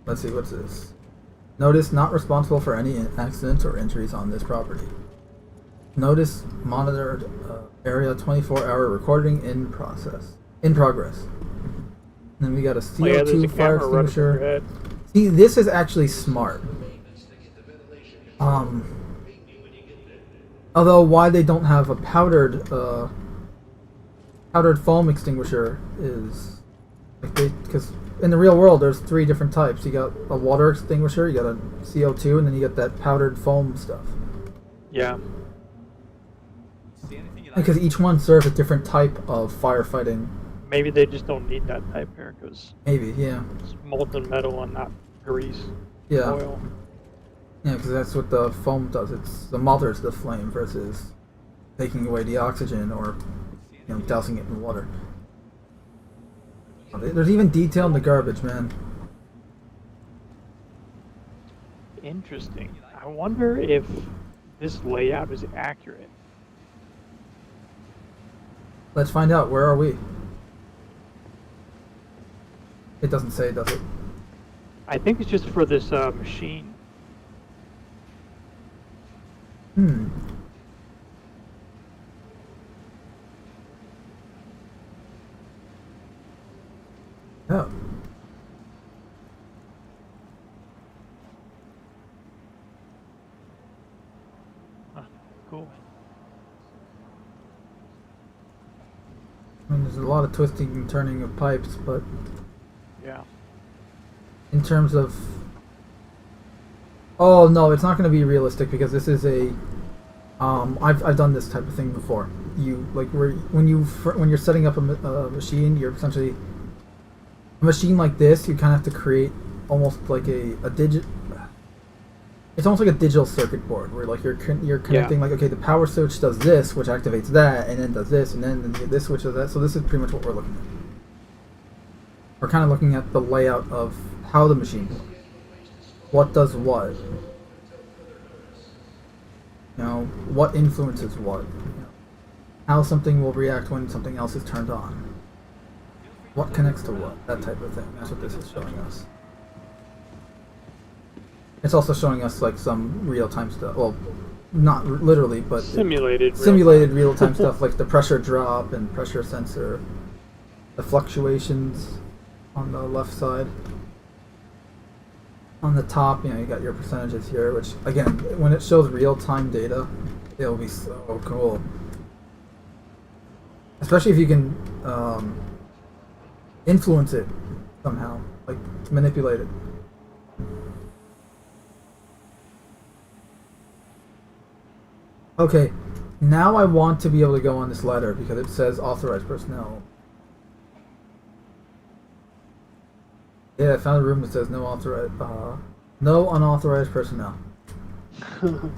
Let's see, what's this? Notice not responsible for any accidents or injuries on this property. Notice monitored area 24-hour recording in progress. Then we got a Oh, yeah, there's CO2 a fire camera right up your extinguisher. head. See, this is actually smart. Although why they don't have a powdered foam extinguisher is like because in the real world there's 3 different types. You got a water extinguisher, you got a CO2, and then you got that powdered foam stuff. Yeah. See anything you like? Because each one serves a different type of firefighting. Maybe they just don't need that type here because Maybe, yeah, it's molten metal and not grease, yeah, oil. yeah. Because that's what the foam does. It smothers the flame versus taking away the oxygen or dousing it in water. There's even detail in the garbage, man. Interesting. I wonder if this layout is accurate. Let's find out. Where are we? It doesn't say, does it? I think it's just for this machine. Hmm. Oh. Huh, cool. I mean, there's a lot of twisting and turning of pipes, but Yeah. in terms of... Oh, no, it's not going to be realistic because this is a... I've done this type of thing before. You, like, when you're setting up a machine, you're essentially... A machine like this, you kind of have to create almost like a digit... It's almost like a digital circuit board where like you're connecting like, okay, the power switch does this, which activates that, and then does this, and then this switch does that. So this is pretty much what we're looking at. We're kind of looking at the layout of how the machine works. What does what? You know, what influences what? You know, how something will react when something else is turned on. what connects to what, that type of thing. That's what this is showing us. It's also showing us like some real-time stuff. Well, not literally, but Simulated real-time stuff like the pressure drop and pressure sensor, the fluctuations on the left side. On the top, you got your percentages here, which again, when it shows real-time data, it'll be so cool. Especially if you can influence it somehow, like manipulate it. Okay, now I want to be able to go on this ladder because it says authorized personnel. Yeah, I found a room that says no unauthorized personnel. I'm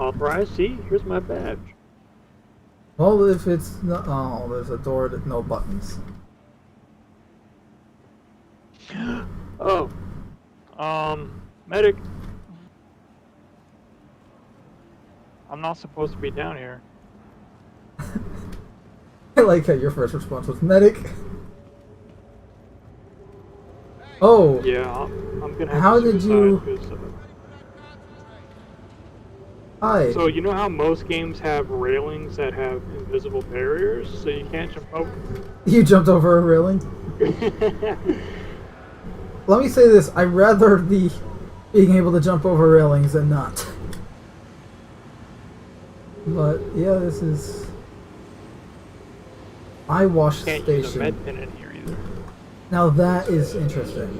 authorized. See, here's my badge. Well, if it's not, oh, there's a door with no buttons. Oh, medic. I'm not supposed to be down here. I like how your first response was medic. Oh. Yeah, I'm gonna have How to did suicide you? 'cause, Hi. So you know how most games have railings that have invisible barriers, so you can't jump over. You jumped over a railing? Let me say this, I'd rather be being able to jump over railings than not. But yeah, this is eyewash Can't use a station. med pin in here either. Now that is interesting.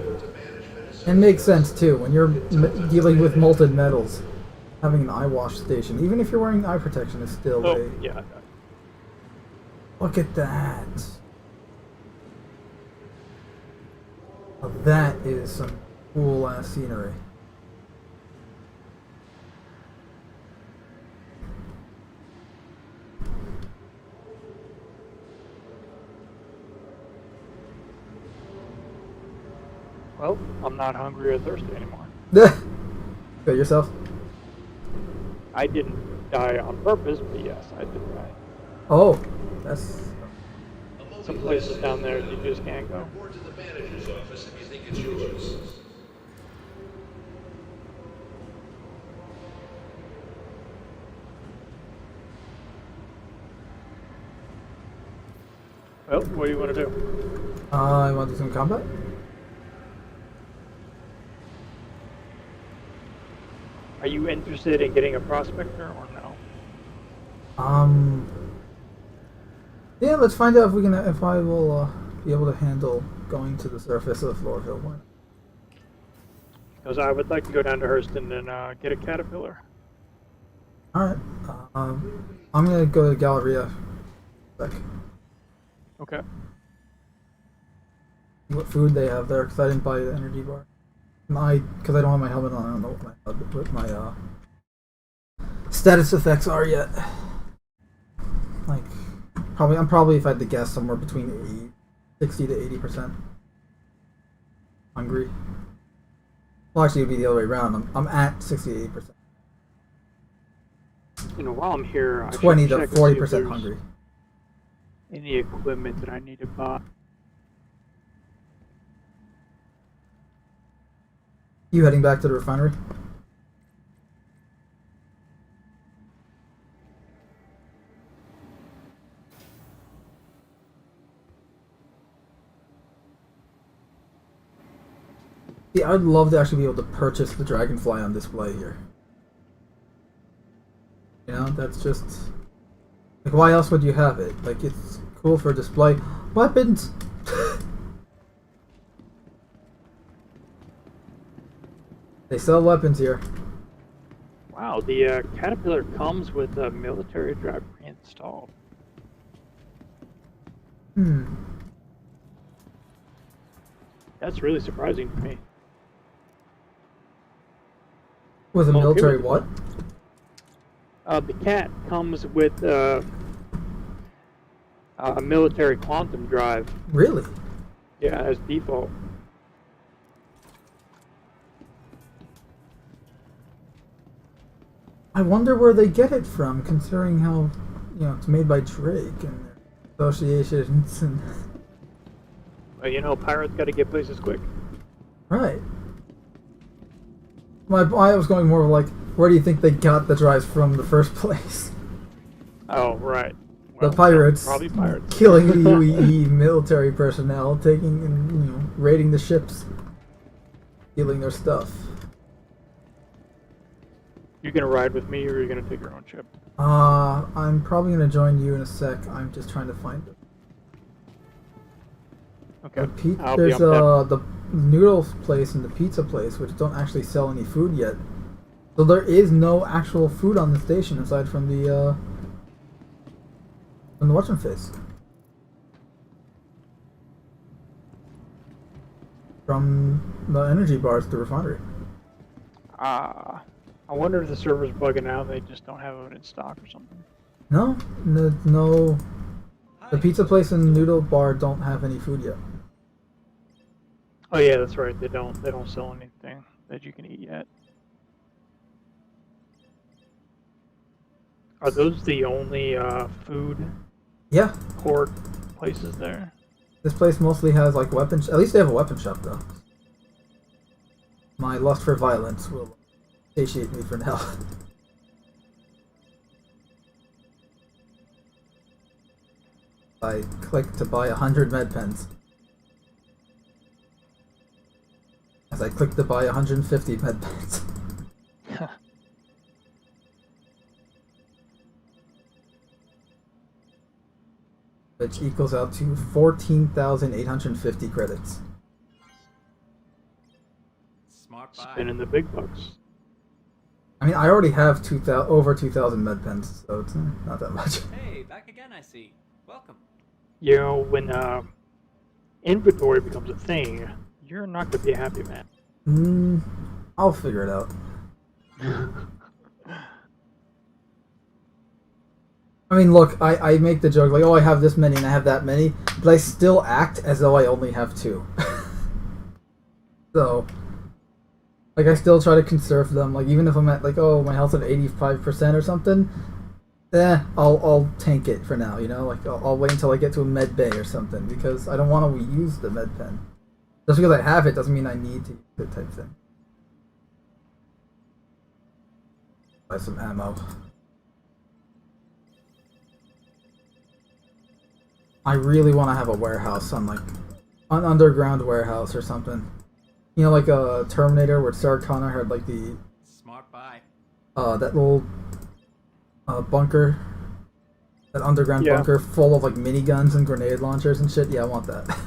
And makes sense too, when you're dealing with molten metals. Having an eyewash station, even if you're wearing eye protection, is still Oh, a... yeah. Look at that. Now that is some cool ass scenery. Well, I'm not hungry or thirsty anymore. Got yourself? I didn't die on purpose, but yes, I did die. Oh, that's... Some places down there you just can't go. Report to the manager's office if you think it's yours. Well, what do you want to do? I want to do some combat? Are you interested in getting a prospector or no? Yeah, let's find out if I will be able to handle going to the surface of Lorville. One. Because I would like to go down to Hurston and get a caterpillar. Alright, I'm gonna go to Galleria. Like, Okay. what food they have there, because I didn't buy the energy bar. Because I don't have my helmet on, I don't know what my status effects are yet. Like, I'm probably, if I had to guess, somewhere between 60 to 80% hungry. Well, actually, it'd be the other way around. I'm at 60 to 80%. You know, while I'm here, I 20 should to check and see if 40% there's hungry. any equipment that I need to buy. You heading back to the refinery? See, I'd love to actually be able to purchase the Dragonfly on display here. You know, that's just... Like, why else would you have it? Like, it's cool for display. Weapons! They sell weapons here. Wow, the caterpillar comes with a military drive pre-installed. That's really surprising to me. With a I'm okay military with it. what? The cat comes with a military quantum drive. Really? Yeah, as default. I I wonder where they get it from, considering how, it's made by Drake and Associations and But you know, pirates got to get places quick. right. I was going more like, where do you think they got the drives from in the first place? Oh, right. The pirates, Probably pirates. killing the UEE military personnel, taking and raiding the ships, stealing their stuff. You gonna ride with me, or are you gonna take your own ship? I'm probably gonna join you in a sec. I'm just trying to find it. Okay. I'll be There's on deck. the noodles place and the pizza place, which don't actually sell any food yet. So there is no actual food on the station aside from the what's-and-face. From the energy bars at the refinery. I wonder if the server's bugging out. They just don't have it in stock or something. No. The pizza place and noodle bar don't have any food yet. Oh yeah, that's right. They don't sell anything that you can eat yet. Are those the only food Yeah. court places there? This place mostly has like weapons. At least they have a weapon shop though. My lust for violence will satiate me for now. I click to buy 100 med pens. As I click to buy 150 med pens. Which equals out to 14,850 credits. Smart buy. Spinning the big bucks. I mean, I already have over 2,000 med pens, so it's not that much. Hey, back again, I see. Welcome. You know, when inventory becomes a thing, you're not gonna be a happy man. I'll figure it out. I mean, look, I make the joke like, oh, I have this many and I have that many, but I still act as though I only have 2. So, like, I still try to conserve them. Like, even if I'm at like, oh, my health's at 85% or something, I'll tank it for now. You know, like I'll wait until I get to a med bay or something because I don't want to reuse the med pen. Just because I have it doesn't mean I need to use it type thing. Buy some ammo. I really want to have a warehouse on like an underground warehouse or something. You know, like a Terminator where Sarah Connor had like the Smart buy. that little bunker, that underground bunker full of like miniguns and grenade launchers and shit. Yeah, I want that.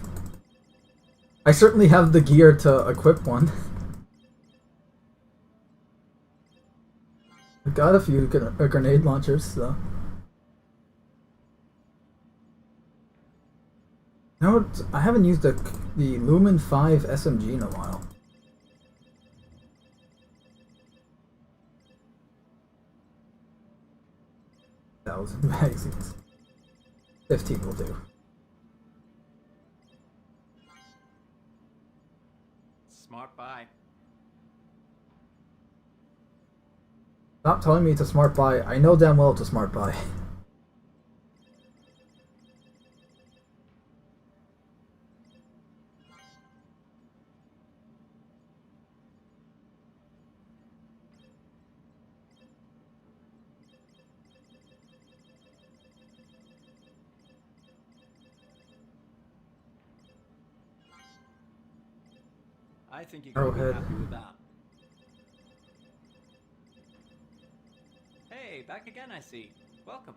I certainly have the gear to equip one. I got a few grenade launchers, so. You know what? I haven't used the Lumen 5 SMG in a while. Thousand magazines. 15 will do. Smart buy. Stop telling me it's a smart buy. I know damn well it's a smart buy. I think you can be Arrowhead. happy with that. Hey, back again, I see. Welcome.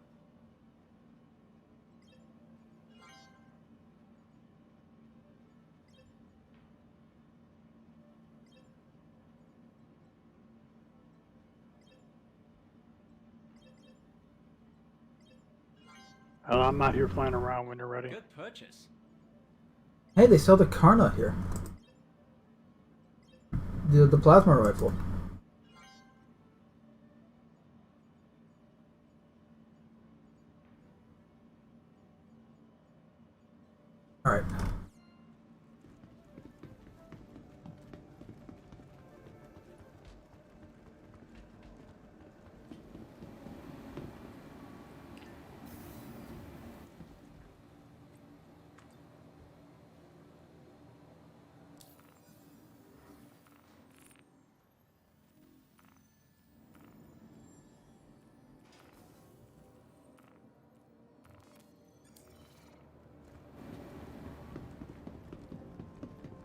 Well, I'm not here flying around when you're ready. Good purchase. Hey, they sell the Karna here. The plasma rifle. Alright.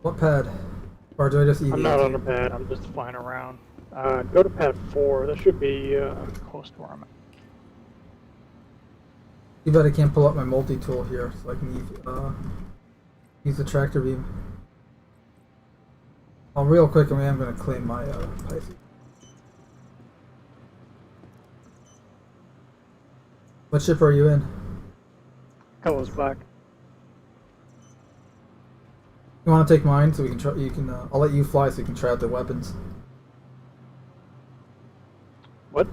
What pad? Or do I just eat I'm not on a pad, I'm just flying around. Go to pad 4, that should be close to where I'm at. Too bad I can't pull up my multi-tool here, so I can use the tractor beam. Oh, real quick, I'm going to claim my Pisces. What ship are you in? Color's black. You want to take mine so we can try? You can. I'll let you fly so you can try out the weapons. What?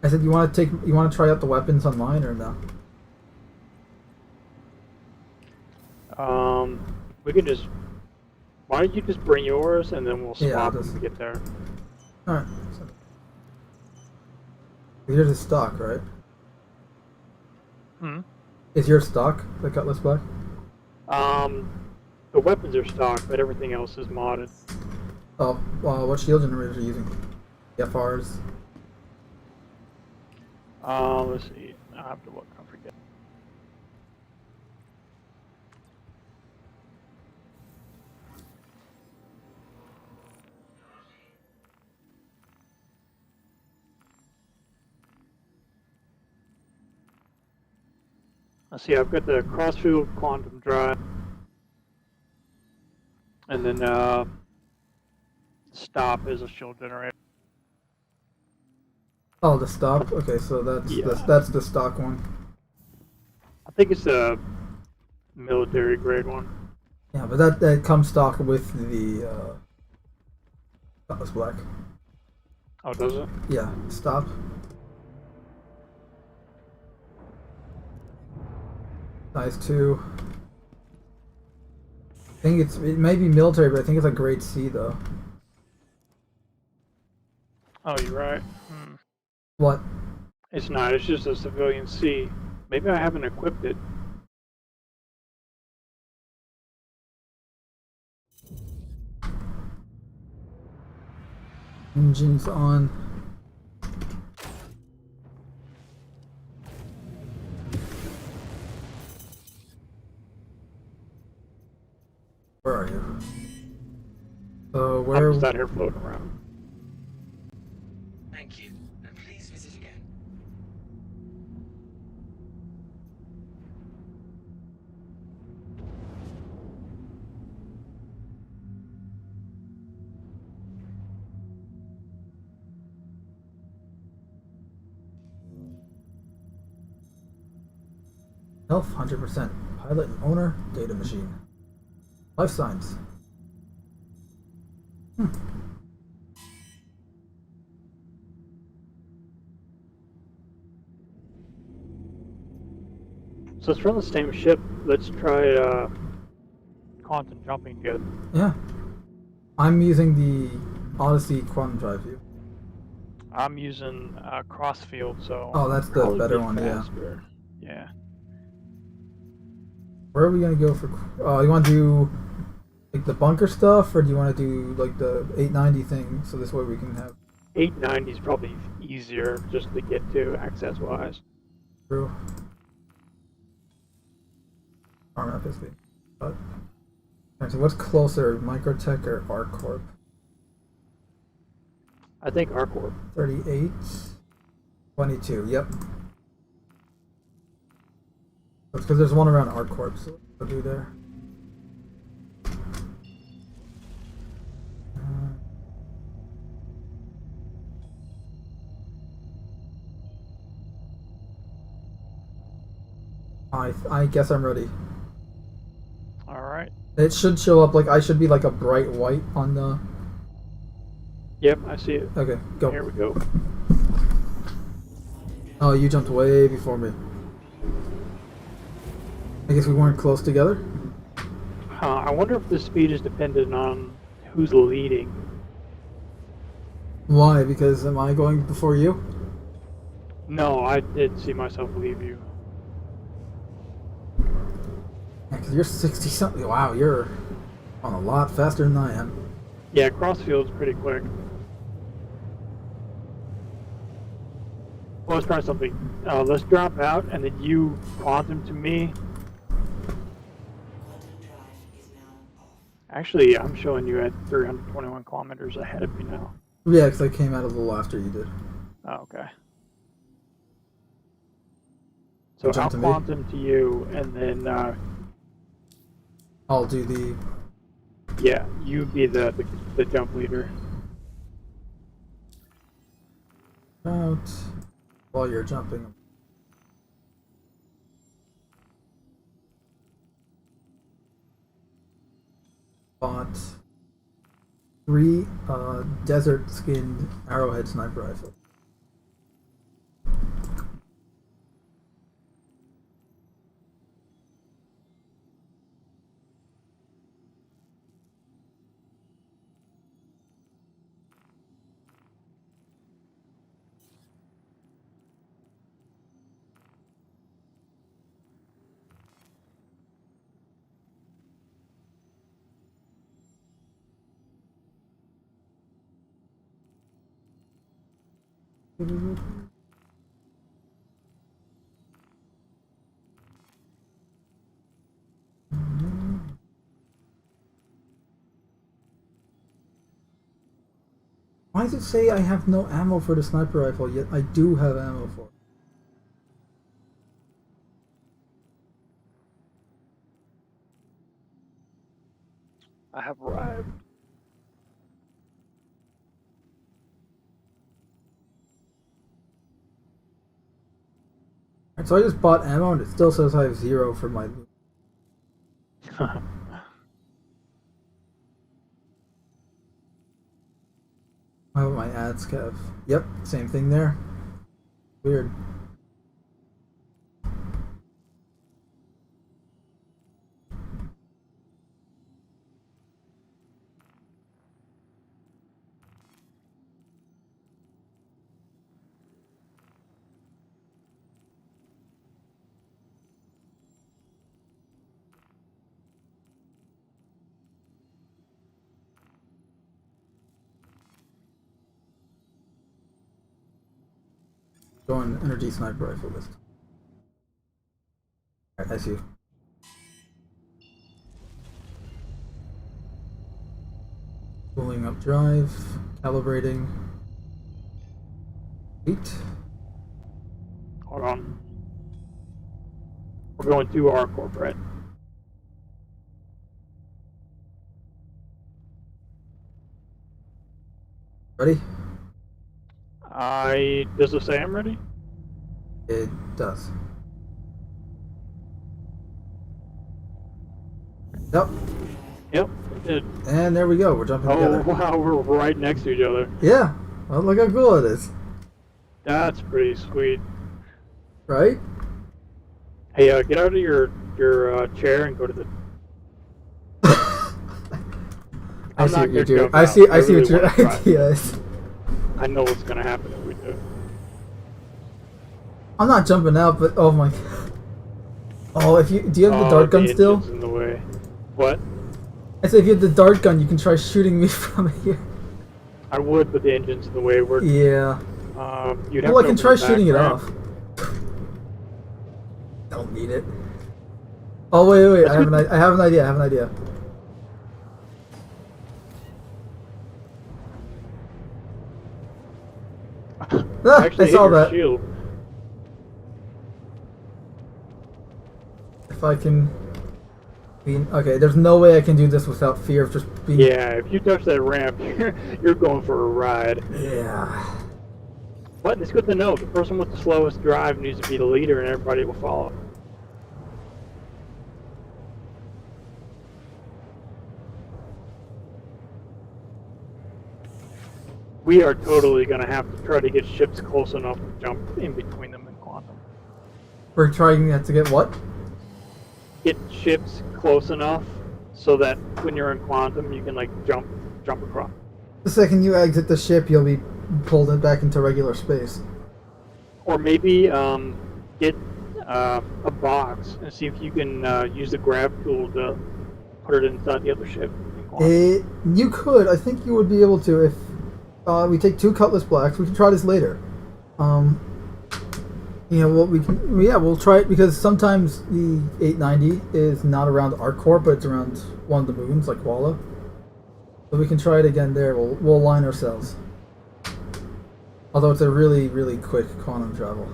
I said you want to take. You want to try out the weapons on mine or no? We can just. Why don't you just bring yours and then we'll swap Yeah, when we get there. All right. So, here's the stock, right? Hmm. Is your stock the Cutlass Black? The weapons are stock, but everything else is modded. Oh, what shield generators are you using? The FRs. Let's see. I have to look. I forget. Let's see. I've got the crossfield quantum drive, and then stop is a shield generator. Oh, the stop. Okay, so that's Yeah. that's the stock one. I think it's a military grade one. Yeah, but that comes stock with the Cutlass Black. Oh, does it? Yeah, stop. Size 2. I think it may be military, but I think it's a grade C though. Oh, you're right. Hmm. What? It's not. It's just a civilian C. Maybe I haven't equipped it. Engines on. Where are you? So where? I'm just out here floating around. Thank you, and please visit again. Health 100%. Pilot and owner. Data machine. Life signs. So it's from the same ship. Let's try quantum jumping together. Yeah. I'm using the Odyssey quantum drive view. I'm using crossfield, so. Oh, that's the probably better be one, yeah. faster. Yeah. Where are we gonna go for? You want to do like the bunker stuff, or do you want to do like the 890 thing? So this way we can have. 890 is probably easier just to get to access wise. True. Arm up this thing. But. Alright, so what's closer, Microtech or ArcCorp? I think ArcCorp. 38. 22. Yep. That's because there's one around ArcCorp, so we'll do there. I guess I'm ready. All right. It should show up like I should be like a bright white on the. Yep, I see it. Okay, go. Here we go. Oh, you jumped way before me. I guess we weren't close together. I wonder if the speed is dependent on who's leading. Why? Because am I going before you? No, I did see myself leave you. Yeah, because you're 60 something. Wow, you're on a lot faster than I am. Yeah, crossfield's pretty quick. Well, let's try something. Let's drop out, and then you quantum to me. Quantum drive is now off. Actually, I'm showing you at 321 kilometers ahead of me now. Yeah, because I came out a little after you did. Oh, okay. So Jump I'll to me. quantum to you, and then I'll do the... yeah, you be the jump leader. Out while you're jumping. Bought 3 desert skinned arrowhead sniper rifle. Why does it say I have no ammo for the sniper rifle, yet I do have ammo for it? I have arrived. Alright, so I just bought ammo and it still says I have 0 for my loot. How about my ads, Kev? Yep, same thing there. Weird. Going energy sniper rifle list. Alright, I see you. Pulling up drive, calibrating. 8. Hold on. We're going to our corporate. Ready? Does it say I'm ready? It does. Yep. Yep, it did. And there we go. We're jumping Oh, together. wow, we're right next to each other. Yeah. Well, look how cool it is. That's pretty sweet. Right? Hey, get out of your chair and go to the... I see what you're doing. jump I out. see what really your wanna try. idea is. I know what's gonna happen if we do it. I'm not jumping out, but oh my god. Oh, if you do you have the dart gun still? engine's in the way. What? I said if you have the dart gun, you can try shooting me from here. I would, but the engine's in the way. We're, Yeah. you'd have Well, I to can open try the back shooting it ramp. off. Don't need it. Oh wait! I have an idea. Ah, Actually, I hit saw your that. shield. If I can... Okay, there's no way I can do this without fear of just being... Yeah, if you touch that ramp, you're going for a ride. Yeah. But it's good to know. The person with the slowest drive needs to be the leader, and everybody will follow. We are totally going to have to try to get ships close enough to jump in between them and quantum. We're trying to get what? Get ships close enough so that when you're in quantum, you can like jump across. The second you exit the ship, you'll be pulled back into regular space. Or maybe get a box and see if you can use the grab tool to put it inside the other ship. You could. I think you would be able to if we take 2 Cutlass Blacks. We can try this later. Yeah, well, we'll try it because sometimes the 890 is not around our core, but it's around one of the moons, like Walla. So we can try it again there. We'll align ourselves. Although it's a really, really quick quantum travel.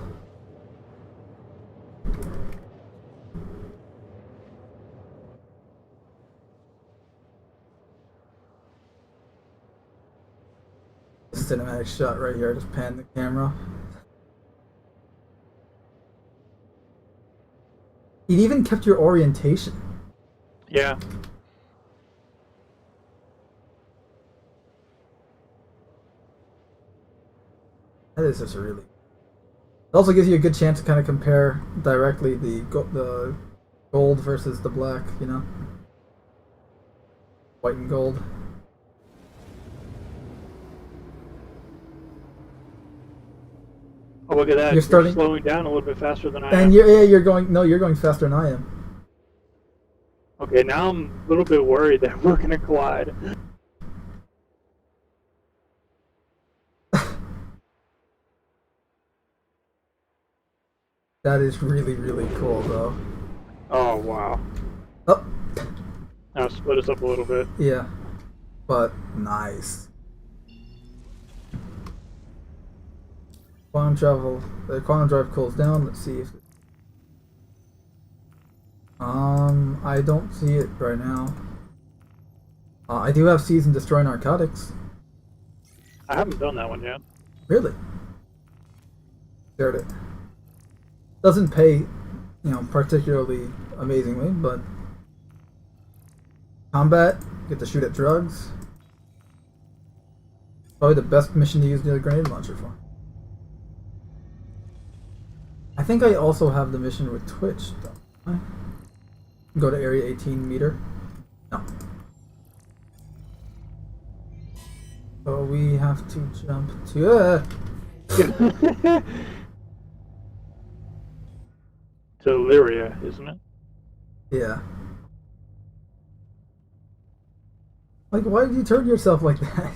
Cinematic shot right here. Just pan the camera. It even kept your orientation. Yeah. That is just really. It also gives you a good chance to kind of compare directly the gold versus the black, you know? White and gold. Oh, look at that. You're starting slowing down a little bit faster than I am. And you're going faster than I am. Okay, now I'm a little bit worried that we're gonna collide. That is really, really cool, though. Oh, wow. Oh. Now split us up a little bit. Yeah. But nice. Quantum travel. The quantum drive cools down. Let's see if. I don't see it right now. I do have Seize and Destroy Narcotics. I haven't done that one yet. Really? Shared it. Doesn't pay, particularly amazingly, but combat, get to shoot at drugs. Probably the best mission to use the grenade launcher for. I think I also have the mission with Twitch, though. Go to area 18 meter. No. So we have to jump to To Lyria, isn't it? Yeah. Like, why did you turn yourself like that?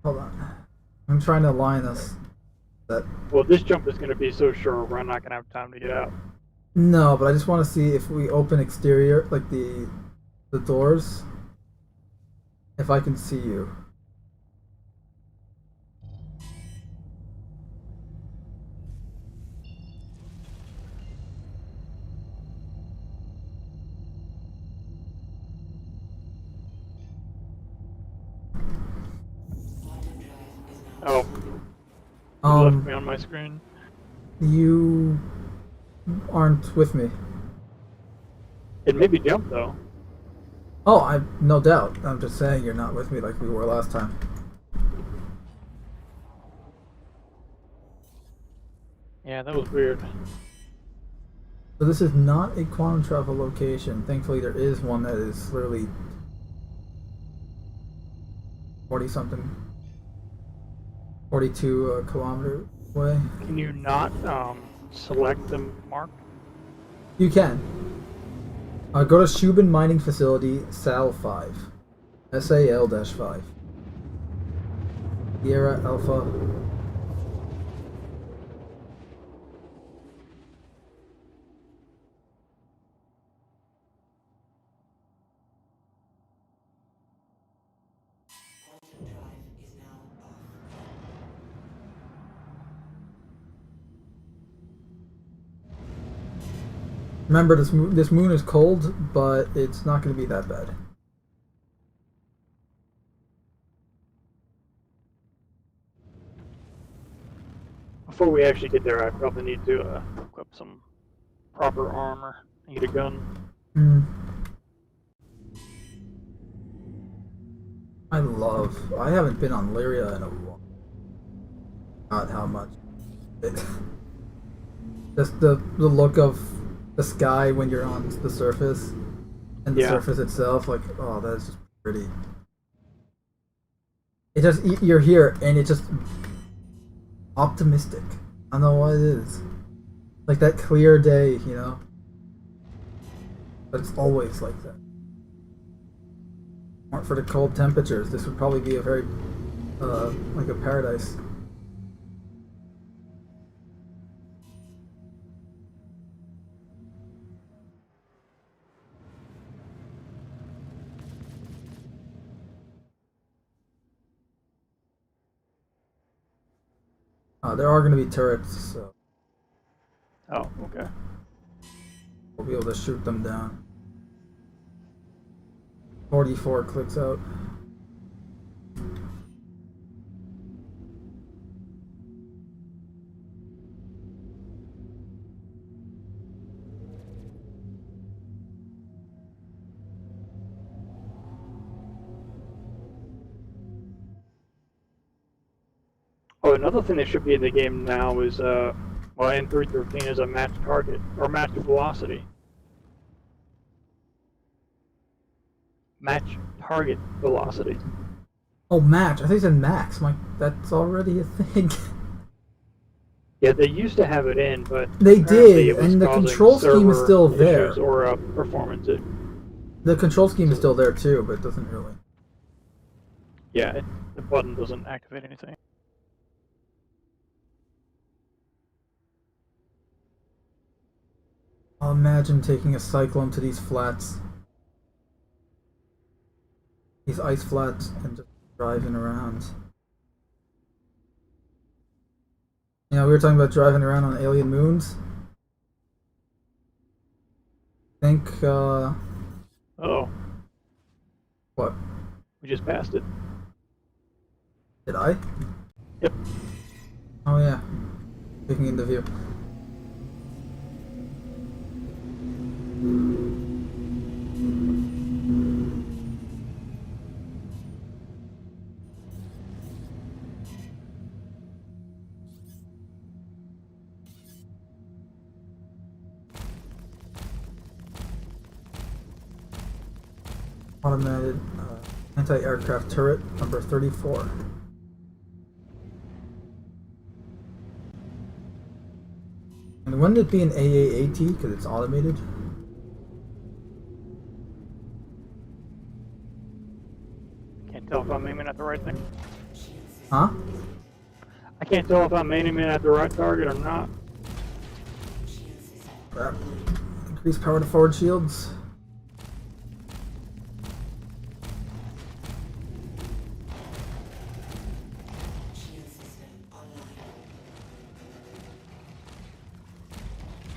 Hold on. I'm trying to align us. Well, this jump is going to be so short, we're not going to have time to get out. No, but I just want to see if we open exterior, like the doors, if I can see you. Oh. You left me on my screen. You aren't with me. It made me jump, though. Oh, I no doubt. I'm just saying you're not with me like we were last time. Yeah, that was weird. So this is not a quantum travel location. Thankfully, there is one that is literally 40-something, 42 kilometers away. Can you not select the mark? You can. Go to Shubin Mining Facility, SAL 5. SAL-5. Sierra Alpha. Remember, this moon is cold, but it's not going to be that bad. Before we actually get there, I probably need to equip some proper armor. I need a gun. I haven't been on Lyria in a while. Not how much. Just the look of the sky when you're on the surface, and the surface itself, like, oh, that is just pretty. It just, you're here, and it's just optimistic. I don't know what it is. Like that clear day, you know? But it's always like that. Weren't for the cold temperatures, this would probably be a very, like a paradise. There are going to be turrets, so Oh, okay. we'll be able to shoot them down. 44 clicks out. Oh, another thing that should be in the game now is, well, in 313 is a match target, or match velocity. Match target velocity. Oh, match. I think it said max. That's already a thing. Yeah, they used to have it in, but They apparently did, it was and the causing control scheme is server still there. issues or performance. The control scheme is still there too, but it doesn't really. Yeah, the button doesn't activate anything. I'll imagine taking a cyclone to these flats. These ice flats and just driving around. You know, we were talking about driving around on alien moons. I think, Oh, what? we just passed it. Did I? Yep. Oh yeah. Taking into view. Automated anti-aircraft turret number 34. And wouldn't it be an AAAT because it's automated? Can't tell if I'm aiming at the right thing. Huh? I can't tell if I'm aiming at the right target or not. Crap. Increase power to forward shields.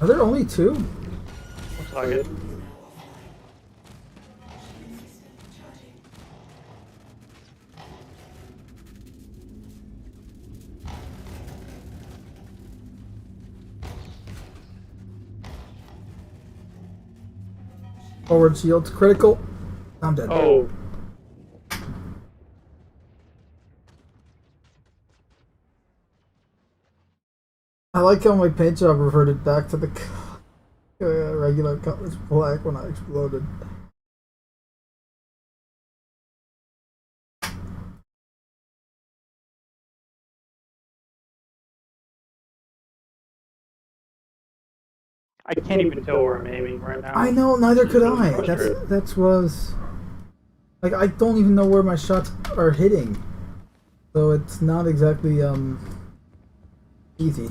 Are there only two? Looks like it. Forward shields critical. I'm dead. Oh. I like how my paint job reverted back to the regular colors black when I exploded. I can't even tell where I'm aiming right now. I know, neither could It's really I. frustrating. That's was like I don't even know where my shots are hitting, so it's not exactly easy.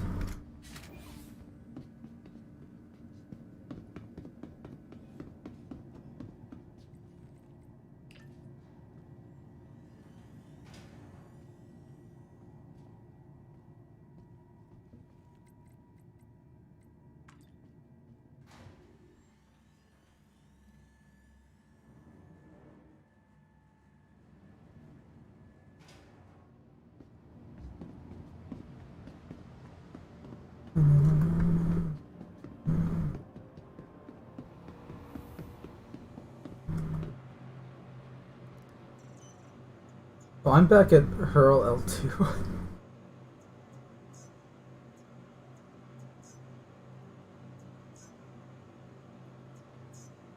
Oh, I'm back at Hurl L2. At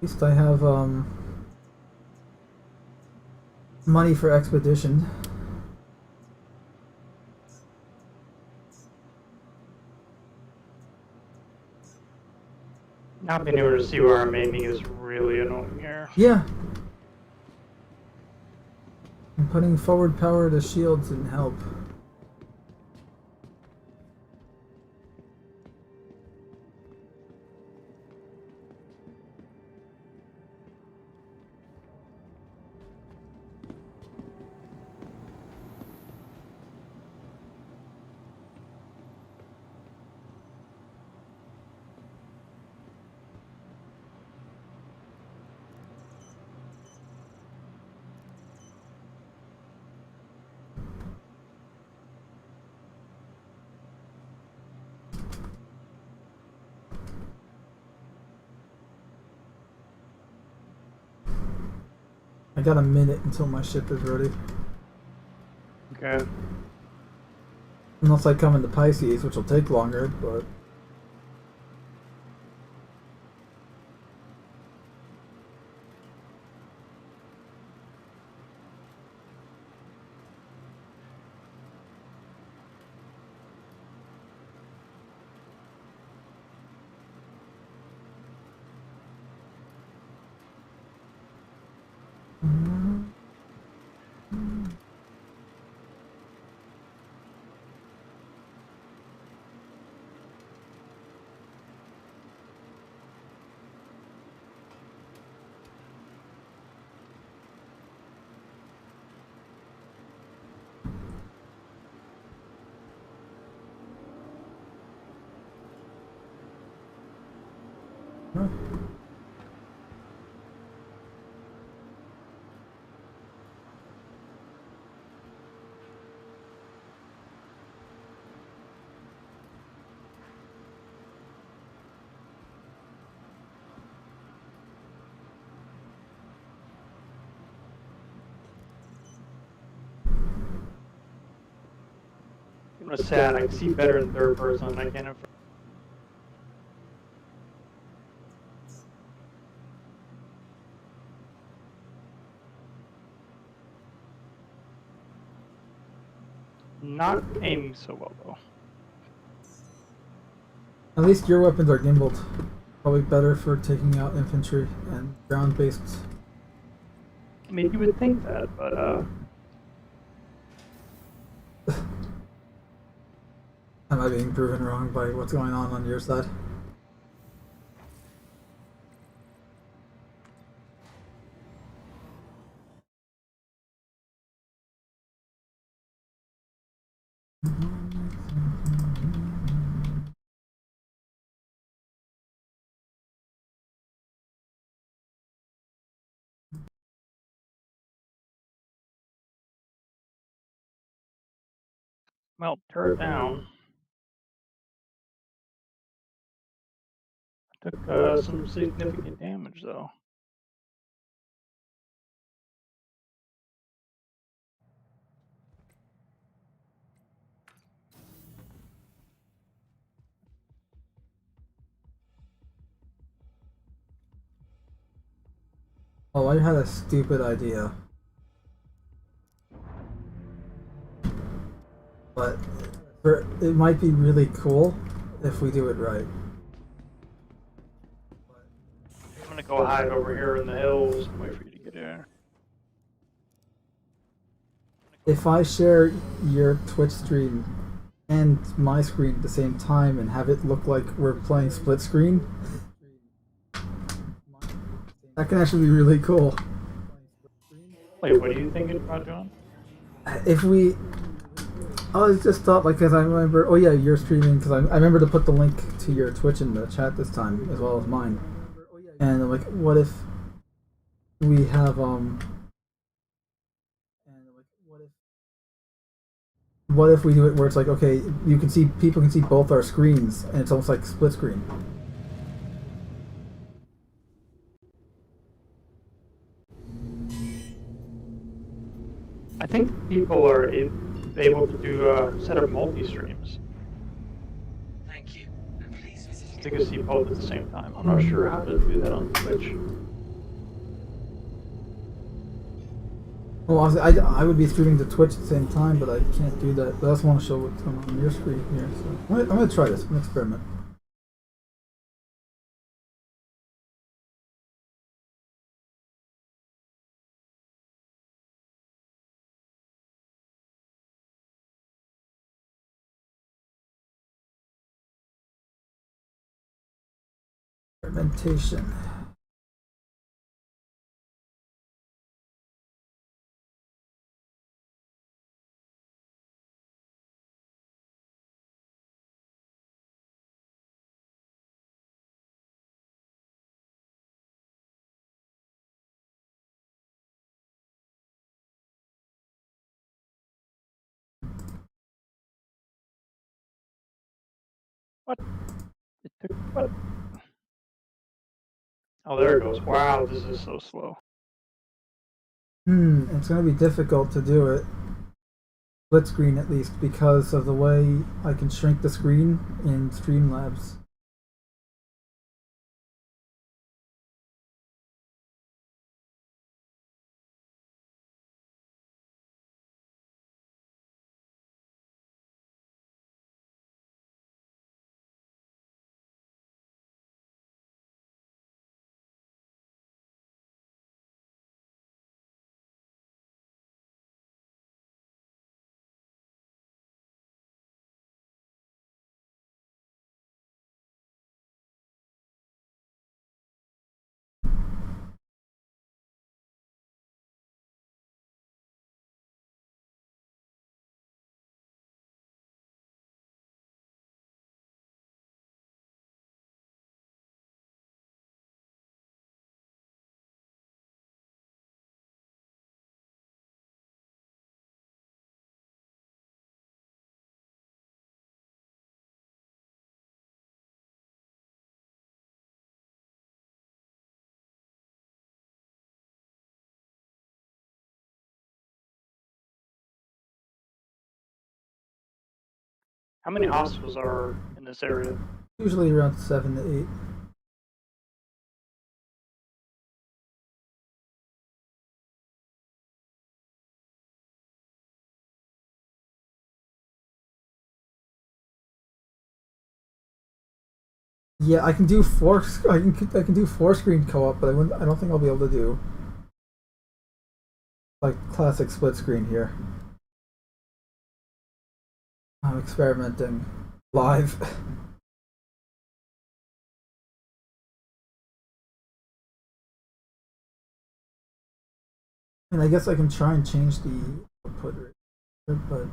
least I have money for expedition. Not being able to see where I'm aiming is really annoying here. Yeah. And putting forward power to shields didn't help. I got a minute until my ship is ready. Okay. Unless I come into Pisces, which will take longer, but... I'm sad. I can see better in third person. I can't. Not aiming so well though. At least your weapons are gimbaled. Probably better for taking out infantry and ground-based. I mean, you would think that, but Am I being proven wrong by what's going on your side? well, turret down. Took some significant damage though. Oh, I had a stupid idea. But it might be really cool if we do it right. I'm gonna go hide over here in the hills and wait for you to get there. If I share your Twitch stream and my screen at the same time and have it look like we're playing split screen, that can actually be really cool. Wait, what are you thinking about, John? If we... I just thought, like, because I remember... Oh yeah, you're streaming, because I remember to put the link to your Twitch in the chat this time, as well as mine. And I'm like, what if we have, what if we do it where it's like, okay, you can see, people can see both our screens, and it's almost like split screen. I think people are able to do set up multi-streams. Thank you. And please visit They can see both at the same time. I'm not sure how to do that on Twitch. Well, I would be streaming to Twitch at the same time, but I can't do that. But I just want to show what's going on your screen here. So I'm gonna try this. I'm gonna experiment. Experimentation. What? It took what? Oh, there it goes. Wow, this is so slow. It's going to be difficult to do it. Split screen at least, because of the way I can shrink the screen in Streamlabs. How many hospitals are in this area? Usually around 7 to 8. Yeah, I can do I can do 4 screen co-op, but I don't think I'll be able to do like classic split screen here. I'm experimenting live. And I guess I can try and change the output rate, but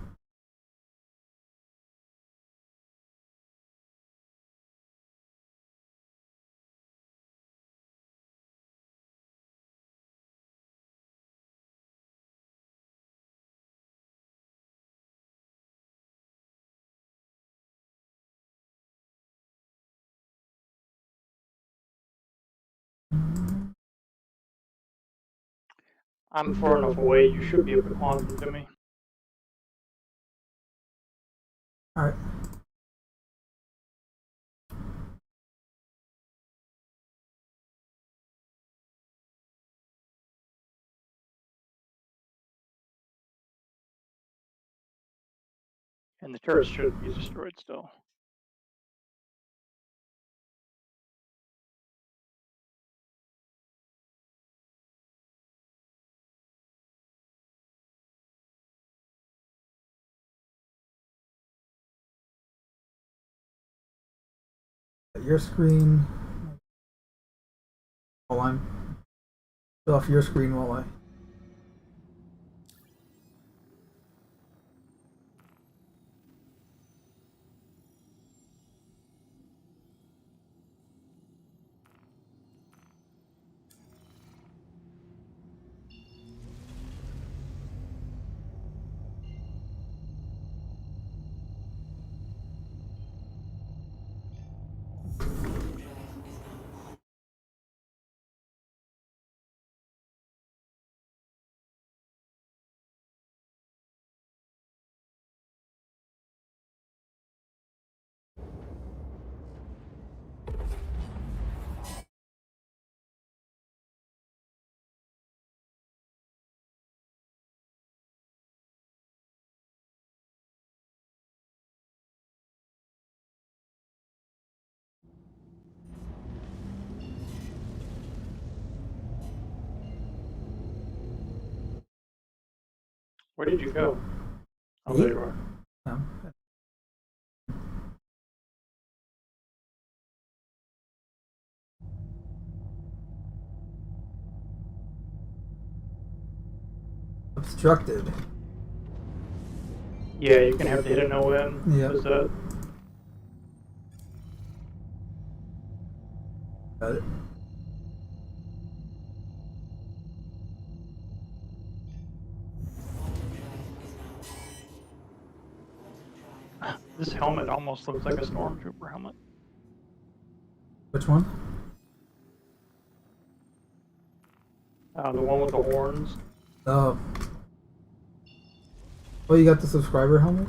I'm far enough away, you should be able to quantum to me. alright. And the turret should be destroyed still. Your screen while I'm off your screen while I Where did you go? Oh, there you are. obstructed. Yeah, you can have the hidden OM. Yeah. What is that? Got it. This helmet almost looks like a stormtrooper helmet. Which one? The one with the horns. Oh. Oh, you got the subscriber helmet?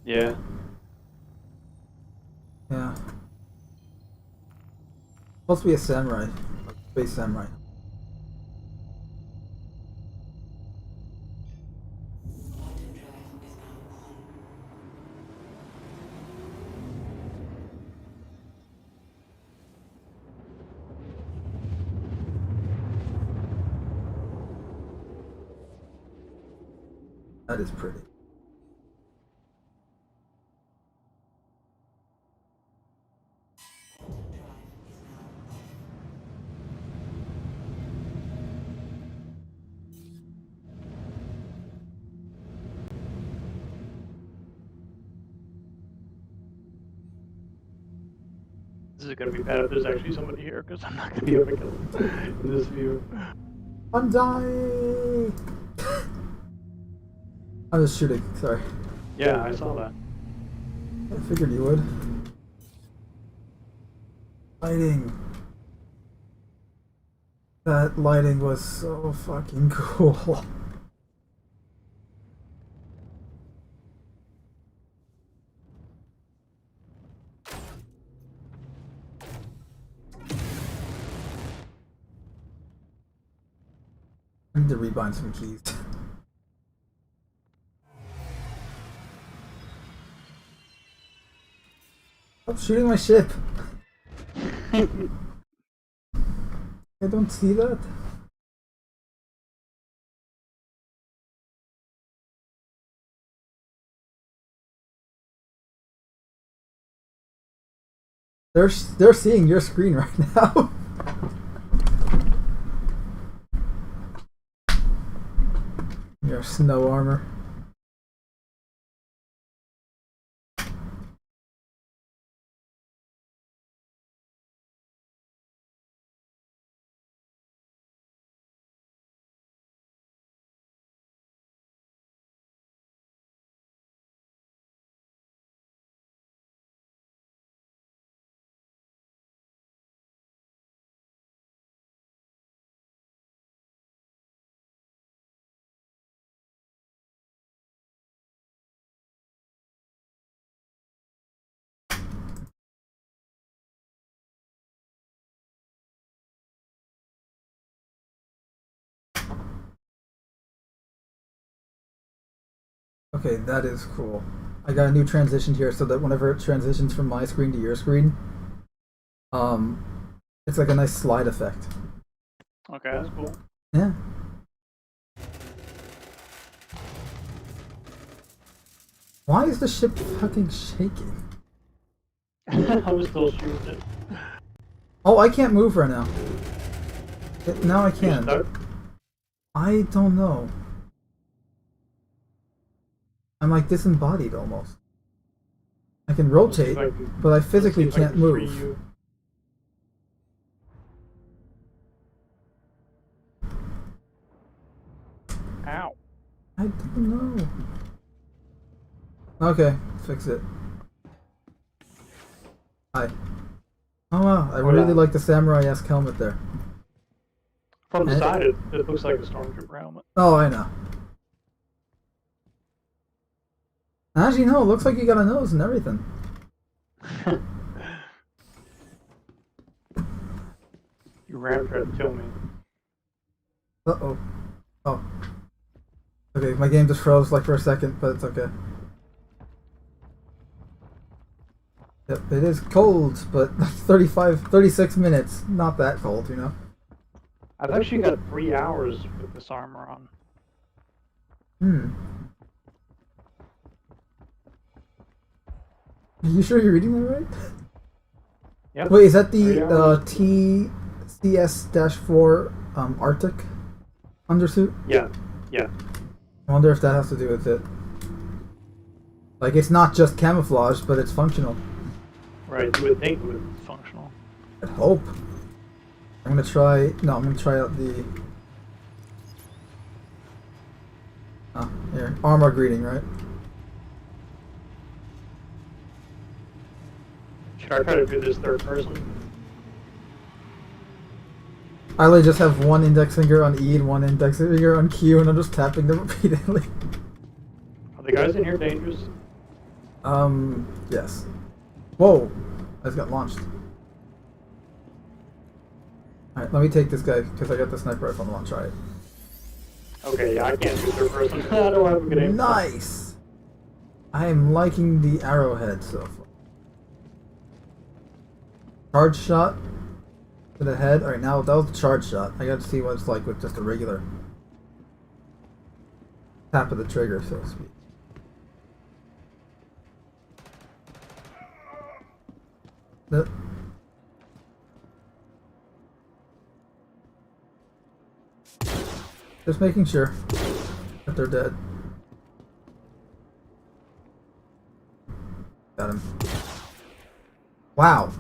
Yeah. Yeah. Supposed to be a samurai. Space samurai. That is pretty. This is gonna be bad if there's actually somebody here, because I'm not gonna be able to kill him in this view. I'm dying! I was shooting, sorry. Yeah, I saw that. I figured you would. Lighting. That lighting was so fucking cool. I need to rebind some keys. Stop shooting my ship! I don't see that. They're seeing your screen right now. Your snow armor. Okay, that is cool. I got a new transition here so that whenever it transitions from my screen to your screen, it's like a nice slide effect. Okay, that's cool. Yeah. Why is the ship fucking shaking? I'm still shooting it. Oh, I can't move right now. Now I You're can. stuck? I don't know. I'm like disembodied almost. I can rotate, but I physically can't move. Ow. I don't know. Okay, fix it. Hi. Oh wow, I really like the samurai-esque helmet there. From the side, it looks like a stormtrooper helmet. Oh, I know. Actually, no, it looks like you got a nose and everything. You ran for it to kill me. Uh-oh. Oh. Okay, my game just froze like for a second, but it's okay. Yep, it is cold, but 36 minutes, not that cold, you know? I've actually got 3 hours with this armor on. Are you sure you're reading that right? Yep. Wait, is that the TCS-4 Arctic undersuit? Yeah, yeah. I wonder if that has to do with it. Like, it's not just camouflage, but it's functional. Right, you would think it was functional. I'd hope. I'm gonna try... No, I'm gonna try out the... Oh, here. Armor greeting, right? Should I try to do this third person? I literally just have one index finger on E and one index finger on Q, and I'm just tapping them repeatedly. Are the guys in here dangerous? Yes. Whoa! I just got launched. Alright, let me take this guy, because I got the sniper rifle and I want to try it. Okay, yeah, I can't shoot third person. I don't have a good aim. Nice! I am liking the arrowhead so far. Charge shot to the head. Alright, now that was a charge shot. I gotta see what it's like with just a regular tap of the trigger, so to speak. Nope. Just making sure that they're dead. Got him. Wow.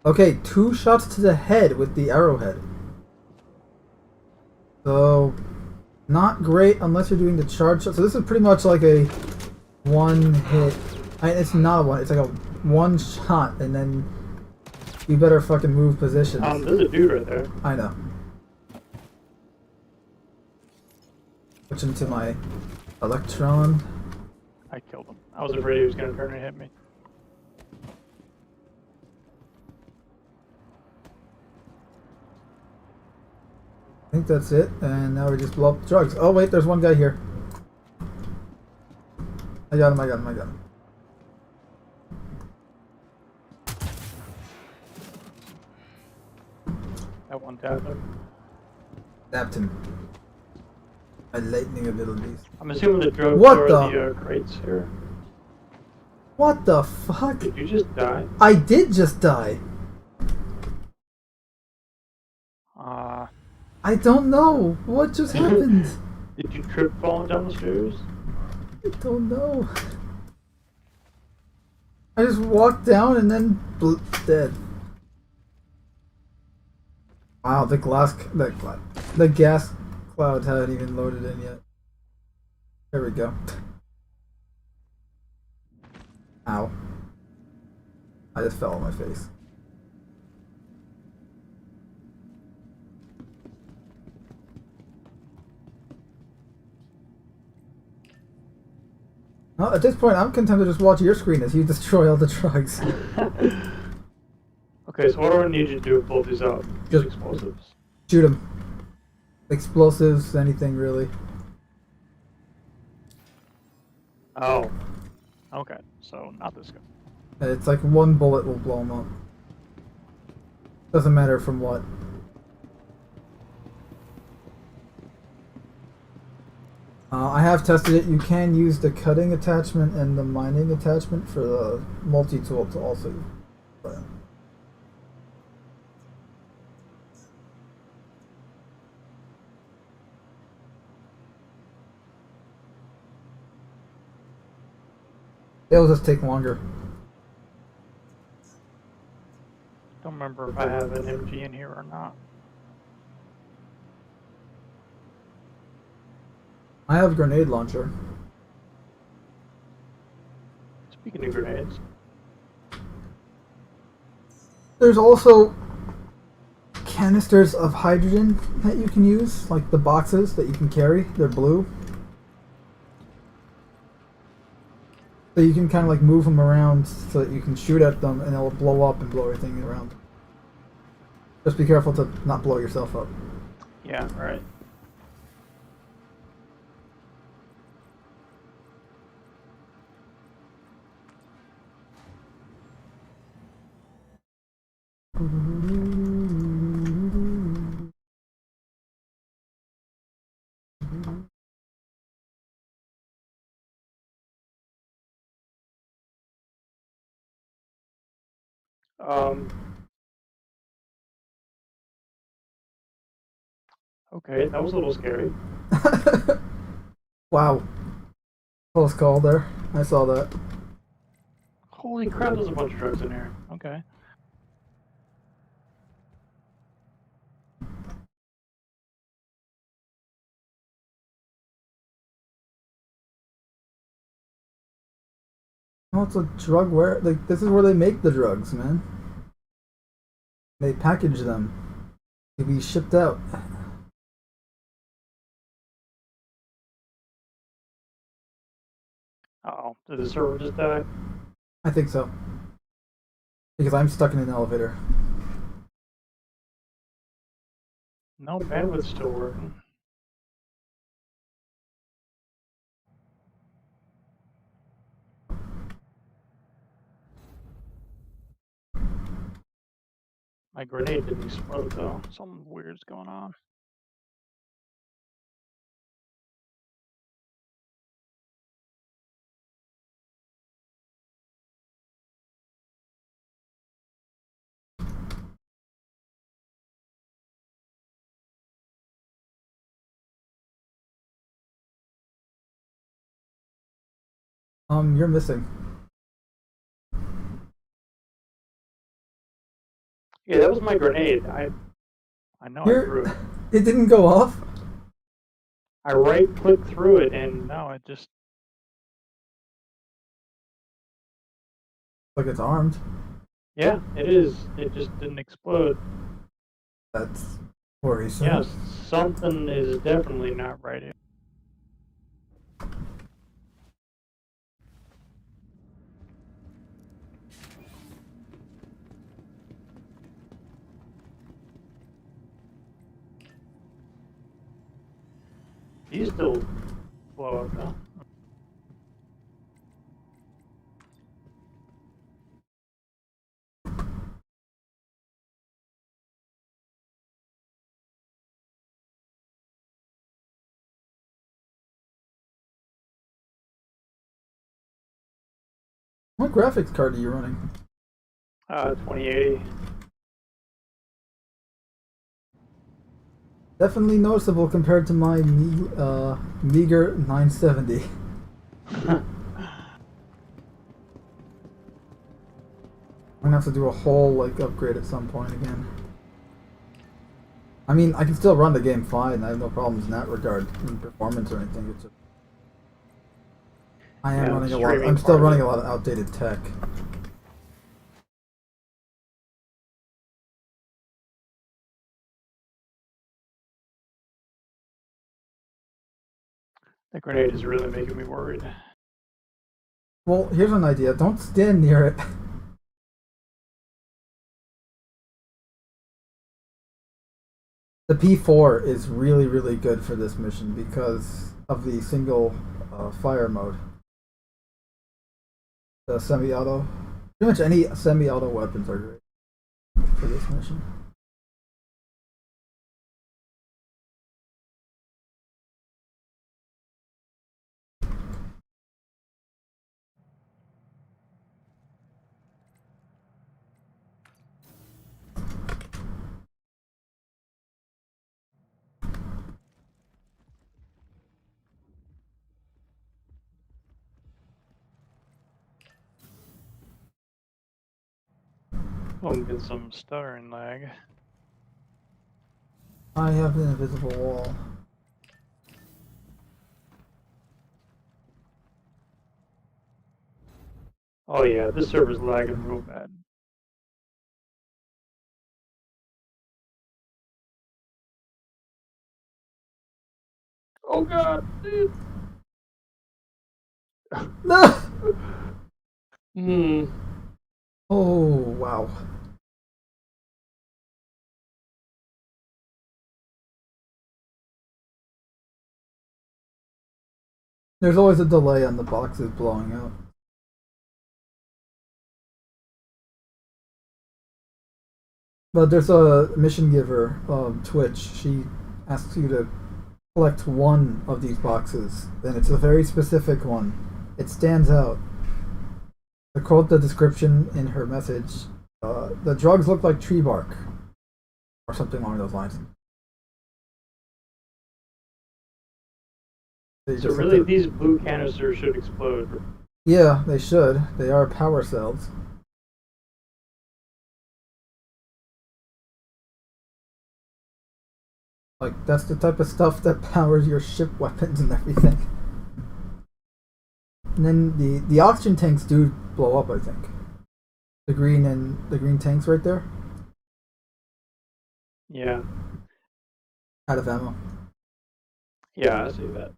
Okay, 2 shots to the head with the arrowhead. So, not great unless you're doing the charge shot. So this is pretty much like a one hit. It's not a one. It's like a one shot, and then you better fucking move positions. There's a dude right there. I know. Switch into my electron. I killed him. I was afraid he was gonna turn and hit me. I think that's it, and now we just blow up the drugs. Oh wait, there's one guy here. I got him, I got him, I got him. That one tapped him. Tapped him. My lightning abilities. I'm assuming the drugs What are the- the crates here. What the fuck? Did you just die? I did just die. I don't know. What just happened? Did you trip falling down the stairs? I don't know. I just walked down and then dead. Wow, the gas cloud hadn't even loaded in yet. There we go. Ow. I just fell on my face. Well, at this point, I'm content to just watch your screen as you destroy all the drugs. Okay, so what do I need you to do to pull these out? Just explosives. Shoot them. Explosives, anything really. Oh. Okay, so not this guy. It's like one bullet will blow them up. Doesn't matter from what. I have tested it. You can use the cutting attachment and the mining attachment for the multi-tool to also. It'll just take longer. Don't remember if I have an MG in here or not. I have a grenade launcher. Speaking of grenades. There's also canisters of hydrogen that you can use, like the boxes that you can carry. They're blue. So you can kind of like move them around so that you can shoot at them and it'll blow up and blow everything around. Just be careful to not blow yourself up. Yeah, right. Okay, that was a little scary. Wow. Close call there. I saw that. Holy crap, there's a bunch of drugs in here. Okay. Oh, it's a drug where like this is where they make the drugs, man. They package them. to be shipped out. Oh, did the server just die? I think so. Because I'm stuck in an elevator. No, bandwidth's still working. My grenade didn't explode though. Something weird's going on. You're missing. Yeah, that was my grenade. I know I threw it. It didn't go off? I right clicked through it and no, it just Like it's armed. yeah, it is. It just didn't explode. That's worrisome. Yes, something is definitely not right here. These still blow up though. What graphics card are you running? 2080. Definitely noticeable compared to my meager 970. I'm gonna have to do a whole upgrade at some point again. I mean, I can still run the game fine. I have no problems in that regard, in performance or anything. It's just, I am running a lot. I'm still running a lot of outdated tech. The grenade is really making me worried. Well, here's an idea. Don't stand near it. The P4 is really, really good for this mission because of the single fire mode. The semi-auto. Pretty much any semi-auto weapons are great for this mission. We'll get some stuttering lag. I have an invisible wall. Oh yeah, this server's lagging real bad. Oh god, dude. No! Hmm. Oh, wow. There's always a delay on the boxes blowing out. But there's a mission giver, Twitch. She asks you to collect one of these boxes, and it's a very specific one. It stands out. To quote the description in her message, the drugs look like tree bark, or something along those lines. So really, these blue canisters should explode. Yeah, they should. They are power cells. Like, that's the type of stuff that powers your ship weapons and everything. And then the oxygen tanks do blow up, I think. The green tanks right there. Yeah. Out of ammo. Yeah, I see that.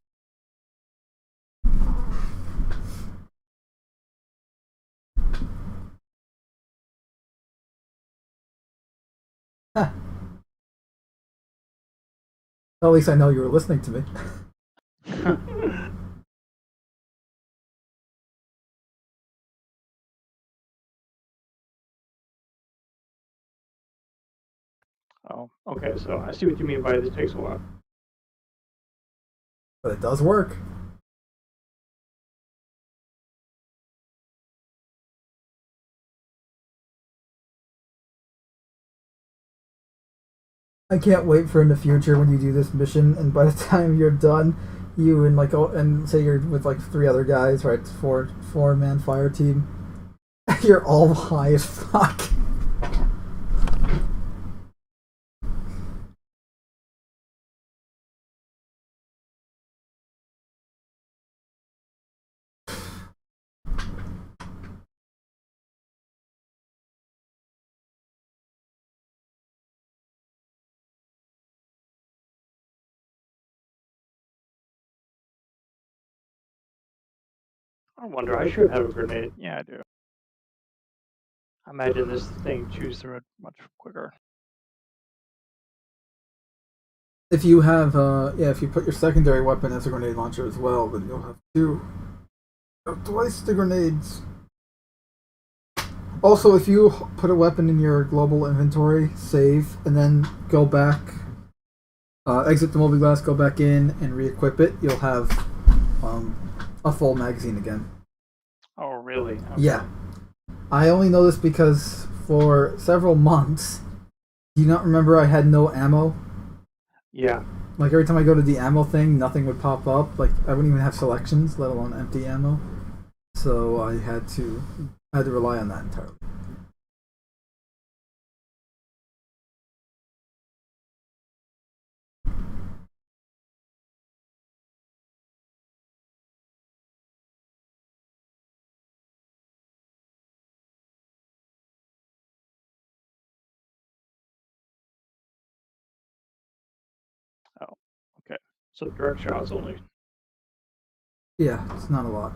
Huh. Well, at least I know you were listening to me. Oh, okay, so I see what you mean by this takes a while. But it does work. I can't wait for in the future when you do this mission, and by the time you're done, you and and say you're with like 3 other guys, right? 4-man fire team. You're all high as fuck. I wonder, I should have a grenade. Yeah, I do. I imagine this thing chews through it much quicker. If you have, if you put your secondary weapon as a grenade launcher as well, then you'll have 2. Twice the grenades. Also, if you put a weapon in your global inventory, save, and then go back, exit the mobilglass, go back in, and re-equip it, you'll have a full magazine again. Oh, really? Okay. Yeah. I only know this because for several months, do you not remember I had no ammo? Yeah. Like every time I go to the ammo thing, nothing would pop up. Like I wouldn't even have selections, let alone empty ammo. So I had to rely on that entirely. Oh, okay. So direct shots only. Yeah, it's not a lot.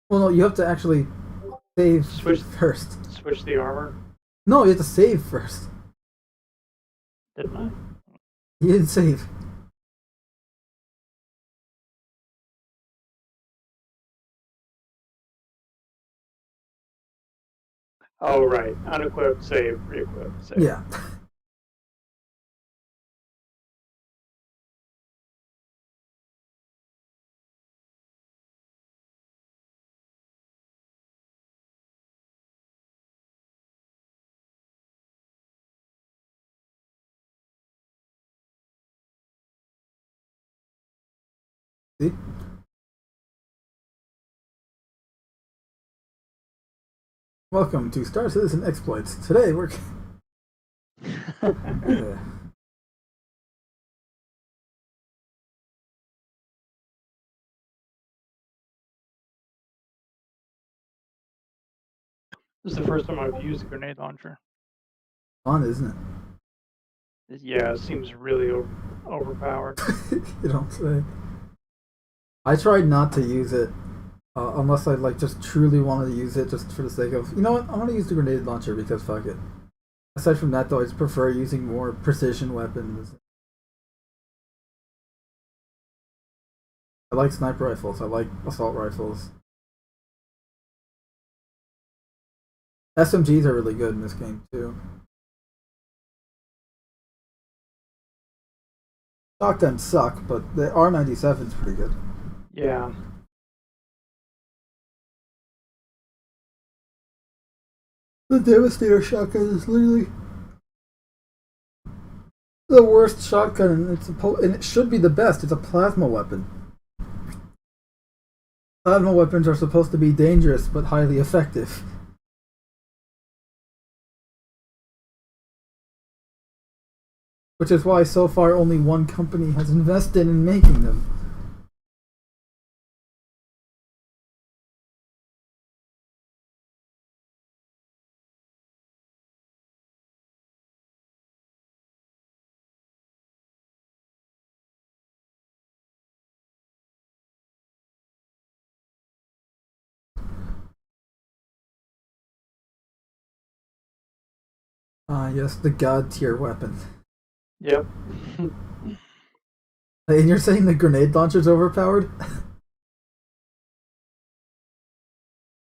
Well, no, you have to actually save first. Switch the armor. No, you have to save first. Didn't I? You didn't save. Oh, right. Unequipped, save, re-equip, save. Yeah. See? Welcome to Star Citizen Exploits. Today we're... Yeah. This is the first time I've used a grenade launcher. Fun, isn't it? Yeah, it seems really overpowered. You don't say. I tried not to use it unless I like just truly wanted to use it just for the sake of, you know what, I'm going to use the grenade launcher because fuck it. Aside from that though, I just prefer using more precision weapons. I like sniper rifles, I like assault rifles. SMGs are really good in this game too. Shotguns suck, but the R97's pretty good. Yeah. The Devastator shotgun is literally the worst shotgun, and it should be the best. It's a plasma weapon. Plasma weapons are supposed to be dangerous but highly effective. Which is why so far only one company has invested in making them. Ah, yes, the god tier weapon. Yep. And you're saying the grenade launcher's overpowered?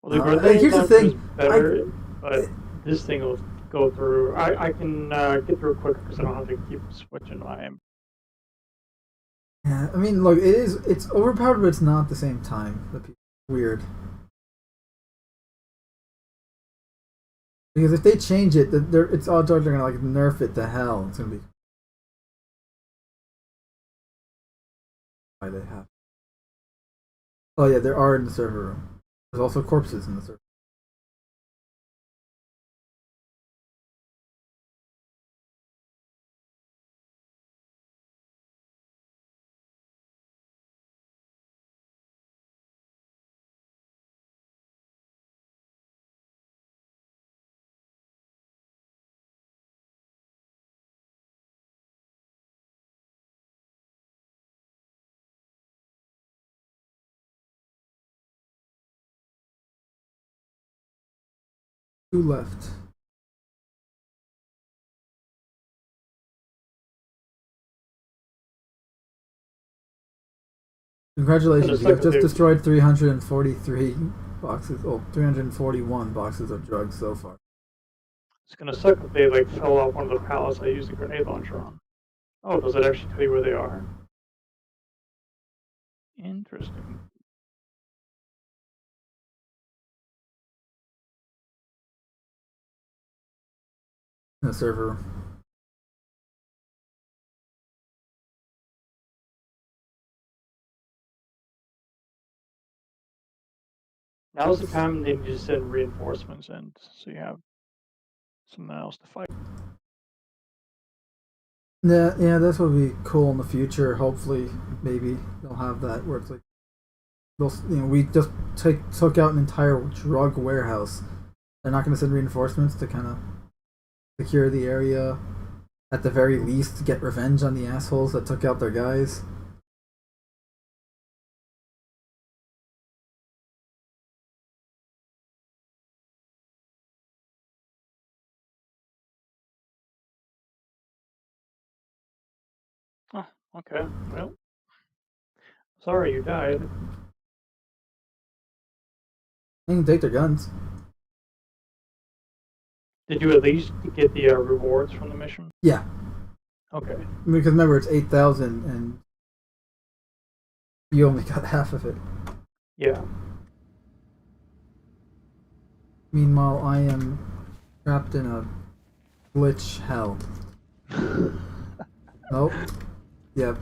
Well, the grenade here's the launcher's thing. better, but this thing will go through. I can get through it quicker because I don't have to keep switching my. Yeah, I mean, look, it's overpowered, but it's not at the same time. Weird. Because if they change it, it's odds are they're gonna like nerf it to hell. It's gonna be why they have. Oh yeah, there are in the server room. There's also corpses in the server. Two left. Congratulations, you have just destroyed 343 boxes, 341 boxes of drugs so far. It's gonna suck if they like fell off one of the pallets I used the grenade launcher on. Oh, does it actually tell you where they are? Interesting. In the server room. Now's the time they just send reinforcements in, so you have something else to fight. Yeah, this will be cool in the future. Hopefully, maybe they'll have that where it's like, we just took out an entire drug warehouse. They're not going to send reinforcements to kind of secure the area. At the very least, get revenge on the assholes that took out their guys. Oh, okay. Well, sorry you died. They can take their guns. Did you at least get the rewards from the mission? Yeah. Okay. Because remember, it's 8,000 and you only got half of it. Yeah. Meanwhile, I am trapped in a glitch hell. Nope. Yep.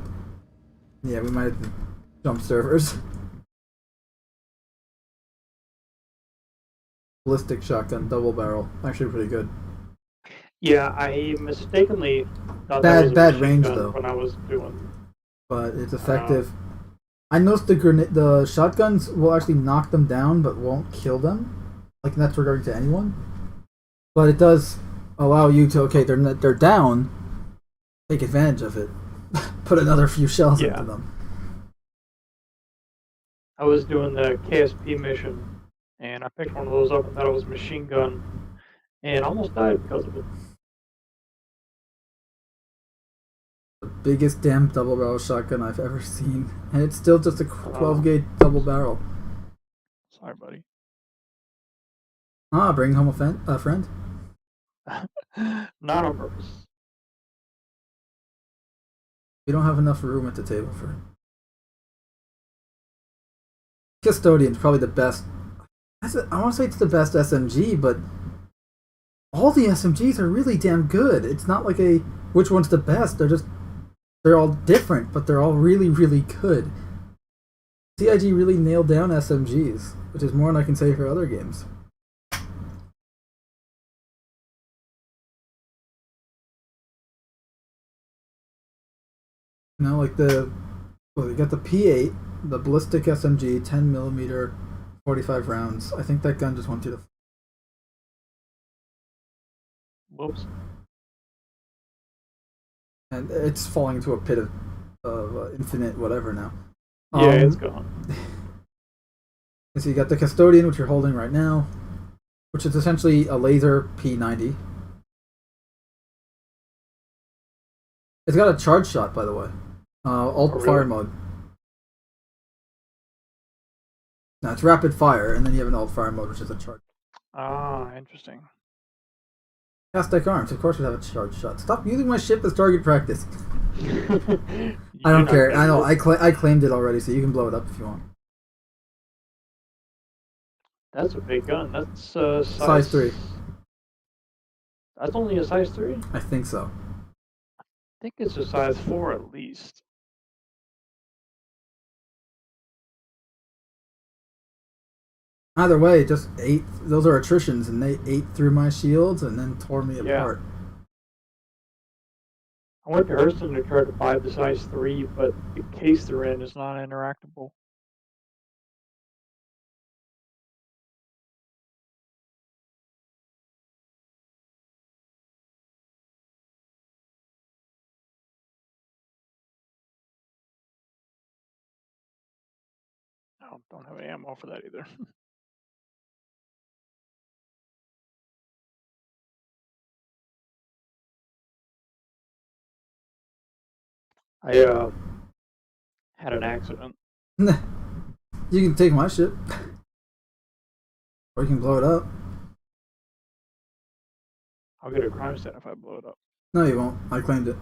Yeah, we might have to jump servers. Ballistic shotgun, double barrel. Actually pretty good. Yeah, I mistakenly thought that was a Bad machine range gun though. when I was doing. But it's effective. I noticed the shotguns will actually knock them down, but won't kill them. Like that's regarding to anyone. But it does allow you to they're down. Take advantage of it. Put another few shells into them. I was doing the KSP mission, and I picked one of those up and thought it was a machine gun, and almost died because of it. The biggest damn double barrel shotgun I've ever seen, and it's still just a 12 gauge double barrel. Sorry, buddy. Bring home a friend. Not on purpose. We don't have enough room at the table for it. Custodian's probably the best. I want to say it's the best SMG, but all the SMGs are really damn good. It's not like which one's the best. They're all different, but they're all really, really good. CIG really nailed down SMGs, which is more than I can say for other games. You know, like you got the P8, the ballistic SMG, 10mm, 45 rounds. I think that gun just went through the. Whoops. And it's falling into a pit of infinite whatever now. Yeah, it's gone. And so you got the Custodian, which you're holding right now, which is essentially a laser P90. It's got a charge shot, by the way. Alt really? fire mode. No, it's rapid fire, and then you have an alt fire mode, which is a charge. Ah, interesting. Aztec arms, of course, would have a charge shot. Stop using my ship as target practice. I You're don't not care. gonna I know. use- I claimed it already, so you can blow it up if you want. That's a big gun. That's Size 3. That's only a size 3? I I think so. think it's a size 4 at least. Either way, it just ate. Those are attritions, and they ate through my shields and then tore me Yeah. apart. I went to Hurston to try to buy the size 3, but the case they're in is not interactable. I don't have any ammo for that either. I had an accident. You can take my ship, or you can blow it up. I'll get a crime stat if I blow it up. No, you won't. I claimed it.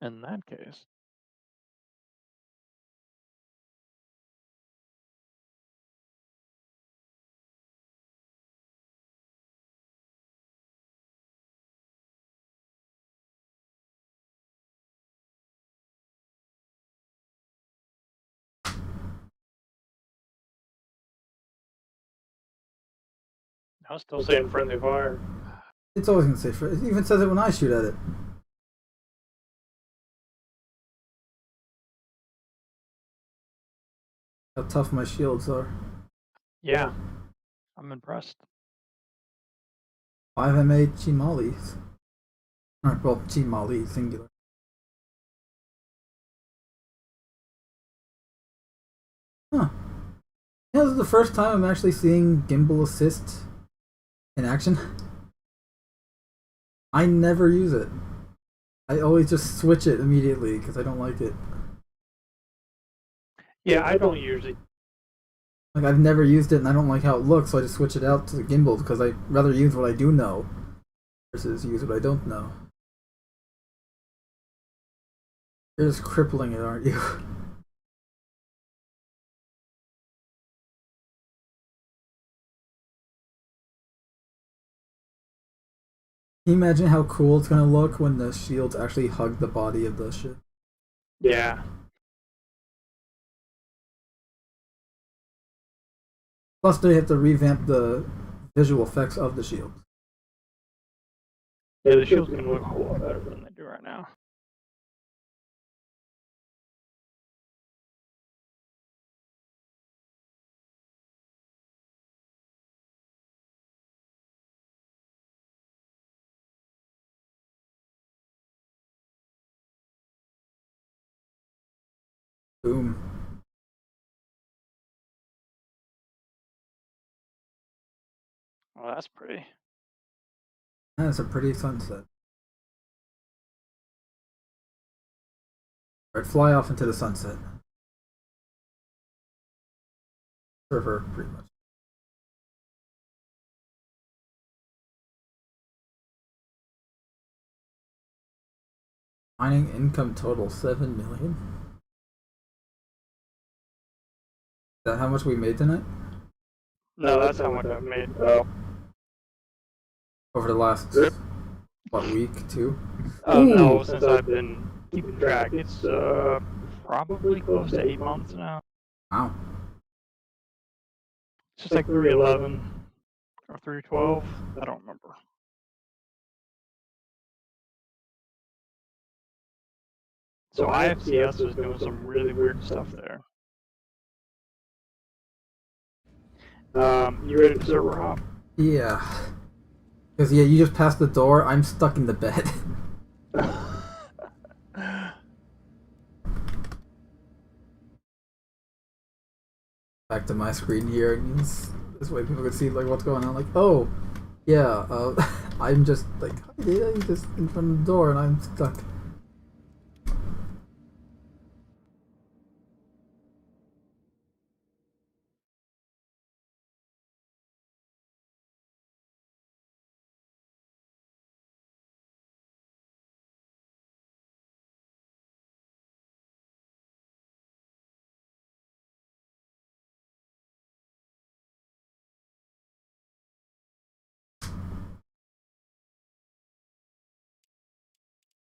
In that case. I was still saying friendly fire. It's always gonna say. It even says it when I shoot at it. How tough my shields are. Yeah, I'm impressed. 5MA Chimalis. Alright, well, Chimali, singular. Huh. Yeah, this is the first time I'm actually seeing gimbal assist in action. I never use it. I always just switch it immediately because I don't like it. Yeah, I don't usually. Like, I've never used it and I don't like how it looks, so I just switch it out to the gimbal because I'd rather use what I do know versus use what I don't know. You're just crippling it, aren't you? Can you imagine how cool it's gonna look when the shields actually hug the body of the ship? Yeah. Plus, they have to revamp the visual effects of the shield. Yeah, the shield's gonna look a whole lot better than they do right now. Boom. Well, that's pretty. That's a pretty sunset. Alright, fly off into the sunset. River, pretty much. Mining income total 7 million. Is that how much we made tonight? No, that's how much I've made. Over the last week, 2? No, since I've been keeping track, it's probably close to 8 months now. Wow. It's just like 311 or 312. I don't remember. So IFCS was doing some really weird stuff there. You ready to server hop? Yeah. Because, yeah, you just passed the door, I'm stuck in the bed. Back to my screen here, and this way people can see like what's going on. Like, oh, yeah, I'm just like, hi Data, you're just in front of the door, and I'm stuck.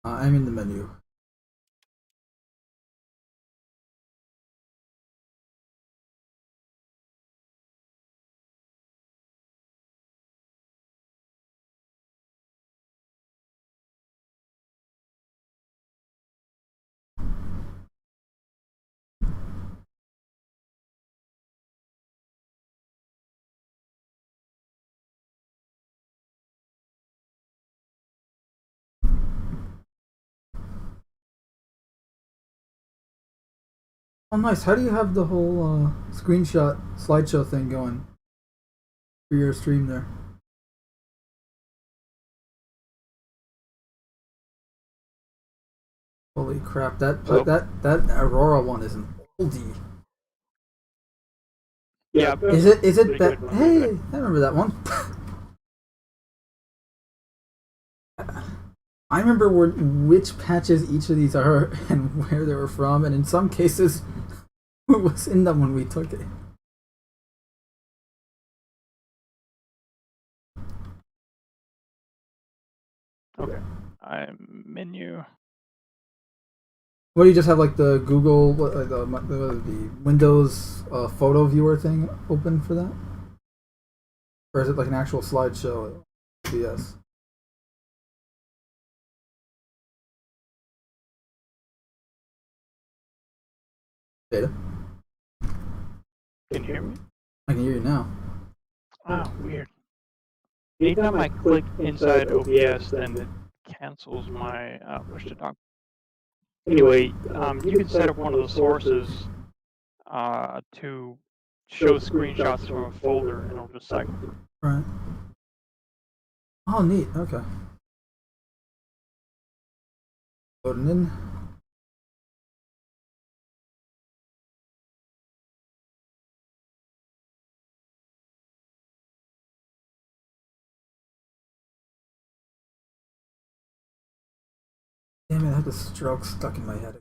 I'm in the menu. Oh, nice. How do you have the whole screenshot slideshow thing going for your stream there? Holy crap! That Aurora one is an oldie. Yeah. Is it that? good. Hey, I remember that one. I remember which patches each of these are and where they were from, and in some cases, who was in them when we took it. Okay. I'm menu. What do you just have like the Google, the Windows photo viewer thing open for that? Or is it like an actual slideshow? Yes. Data? Can you hear me? I can hear you now. Oh, weird. Anytime I click inside OBS, then it cancels my push to talk. Anyway, you can set up one of the sources to show screenshots from a folder, and it'll just cycle through. Right. Oh, neat. Okay. Loading in. Damn it, I had the stroke stuck in my head.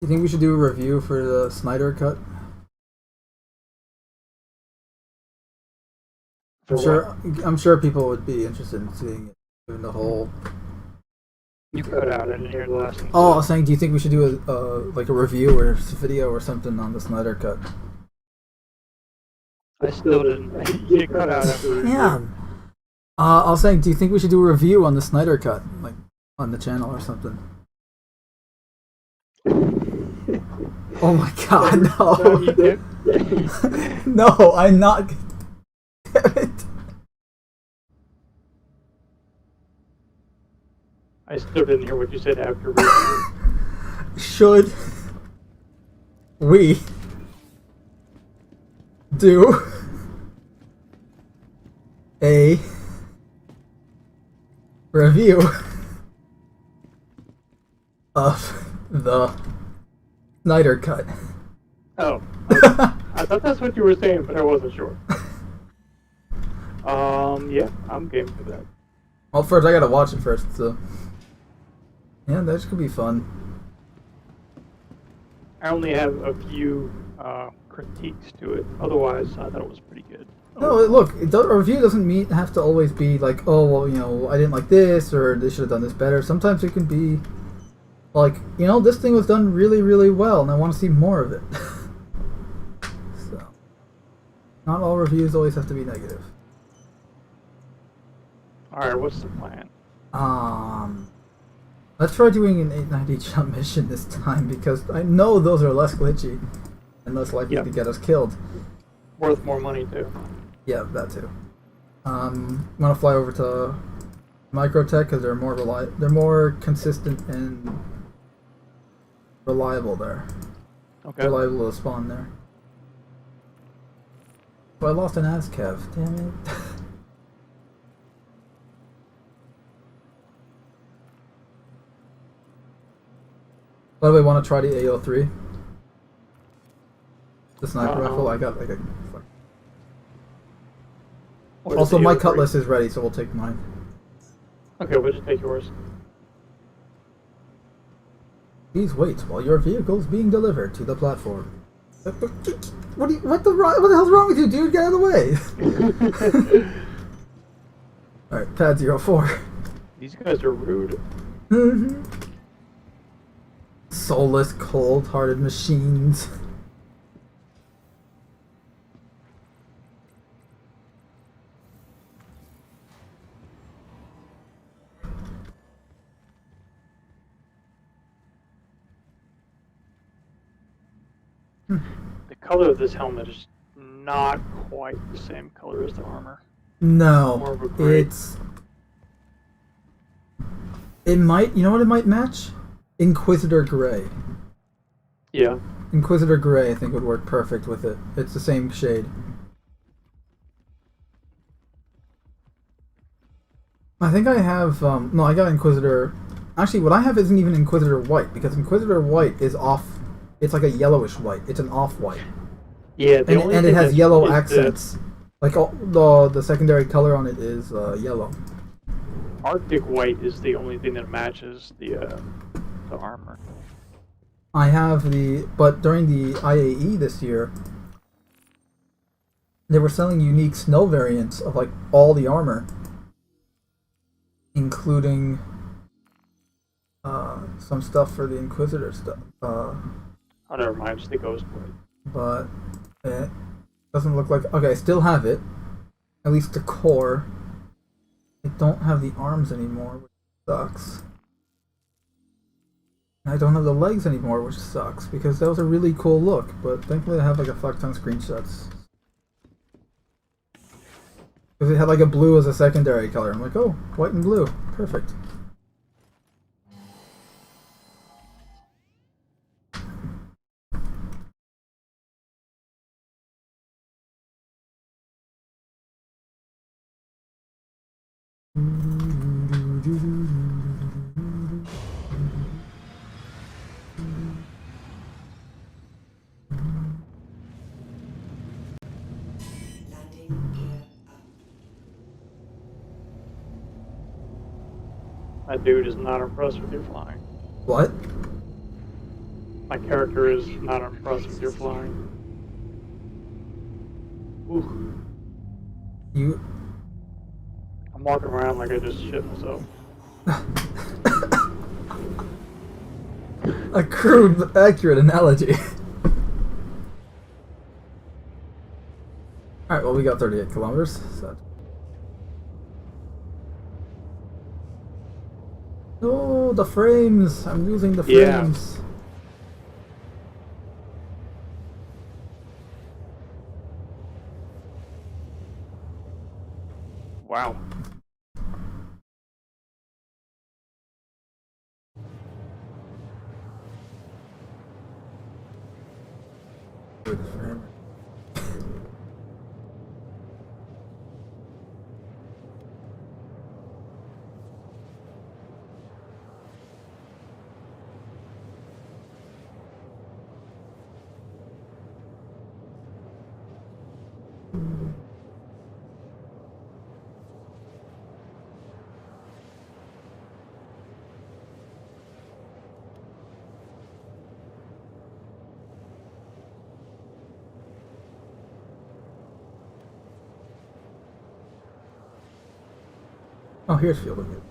You think we should do a review for the Snyder cut? I'm sure people would be interested in seeing it, given the whole. You cut out. I didn't hear the last thing. Oh, I was saying, do you think we should do like a review or a video or something on the Snyder cut? I still didn't. You cut out after. Yeah. I was saying, do you think we should do a review on the Snyder cut, like on the channel or something? Oh my God, no! No, I'm not. Damn it! I still didn't hear what you said after review. Should we do a review of the Snyder cut? Oh, I thought that's what you were saying, but I wasn't sure. Yeah, I'm game for that. Well, first I gotta watch it first, so Yeah, that could be fun. I only have a few critiques to it. Otherwise, I thought it was pretty good. No, look, a review doesn't have to always be like, oh, well, you know, I didn't like this, or they should have done this better. Sometimes it can be like, you know, this thing was done really, really well, and I want to see more of it. So, not all reviews always have to be negative. Alright, what's the plan? Let's try doing an 890 jump mission this time, because I know those are less glitchy and less likely to get us killed. Worth more money, too. Yeah, that too. I'm gonna fly over to Microtech because they're more consistent and reliable there. Okay. Reliable to spawn there. But I lost an ASCAV, damn it. By the way, want to try the AO3? The sniper rifle? I got like a... Also, my cutlass is ready, so we'll take mine. Okay, we'll just take yours. Please wait while your vehicle is being delivered to the platform. What the hell's wrong with you, dude? Get out of the way! Alright, pad 04. These guys are rude. Soulless, cold-hearted machines. The color of this helmet is not quite the same color as the armor. No, More of a gray. It might, you know what it might match? Inquisitor Gray. Yeah. Inquisitor Gray, I think, would work perfect with it. It's the same shade. I think I have, no, I got Inquisitor... Actually, what I have isn't even Inquisitor White, because Inquisitor White is off... It's like a yellowish white. It's an off-white. Yeah, and it has yellow accents. Like, the secondary color on it is yellow. Arctic white is the only thing that matches the armor. I have but during the IAE this year, they were selling unique snow variants of like all the armor, including some stuff for the Inquisitor stuff. Oh, never mind, just the ghost white. But it doesn't look like... Okay, I still have it. At least the core. I don't have the arms anymore, which sucks. I don't have the legs anymore, which sucks, because that was a really cool look, but thankfully I have like a fuck ton of screenshots. Because it had like a blue as a secondary color. I'm like, oh, white and blue. Perfect. That dude is not impressed with your flying. What? My character is not impressed with your flying. Ooh. I'm walking around like I just shit myself. A crude but accurate analogy. Alright, well we got 38 kilometers. So. Oh, the frames! I'm losing the frames. Yeah. Wow. Oh, here's field of view.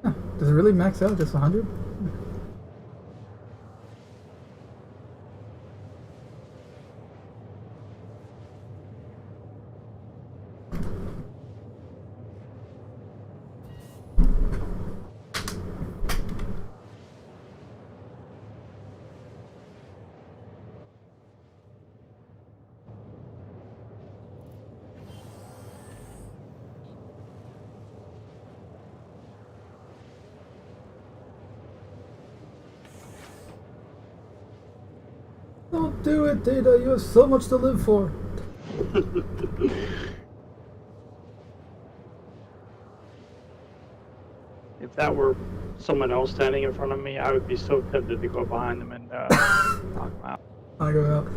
Huh, does it really max out just 100? Don't do it, Data. You have so much to live for. If that were someone else standing in front of me, I would be so tempted to go behind them and knock them out. I go out.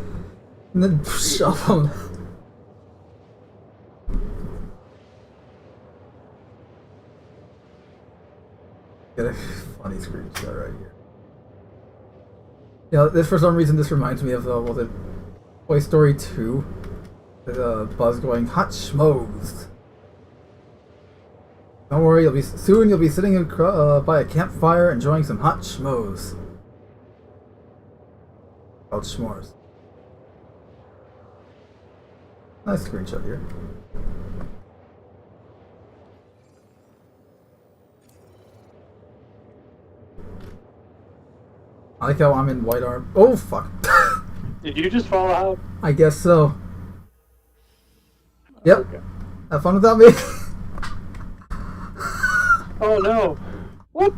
And then shove him. Get a funny screenshot right here. Yeah, this for some reason this reminds me of was it Toy Story 2? Buzz going hot schmoes. Don't worry, soon you'll be sitting by a campfire enjoying some hot schmoes. Called s'mores. Nice screenshot here. I like how I'm in white arm. Oh fuck! Did you just fall out? I guess so. Yep. Okay. Have fun without me. Oh no! What?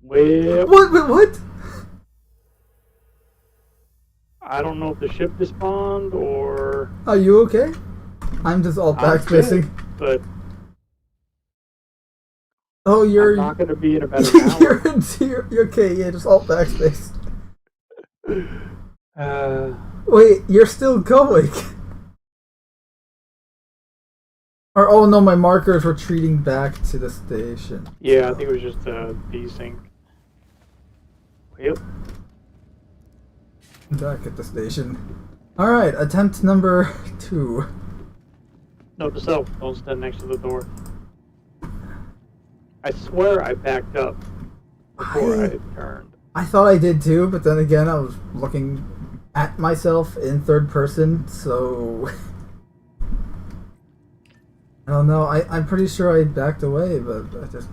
Well, What? I don't know if the ship despawned or. Are you okay? I'm just all backspacing. But Oh, you're I'm not going to be in about an hour. you're okay. Yeah, just alt backspace. Wait, Wait, you're still going. Or oh no, my marker's retreating back to the station. yeah, I think it was just desync. Yep. Back at the station. All right, attempt number 2. Note to self: don't stand next to the door. I swear I backed up before I turned. I thought I did too, but then again, I was looking at myself in third person, so I don't know. I'm pretty sure I backed away, but I just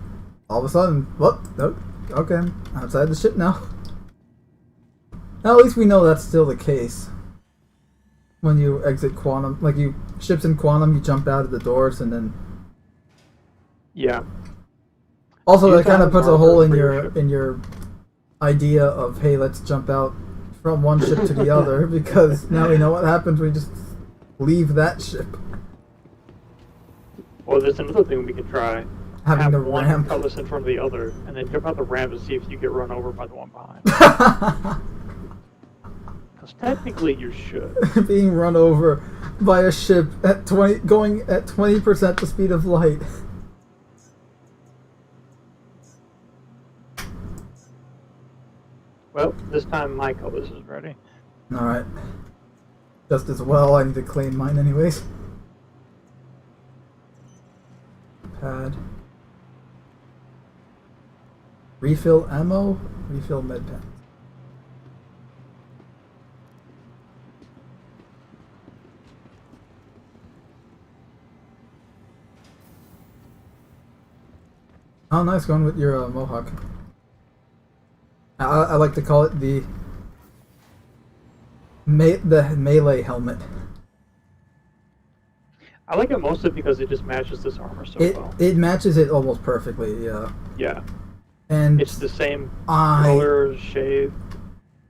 all of a sudden, whoop, nope, okay, I'm outside the ship now. Now at least we know that's still the case. When you exit quantum, like ships in quantum, you jump out of the doors and then. Yeah. Also, You that kind of found puts a hole in marker for your idea of, hey, let's jump out from one ship to the other, because now we know what happens when we just leave that ship. Or there's another thing we could try. Having Have the one ramp. cutlass in front of the other, and then jump out the ramp and see if you get run over by the one behind. Because technically you should. Being run over by a ship at going at 20% the speed of light. Well, this time my cutlass is ready. Alright. Just as well, I need to claim mine anyways. Pad. Refill ammo, refill med pen. Oh, nice going with your mohawk. I like to call it the melee helmet. I like it mostly because it just matches this armor so well. It matches it almost perfectly, yeah. Yeah. And It's the same color, shade.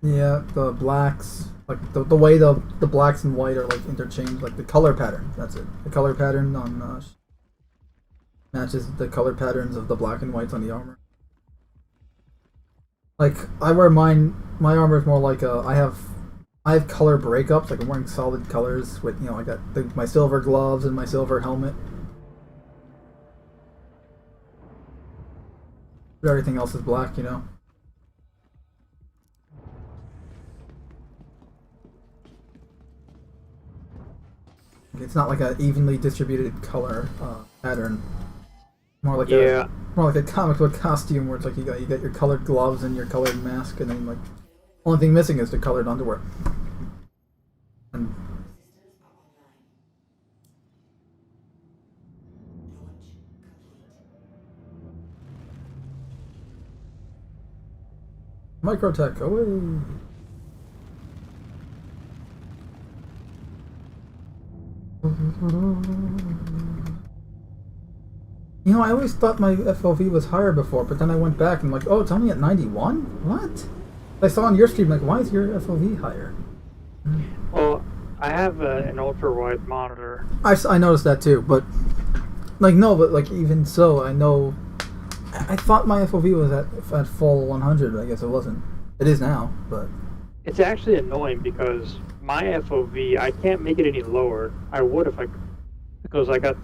Yeah, the blacks, like the way the blacks and white are like interchanged, like the color pattern. That's it. The color pattern on matches the color patterns of the black and whites on the armor. Like I wear mine. My armor is more like I have color breakups. Like I'm wearing solid colors with I got my silver gloves and my silver helmet. But everything else is black, it's not like a evenly distributed color pattern. More like Yeah. more like a comic book costume where it's like you got your colored gloves and your colored mask, and then like only thing missing is the colored underwear. And Microtech away. You know, I always thought my FOV was higher before, but then I went back and like, oh, it's only at 91? What? I saw on your stream, like, why is your FOV higher? Well, I have an ultra-wide monitor. I noticed that too, but like, no, but like, even so, I know. I thought my FOV was at full 100, but I guess it wasn't. It is now, but. It's actually annoying because my FOV, I can't make it any lower. I would if I could, because I got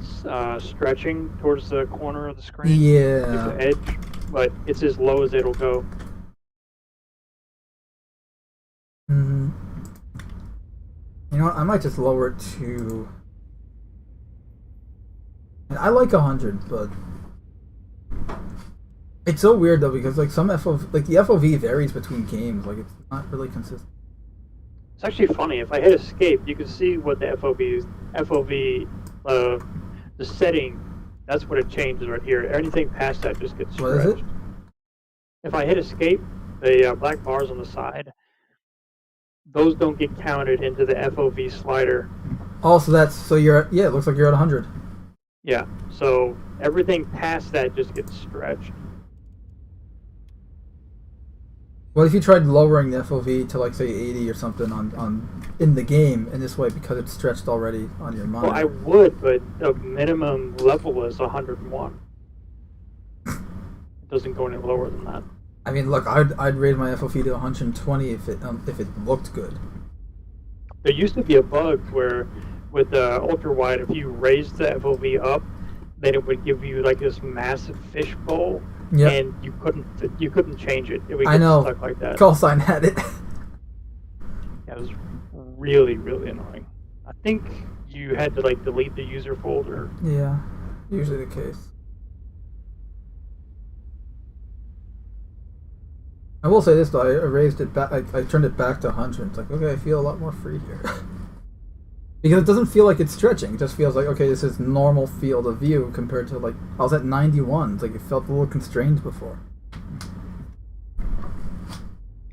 stretching towards the corner of the screen. Yeah. The edge, but it's as low as it'll go. Mm-hmm. You know what? I might just lower it to. I like 100, but it's so weird though because like some FOV, like the FOV varies between games. Like it's not really consistent. It's actually funny. If I hit escape, you can see what the FOV is. FOV, the setting. That's what it changes right here. Anything past that just gets stretched. What is it? If I hit escape, the black bars on the side, those don't get counted into the FOV slider. Oh, so you're at, yeah. It looks like you're at 100. Yeah. So everything past that just gets stretched. What if you tried lowering the FOV to like say 80 or something on in the game, and this way because it's stretched already on your monitor? Well, I would, but the minimum level is 101. It doesn't go any lower than that. I mean, look, I'd raise my FOV to 120 if it looked good. There used to be a bug where with the ultra wide, if you raised the FOV up, then it would give you like this massive fish bowl. Yep. And you couldn't change it. It would I get know. stuck like that. Callsign had it. Yeah, it was really, really annoying. I think you had to like delete the user folder. Yeah, usually the case. I will say this though, I raised it back. I turned it back to 100. It's like, okay, I feel a lot more free here. Because it doesn't feel like it's stretching. It just feels like, okay, this is normal field of view compared to like I was at 91. It's like it felt a little constrained before.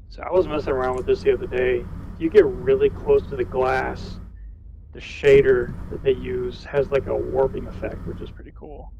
So I was messing around with this the other day. If you get really close to the glass, the shader that they use has like a warping effect, which is pretty cool.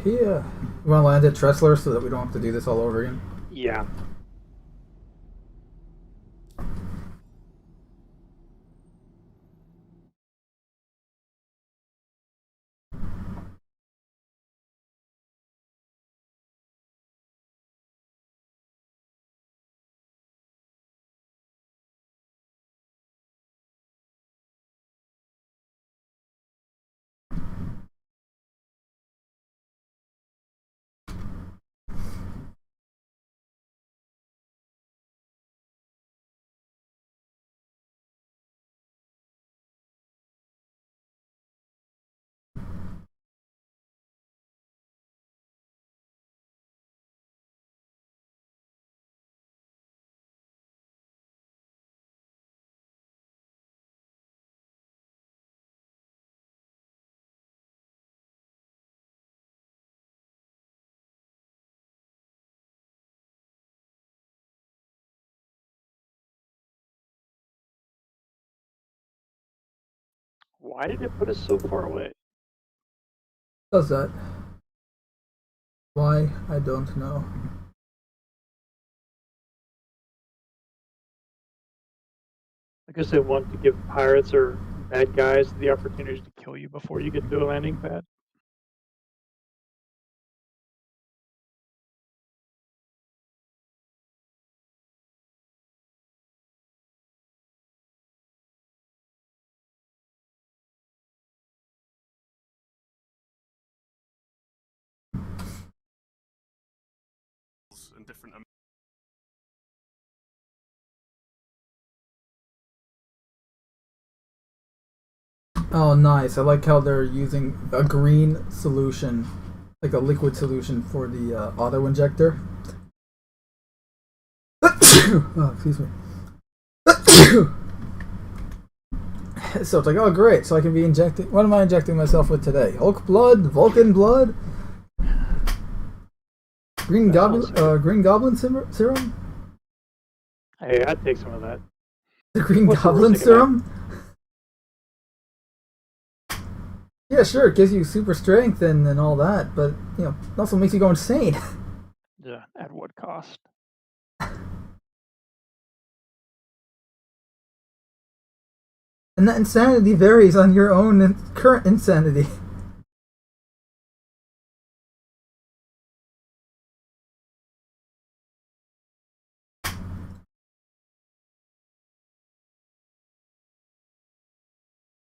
Here. You want to land at Tressler so that we don't have to do this all over again? Yeah. Why did it put us so far away? Does that? Why? I don't know. I guess they want to give pirates or bad guys the opportunity to kill you before you get to a landing pad. And different. Oh, nice. I like how they're using a green solution, like a liquid solution for the auto injector. Oh, excuse me. So it's like, oh great, so I can be injecting. What am I injecting myself with today? Hulk blood, Vulcan blood, Green Goblin serum. Hey, I'd take some of that. The Green What's the worst Goblin that can happen? serum. Yeah, sure, it gives you super strength and all that, but you know, it also makes you go insane. Yeah, at what cost? And that insanity varies on your own current insanity.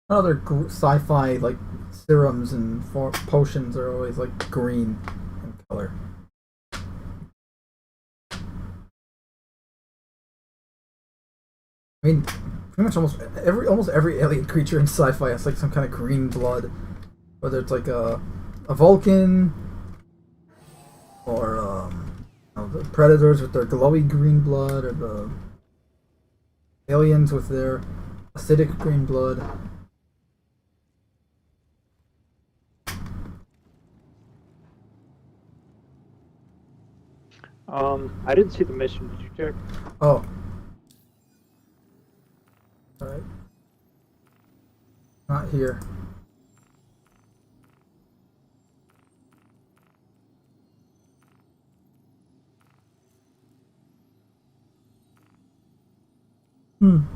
Other sci-fi like serums and potions are always like green in color. I mean, pretty much almost every alien creature in sci-fi has like some kind of green blood, whether it's like a Vulcan or you know, the predators with their glowy green blood, or the aliens with their acidic green blood. I didn't see the mission. Did you check? Oh. Alright. Not here.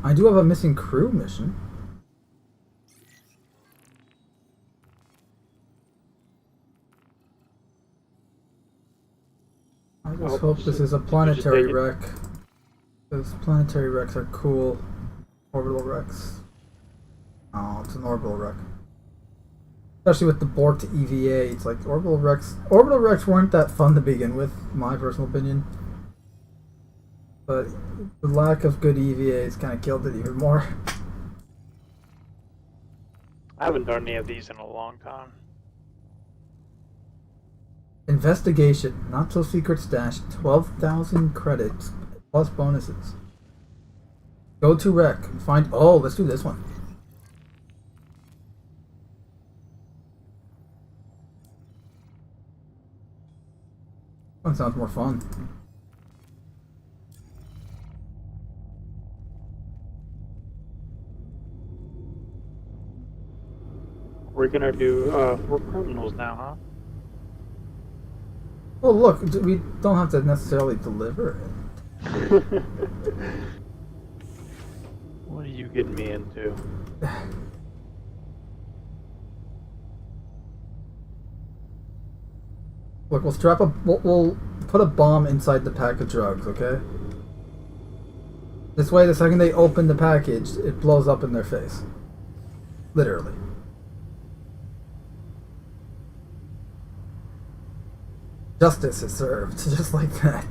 I do have a missing crew mission. I just hope this is a planetary wreck. Because planetary wrecks are cool. Orbital wrecks. Oh, it's an orbital wreck. Especially with the borked EVA, it's like orbital wrecks. Orbital wrecks weren't that fun to begin with, my personal opinion. But the lack of good EVAs kind of killed it even more. I haven't done any of these in a long time. Investigation, not so secret stash, 12,000 credits plus bonuses. Go to rec, find. Oh, let's do this one. One sounds more fun. We're gonna do we're criminals now, huh? Well, look, we don't have to necessarily deliver it. What are you getting me into? Look, we'll put a bomb inside the pack of drugs, okay? This way, the second they open the package, it blows up in their face. Literally. Justice is served, just like that.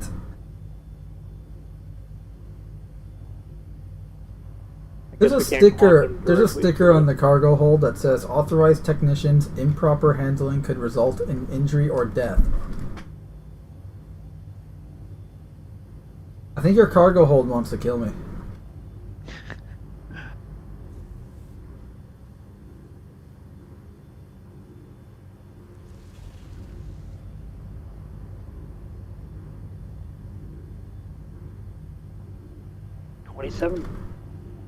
There's a sticker on the cargo hold that says authorized technicians, improper handling could result in injury or death. I think your cargo hold wants to kill me.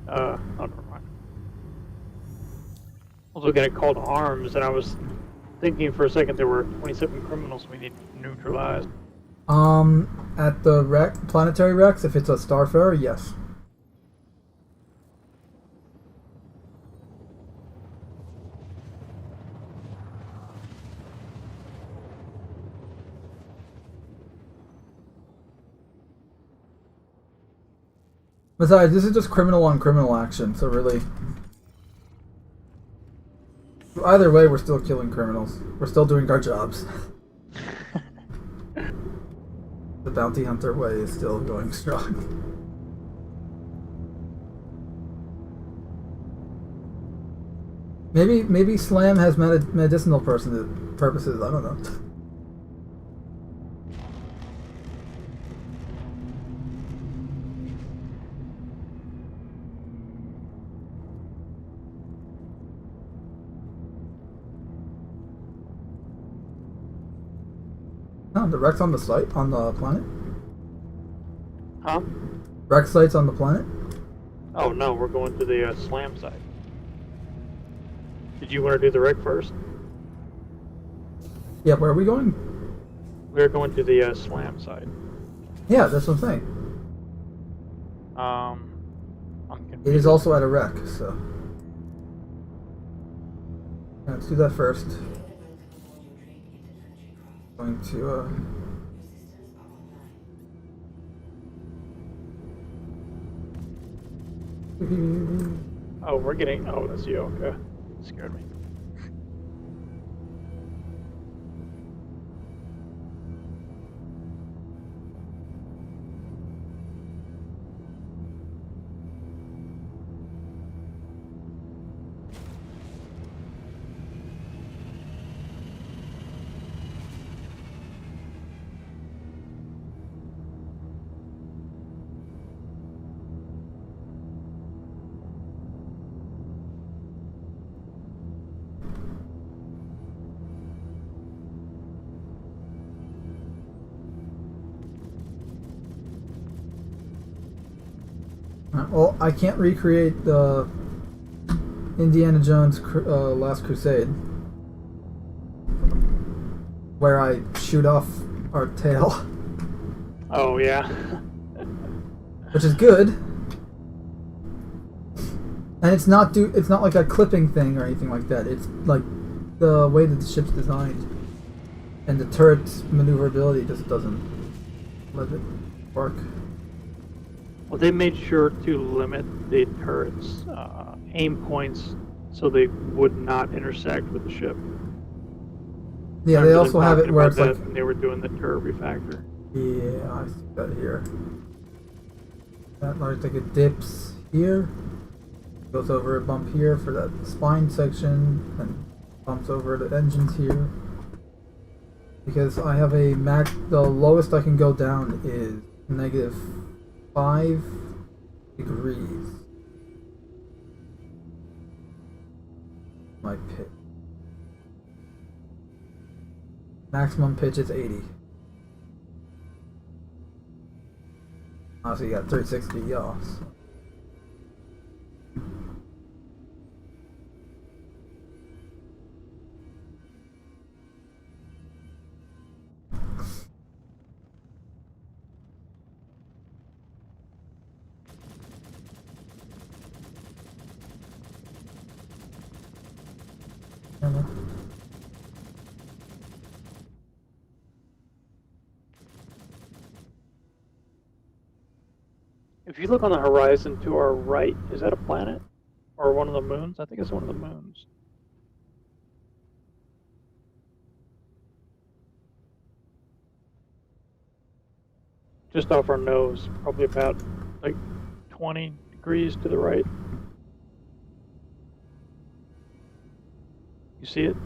Oh, never mind. was looking at call to arms, and I was thinking for a second there were 27 criminals we need neutralized. At the planetary Rex, if it's a Starfarer, yes. Besides, this is just criminal on criminal action, so really... Either way, we're still killing criminals. We're still doing our jobs. The bounty hunter way is still going strong. Maybe Slam has medicinal purposes, I don't know. Oh, the Rex on the site, on the planet? Huh? Rex sites on the planet? Oh no, we're going to the Slam site. Did you want to do the wreck first? Yeah, where are we going? We're going to the Slam site. Yeah, that's what I'm saying. I'm confused. It is also at a wreck, so... Let's do that first. Going to, Oh, we're getting... Oh, that's you, okay. Scared me. well, I can't recreate the Indiana Jones Last Crusade, where I shoot off our tail, Oh, yeah. which is good. And it's not like a clipping thing or anything like that. It's like the way that the ship's designed, and the turret's maneuverability just doesn't let it work. Well, they made sure to limit the turret's aim points so they would not intersect with the ship. Yeah, they also have it where it's like... when they were doing the turret refactor. Yeah, I see that here. That looks like it dips here, goes over a bump here for that spine section, and bumps over the engines here. Because I have a the lowest I can go down is -5 degrees. My pitch. Maximum pitch is 80. Oh, so you got 360 yaws. If you look on the horizon to our right, is that a planet? Or one of the moons? I think it's one of the moons. Just off our nose, probably about like 20 degrees to the right. You see it?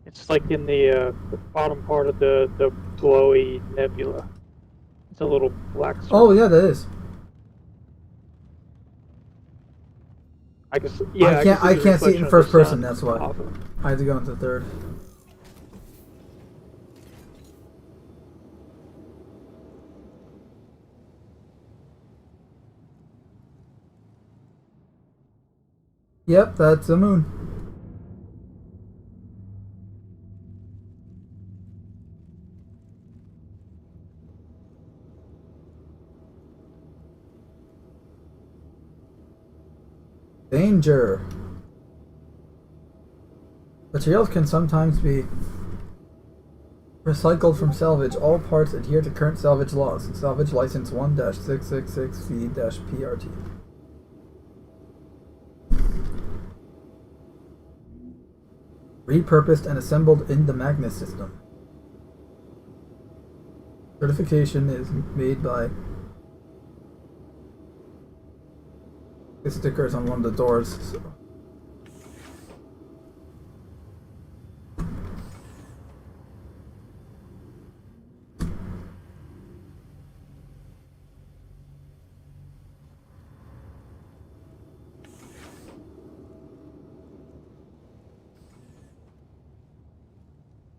It's like in the bottom part of the glowy nebula. It's a little black circle. Oh yeah, that is. I guess, yeah, I can't see it in first person. sun That's why off of it. I had to go into third. Yep, that's the moon. Danger. Materials can sometimes be recycled from salvage. All parts adhere to current salvage laws. Salvage license 1-666V-PRT. Repurposed and assembled in the Magnus system. Certification is made by the stickers on one of the doors. So.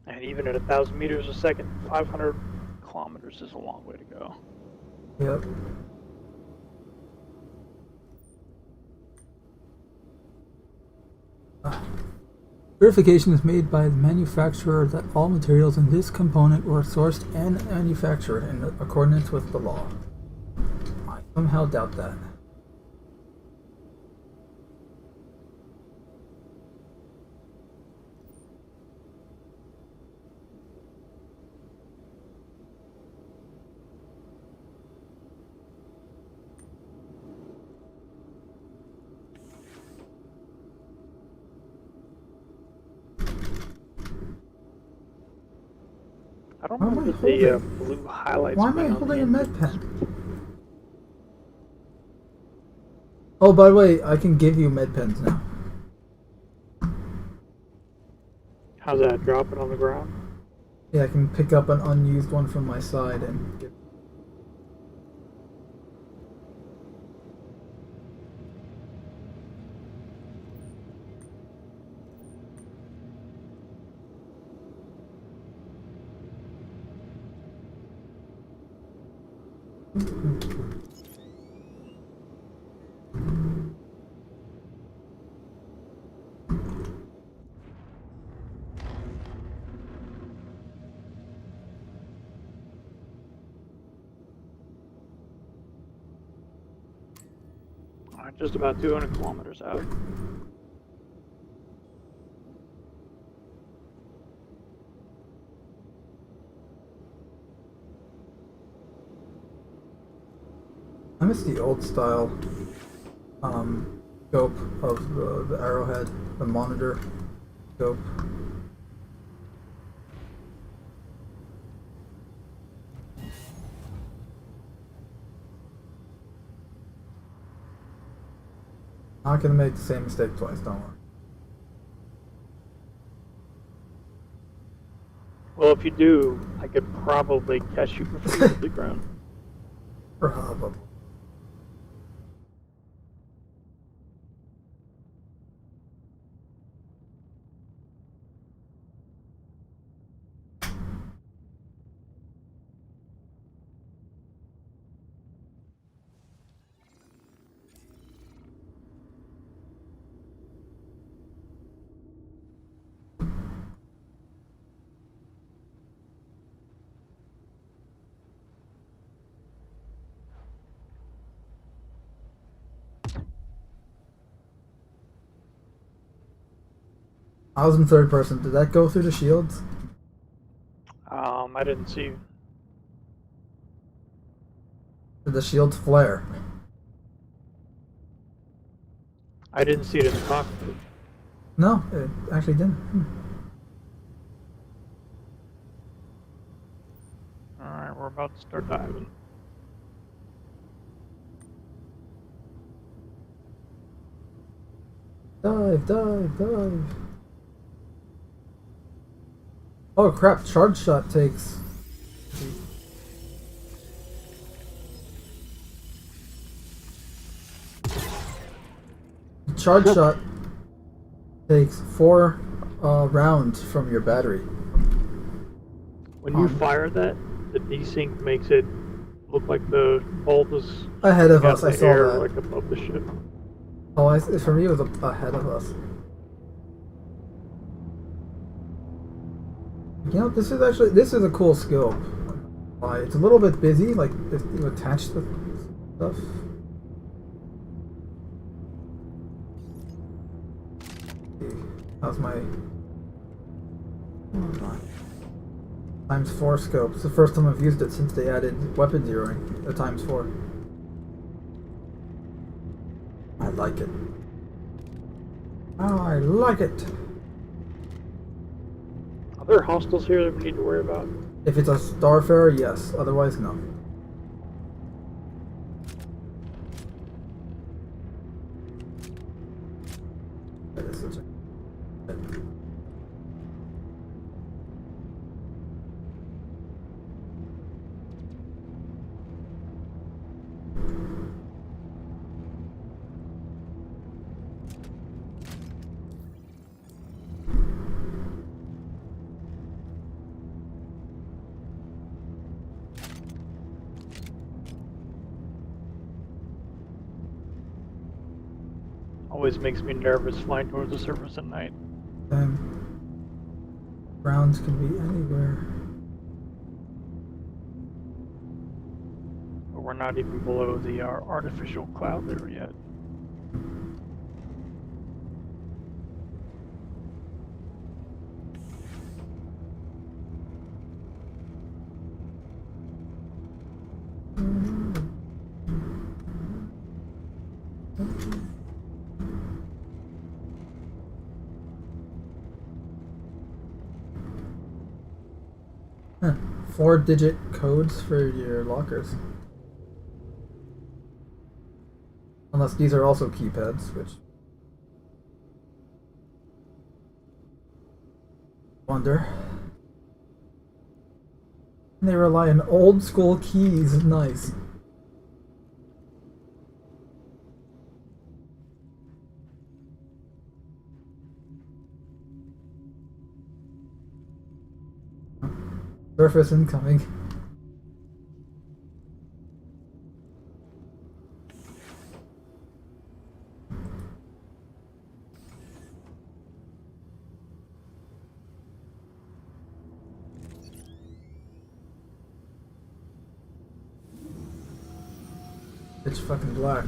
And even at 1,000 meters a second, 500 kilometers is a long way to go. Yep. Verification is made by the manufacturer that all materials in this component were sourced and manufactured in accordance with the law. I somehow doubt that. I don't Why am I remember the holding- blue highlights. Why am I being on holding the a end. med pen? Oh, by the way, I can give you med pens now. How's that? Drop it on the ground? Yeah, I can pick up an unused one from my side and give. Alright, just about 200 kilometers out. I miss the old style scope of the arrowhead, the monitor scope. Not gonna make the same mistake twice, don't worry. Well, if you do, I could probably catch you before you hit the ground. Probably. I was in third person. Did that go through the shields? I didn't see. Did the shields flare? I didn't see it in the cockpit. No, it actually didn't. Alright, we're about to start diving. Dive, dive, dive. Oh crap, charge shot takes. Charge shot takes 4 rounds from your battery. When you fire that, the desync makes it look like the bolt is Ahead of out us, in I the saw air, that. like above the ship. Oh, for me, it was ahead of us. You know, this is a cool scope. It's a little bit busy, like if you attach the stuff. How's my ×4 scope? It's the first time I've used it since they added weapon zeroing, the ×4. I like it. Oh, I like it. Are there hostiles here that we need to worry about? If it's a Starfarer, yes. Otherwise, no. That is such a... Always makes me nervous flying towards the surface at night. Rounds can be anywhere. But we're not even below the artificial cloud there yet. Huh. 4-digit codes for your lockers. Unless these are also keypads, which... wonder. And they rely on old school keys. Nice. Surface incoming. It's fucking black.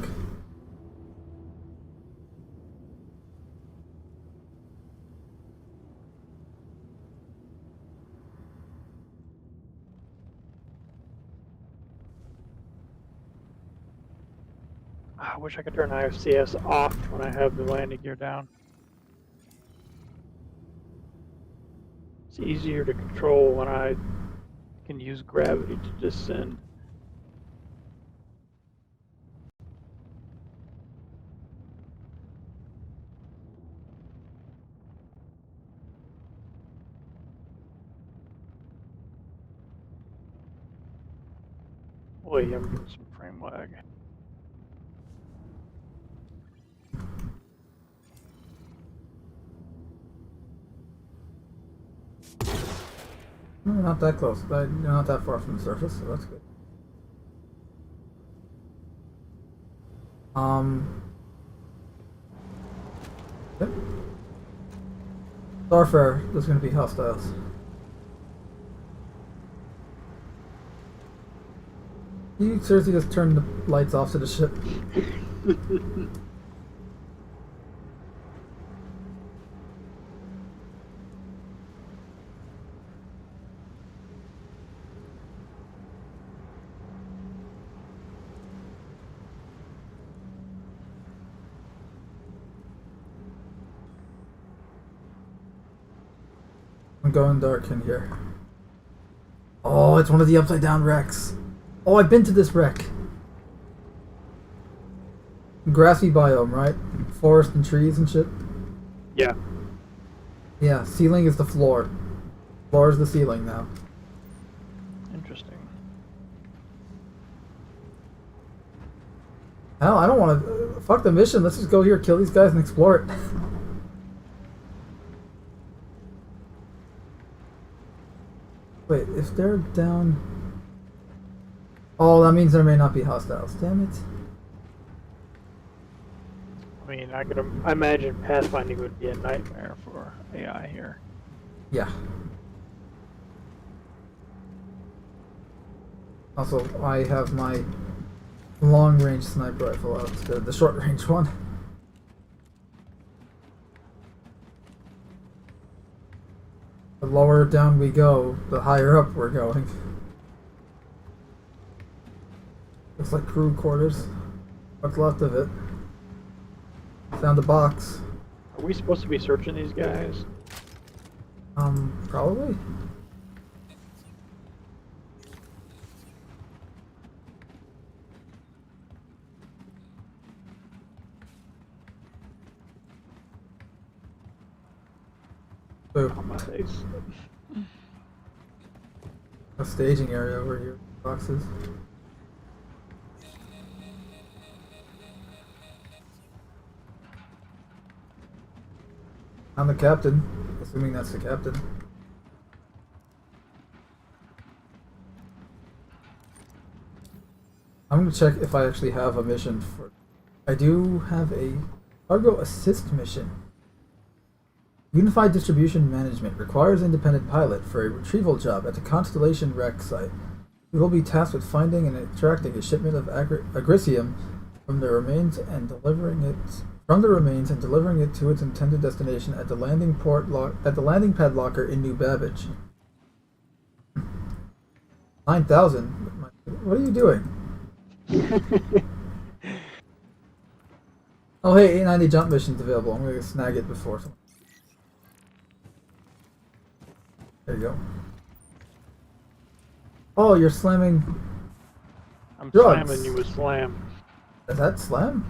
I wish I could turn IFCS off when I have the landing gear down. It's easier to control when I can use gravity to descend. Boy, I'm getting some frame lag. No, not that close. Not that far from the surface, so that's good. Yep. Starfarer, there's gonna be hostiles. You seriously just turned the lights off to the ship? I'm going dark in here. Oh, it's one of the upside down wrecks. Oh, I've been to this wreck. Grassy biome, right? Forest and trees and shit. Yeah. Yeah, ceiling is the floor. Floor is the ceiling now. Interesting. Hell, I don't want to... fuck the mission. Let's just go here, kill these guys, and explore it. Wait, if they're down... Oh, that means there may not be hostiles. Damn it. I mean, I imagine pathfinding would be a nightmare for AI here. Yeah. Also, I have my long-range sniper rifle out instead of the short-range one. The lower down we go, the higher up we're going. Looks like crew quarters. What's left of it? Found a box. Are we supposed to be searching these guys? Probably. So, On my face. a staging area over here. Boxes. I'm the captain. Assuming that's the captain. I'm gonna check if I actually have a mission for. I do have a cargo assist mission. Unified Distribution Management requires independent pilot for a retrieval job at the Constellation wreck site. We will be tasked with finding and extracting a shipment of agricium from the remains and delivering it to its intended destination at the landing pad locker in New Babbage. 9,000. What are you doing? Oh hey, 890 jump missions available. I'm gonna snag it before. There you go. Oh, you're slamming. I'm drugs. slamming you with slam. Is that slam?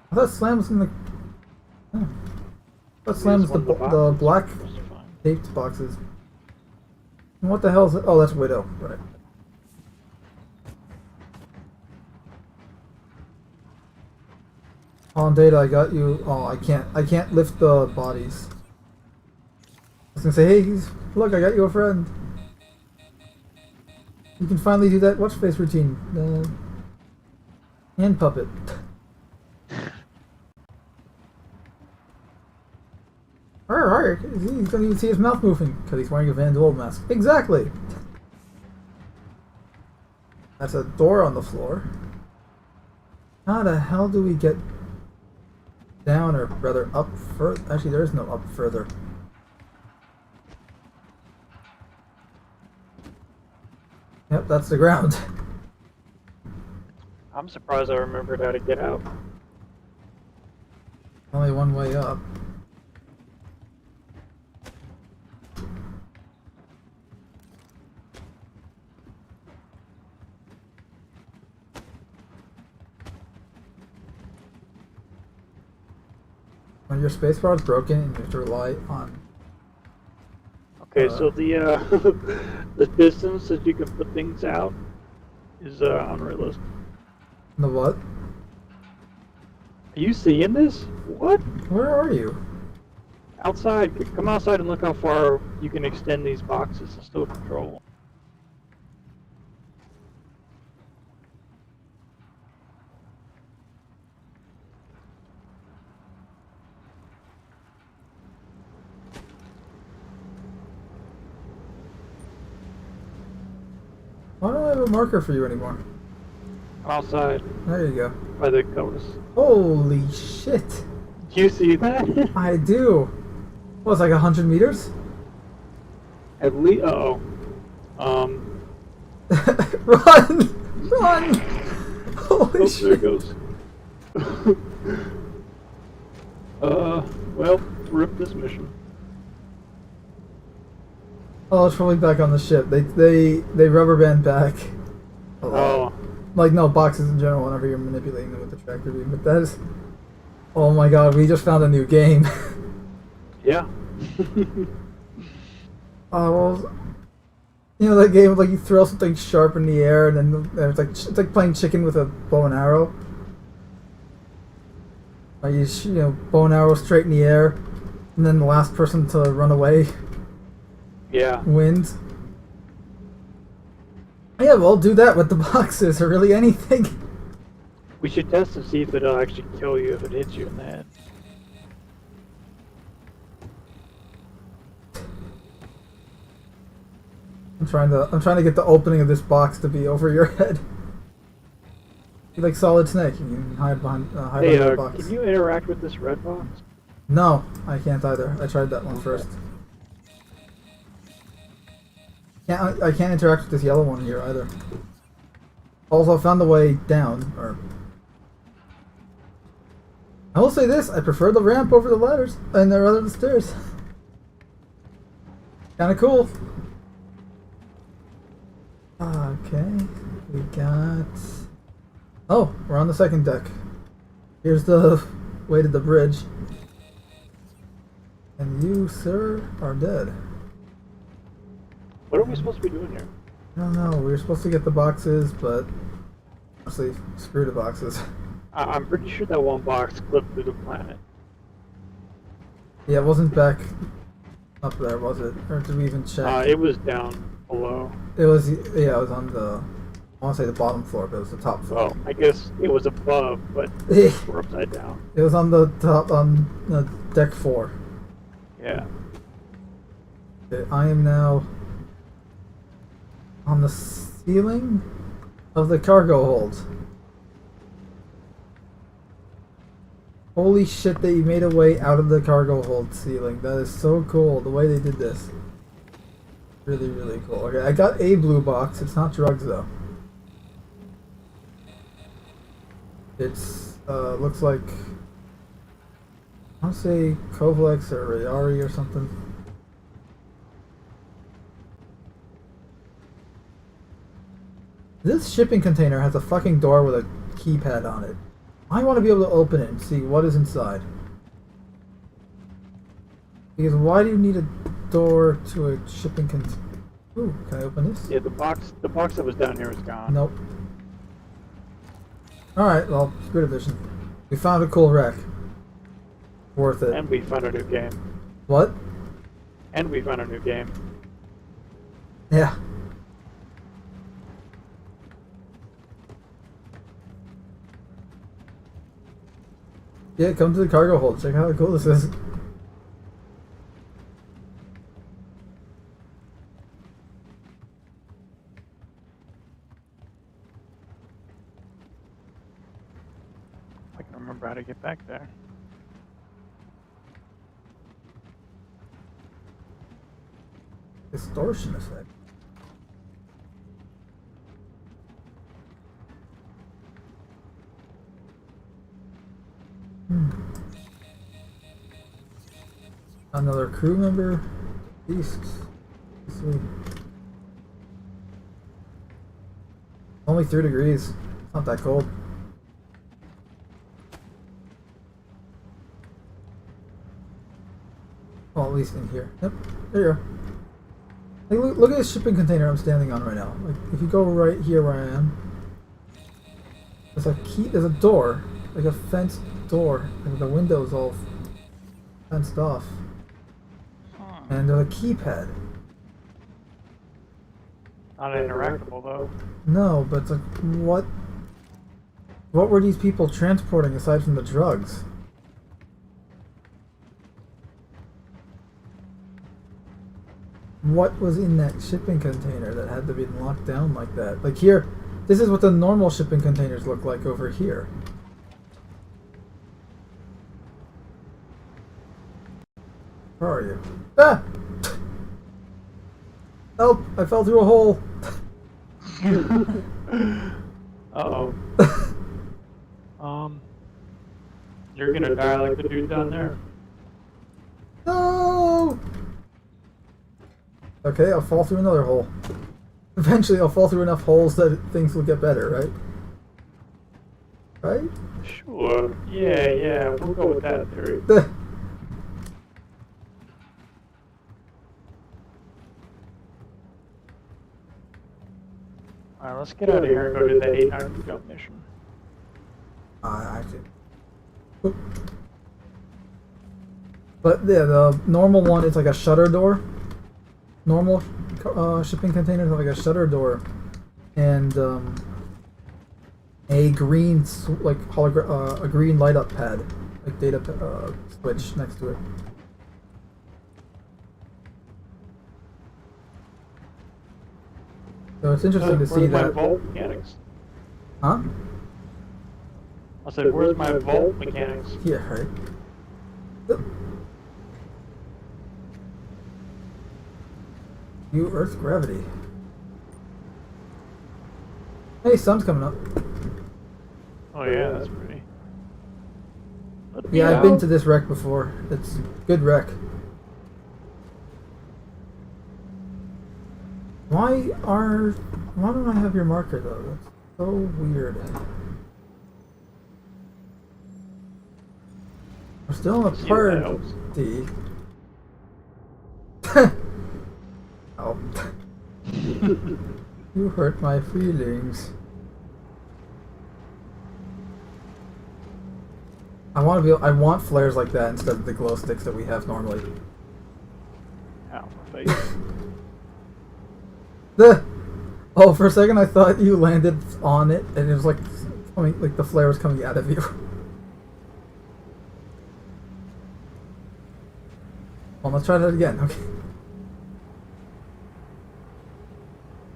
I thought slam was in the. Oh. I thought slam was the black taped boxes. And what the hell is it? Oh, that's Widow. Right. On data, I got you. Oh, I can't lift the bodies. I was gonna say, hey, look, I got you a friend. You can finally do that watch face routine. Hand puppet. He's gonna even see his mouth moving because he's wearing a Van Dole mask. Exactly. That's a door on the floor. How the hell do we get down, or rather up further? Actually, there is no up further. Yep, that's the ground. I'm surprised I remembered how to get out. Only one way up. When your spacebar is broken and you have to rely on. Okay, so the the distance that you can put things out is unrealistic. The what? Are you seeing this? What? Where are you? Outside. Come outside and look how far you can extend these boxes and still control them. Why don't I have a marker for you anymore? I'm outside There you go. by the compass. Holy shit! Do you see that? I do. What, it's like 100 meters? At least. Run! Run! Holy Oh, shit! there it goes. Well, rip this mission. Oh, it's probably back on the ship. They rubber band back. Oh. Like, no, boxes in general whenever you're manipulating them with the tractor beam. But that is... Oh my god, we just found a new game. Yeah. Oh, well... You know that game, like, you throw something sharp in the air and then it's like playing chicken with a bow and arrow. Like, you know, bow and arrow straight in the air, and then the last person to run away Yeah. wins. Yeah, well, do that with the boxes or really anything. We should test to see if it'll actually kill you if it hits you in the head. I'm trying to get the opening of this box to be over your head. You like Solid Snake? You can hide behind Hey, the box. can you interact with this red box? No, I can't either. I tried that one first. I can't interact with this yellow one here either. Also, I found the way down. Or I will say this: I prefer the ramp over the ladders, and rather than the stairs. Kind of cool. Okay, we got. Oh, we're on the second deck. Here's the way to the bridge. And you, sir, are dead. What are we supposed to be doing here? I don't know. We were supposed to get the boxes, but honestly, screw the boxes. I'm pretty sure that one box clipped through the planet. Yeah, it wasn't back up there, was it? Or did we even check? It was down below. It was, yeah, it was on the, I want to say the bottom floor, but it was the top floor. Well, I guess it was above, but we're upside down. It was on the top, on deck 4. Yeah. Okay, I am now on the ceiling of the cargo hold. Holy shit, they made a way out of the cargo hold ceiling. That is so cool, the way they did this. Really, really cool. Okay, I got a blue box. It's not drugs, though. It's, looks like, I want to say Kovalex or Rayari or something. This shipping container has a fucking door with a keypad on it. I want to be able to open it and see what is inside. Because why do you need a door to a shipping container? Ooh, can I open this? Yeah, the box that was down here is gone. Nope. Alright, well, Spirit Edition. We found a cool wreck. Worth it. And we found a new game. What? And we found a new game. Yeah. Yeah, come to the cargo hold. Check out how cool this is. I can remember how to get back there. Distortion effect. Another crew member. Beast. Sweet. Only 3 degrees. It's not that cold. Well, at least in here. Yep. There you are. Like, look at this shipping container I'm standing on right now. Like, if you go right here where I am, there's a key. There's a door, like a fenced door, and the window's all fenced off. And there's a keypad. Not interactable though. No, but it's like, what were these people transporting aside from the drugs? What was in that shipping container that had to be locked down like that? Like here, this is what the normal shipping containers look like over here. Where are you? Ah! Help! I fell through a hole! Uh-oh. You're gonna die like the dude down there. No! Okay, I'll fall through another hole. Eventually I'll fall through enough holes that things will get better, right? Right? Sure. Yeah, we'll go with that theory. Alright, let's get out of here and go to that 800 jump mission. Actually. But yeah, the normal one is like a shutter door. Normal shipping containers have like a shutter door, and a green a green light up pad, like data switch next to it. So it's interesting to see Where's my that. vault mechanics? Huh? I said, where's my vault mechanics? Yeah, right. New Earth gravity. Hey, sun's coming up. Oh yeah, that's pretty. Yeah, I've been to this wreck before. It's a good wreck. Why don't I have your marker though? That's so weird. We're still in a party. Oh. You hurt my feelings. I want flares like that instead of the glow sticks that we have normally. Ow, my face. Oh, for a second I thought you landed on it and it was like the flare was coming out of you. Well, let's try that again. Okay.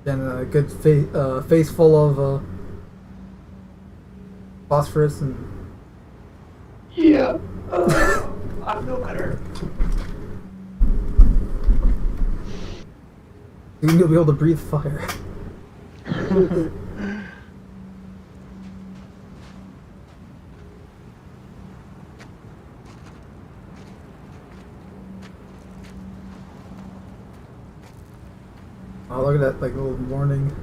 Then a good face full of phosphorus and. Yeah. I'm no better. You'll be able to breathe fire. Oh, look at that, like, little morning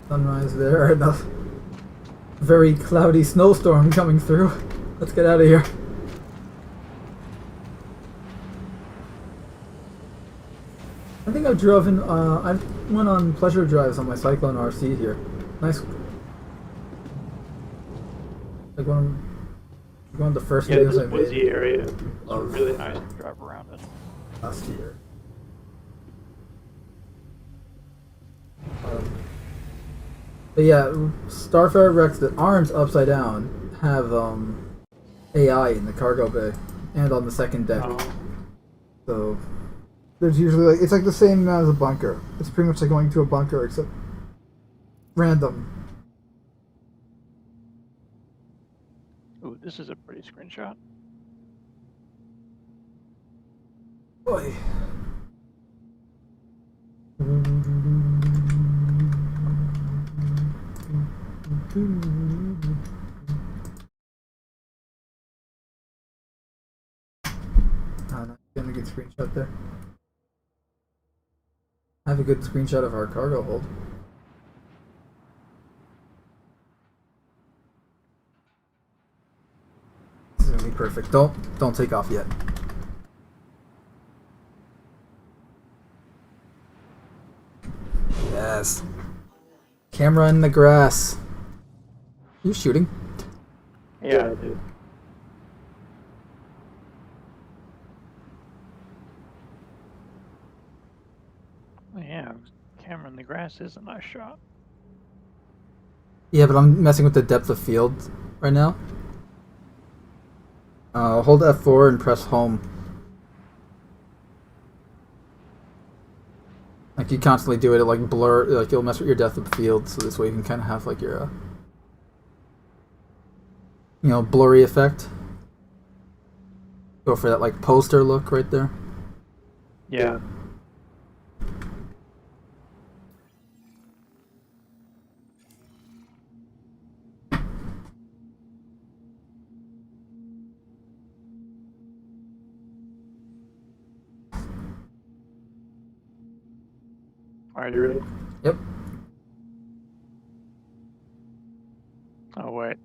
sunrise there, and a very cloudy snowstorm coming through. Let's get out of here. I think I've driven, I went on pleasure drives on my Cyclone RC here. Nice. Like one of the first videos I this made. woodsy area. It's really nice to drive around it. Last year. But yeah, Starfare wrecks that aren't upside down have AI in the cargo bay and on the second deck. Oh. So there's usually it's like the same as a bunker. It's pretty much like going to a bunker except random. Ooh, this is a pretty screenshot. Boy. Not getting a good screenshot there. I have a good screenshot of our cargo hold. This is gonna be perfect. Don't take off yet. Yes. Camera in the grass. You shooting? Yeah, I did. Yeah, camera in the grass is a nice shot. Yeah, but I'm messing with the depth of field right now. Hold F4 and press home. Like you constantly do it, like blur, like you'll mess with your depth of field, so this way you can kind of have like your, blurry effect. Go for that like poster look right there. Yeah. Alright, you ready? Yep. Oh, wait.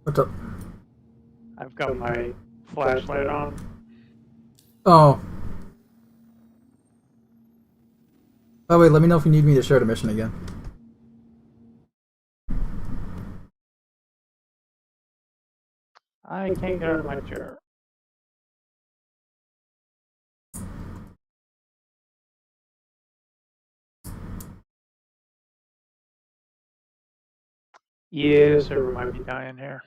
What's up? I've got my flashlight on. Oh. Oh wait, let me know if you need me to share the mission again. I can't get out of my chair. Yeah, server might be dying here.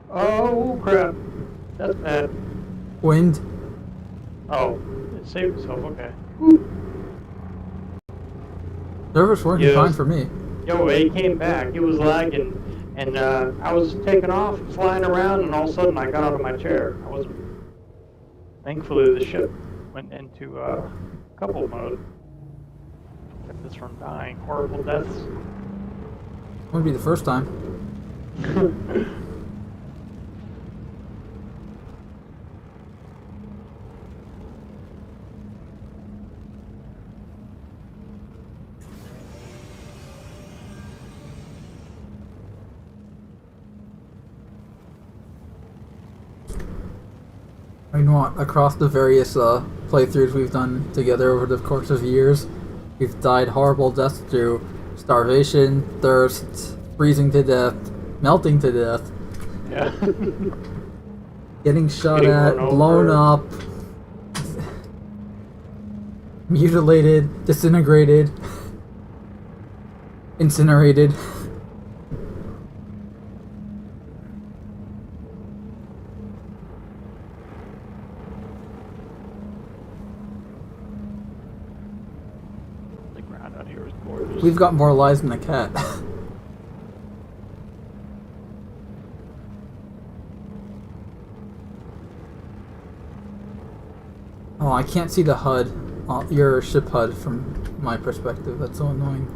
Oh crap! That's bad. Wind. Oh, it saved itself. Okay. Server's working Yes. fine for me. Yo, it came back. It was lagging, and I was taking off, flying around, and all of a sudden I got out of my chair. I was thankfully the ship went into couple mode. Kept this from dying. Horrible deaths. Wouldn't be the first time. I know across the various playthroughs we've done together over the course of years, we've died horrible deaths through starvation, thirst, freezing to death, melting to death, Yeah. getting shot Getting at, run blown over. up, mutilated, disintegrated, incinerated. The ground out here is gorgeous. We've got more lives than a cat. Oh, I can't see the HUD, your ship HUD from my perspective. That's so annoying.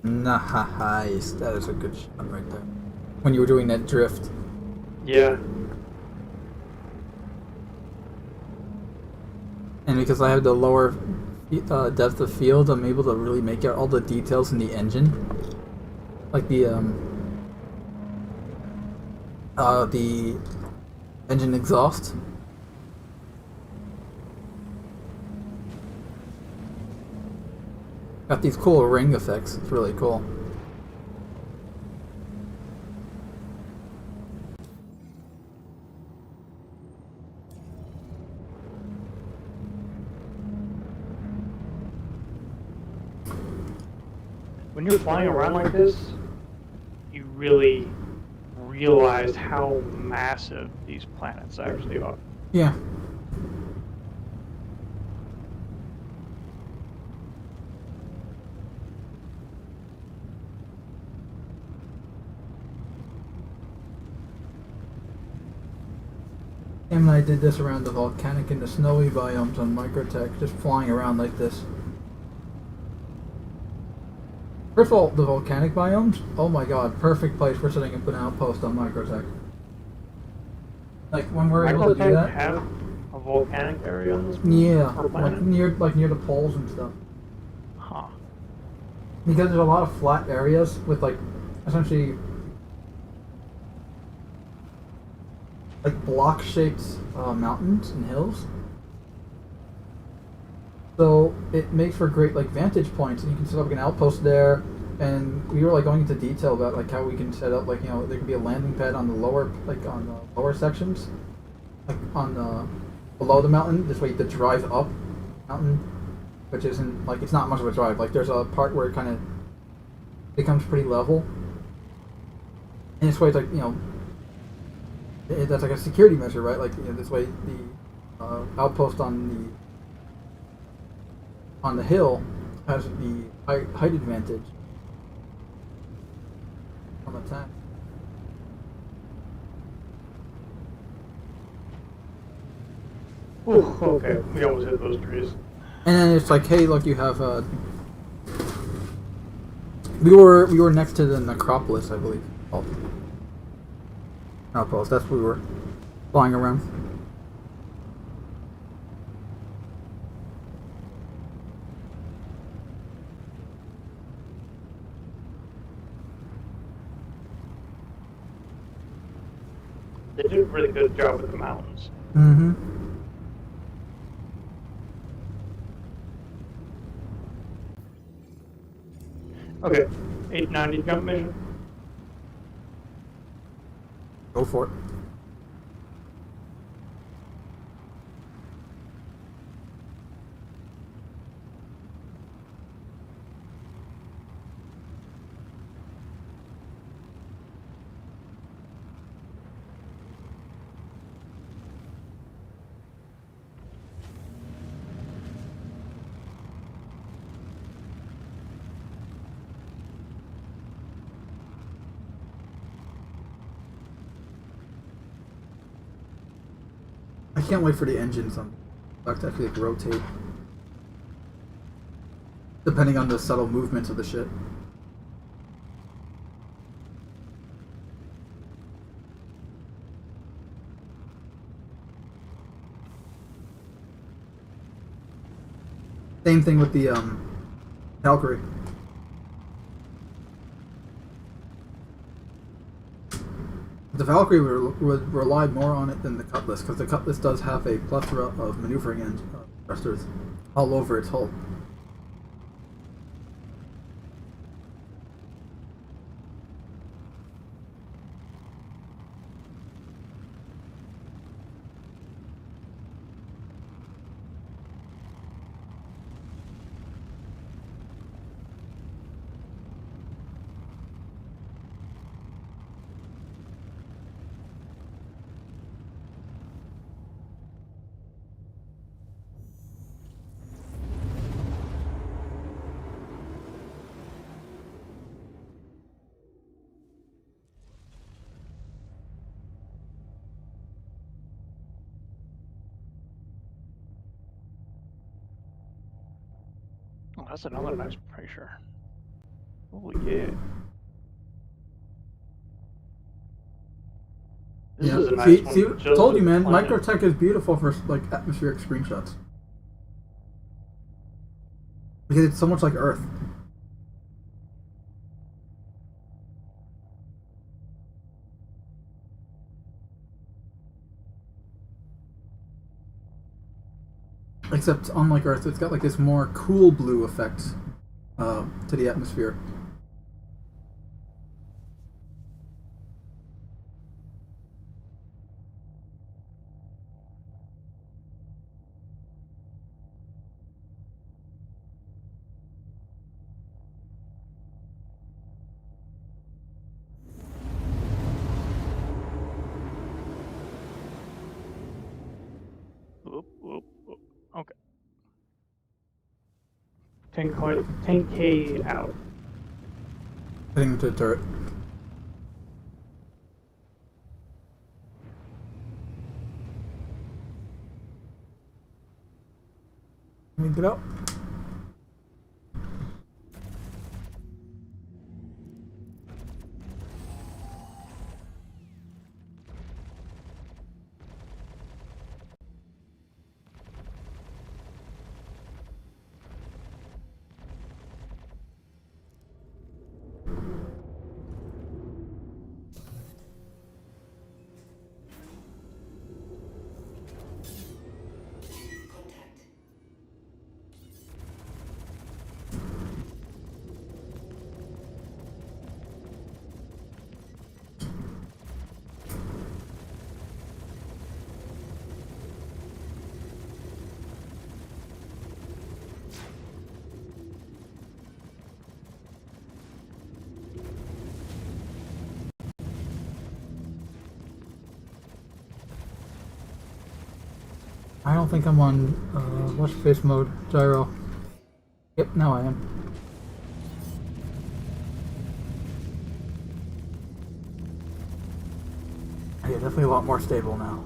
Nice. That is a good shot right there. When you were doing that drift. Yeah. And because I have the lower depth of field, I'm able to really make out all the details in the engine. Like the engine exhaust. Got these cool ring effects. It's really cool. When you're flying around like this, you really realize how massive these planets actually are. Yeah. And I did this around the volcanic and the snowy biomes on Microtech, just flying around like this. First of all, the volcanic biomes, oh my god, perfect place for setting up an outpost on Microtech. Like when we're able to do Microtech that. have a volcanic area on this Yeah, or like planet? near the poles and stuff. Huh. Because there's a lot of flat areas with like essentially like block-shaped mountains and hills. So it makes for great like vantage points, and you can set up like an outpost there. And we were like going into detail about like how we can set up like there could be a landing pad on the lower sections, like on the below the mountain. This way you could drive up mountain, which isn't like it's not much of a drive. Like there's a part where it kind of becomes pretty level, and this way it's like that's like a security measure, right? Like this way the outpost on the hill has the height advantage on attack. Ooh, okay, we almost hit those trees. And then it's like, hey, look, you have we were next to the necropolis, I believe. Oh. Outpost. That's where we were flying around. They did a really good job with the mountains. Mm-hmm. Okay, 890 jump mission. Go for it. I can't wait for the engines on to actually like, rotate. Depending on the subtle movements of the ship. Same thing with the Valkyrie. The Valkyrie would rely more on it than the Cutlass, because the Cutlass does have a plethora of maneuvering thrusters all over its hull. Oh, that's another nice pressure. Oh yeah. This is a nice one. See, Just told you, man. planet. Microtech is beautiful for like atmospheric screenshots because it's so much like Earth. Except, unlike Earth, it's got like this more cool blue effect to the atmosphere. Whoop, whoop, whoop. Okay. 10K out. Heading into the turret. Let me get out. Contact. I don't think I'm on watch face mode gyro. Yep, now I am. Yeah, definitely a lot more stable now.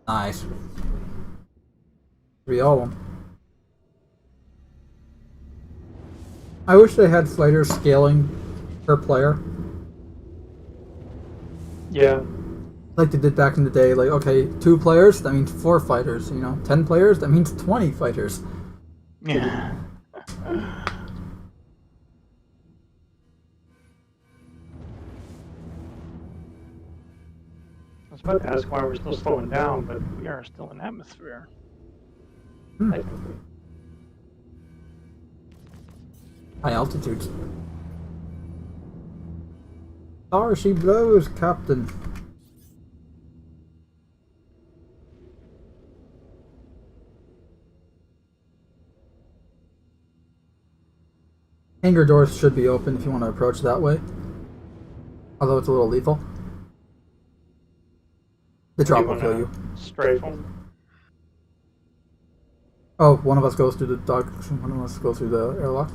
Nice. 3 all of them. I wish they had fighter scaling per player. Yeah. Like they did back in the day, like, okay, 2 players, that means 4 fighters, you know, 10 players, that means 20 fighters. Yeah. I was about to ask why we're still slowing down, but we are still in atmosphere. Technically. High altitudes. There she blows, Captain. Hangar doors should be open if you want to approach that way. Although it's a little lethal. The drop will kill you. Strafe them. Oh, one of us goes through the dog. One of us goes through the airlock.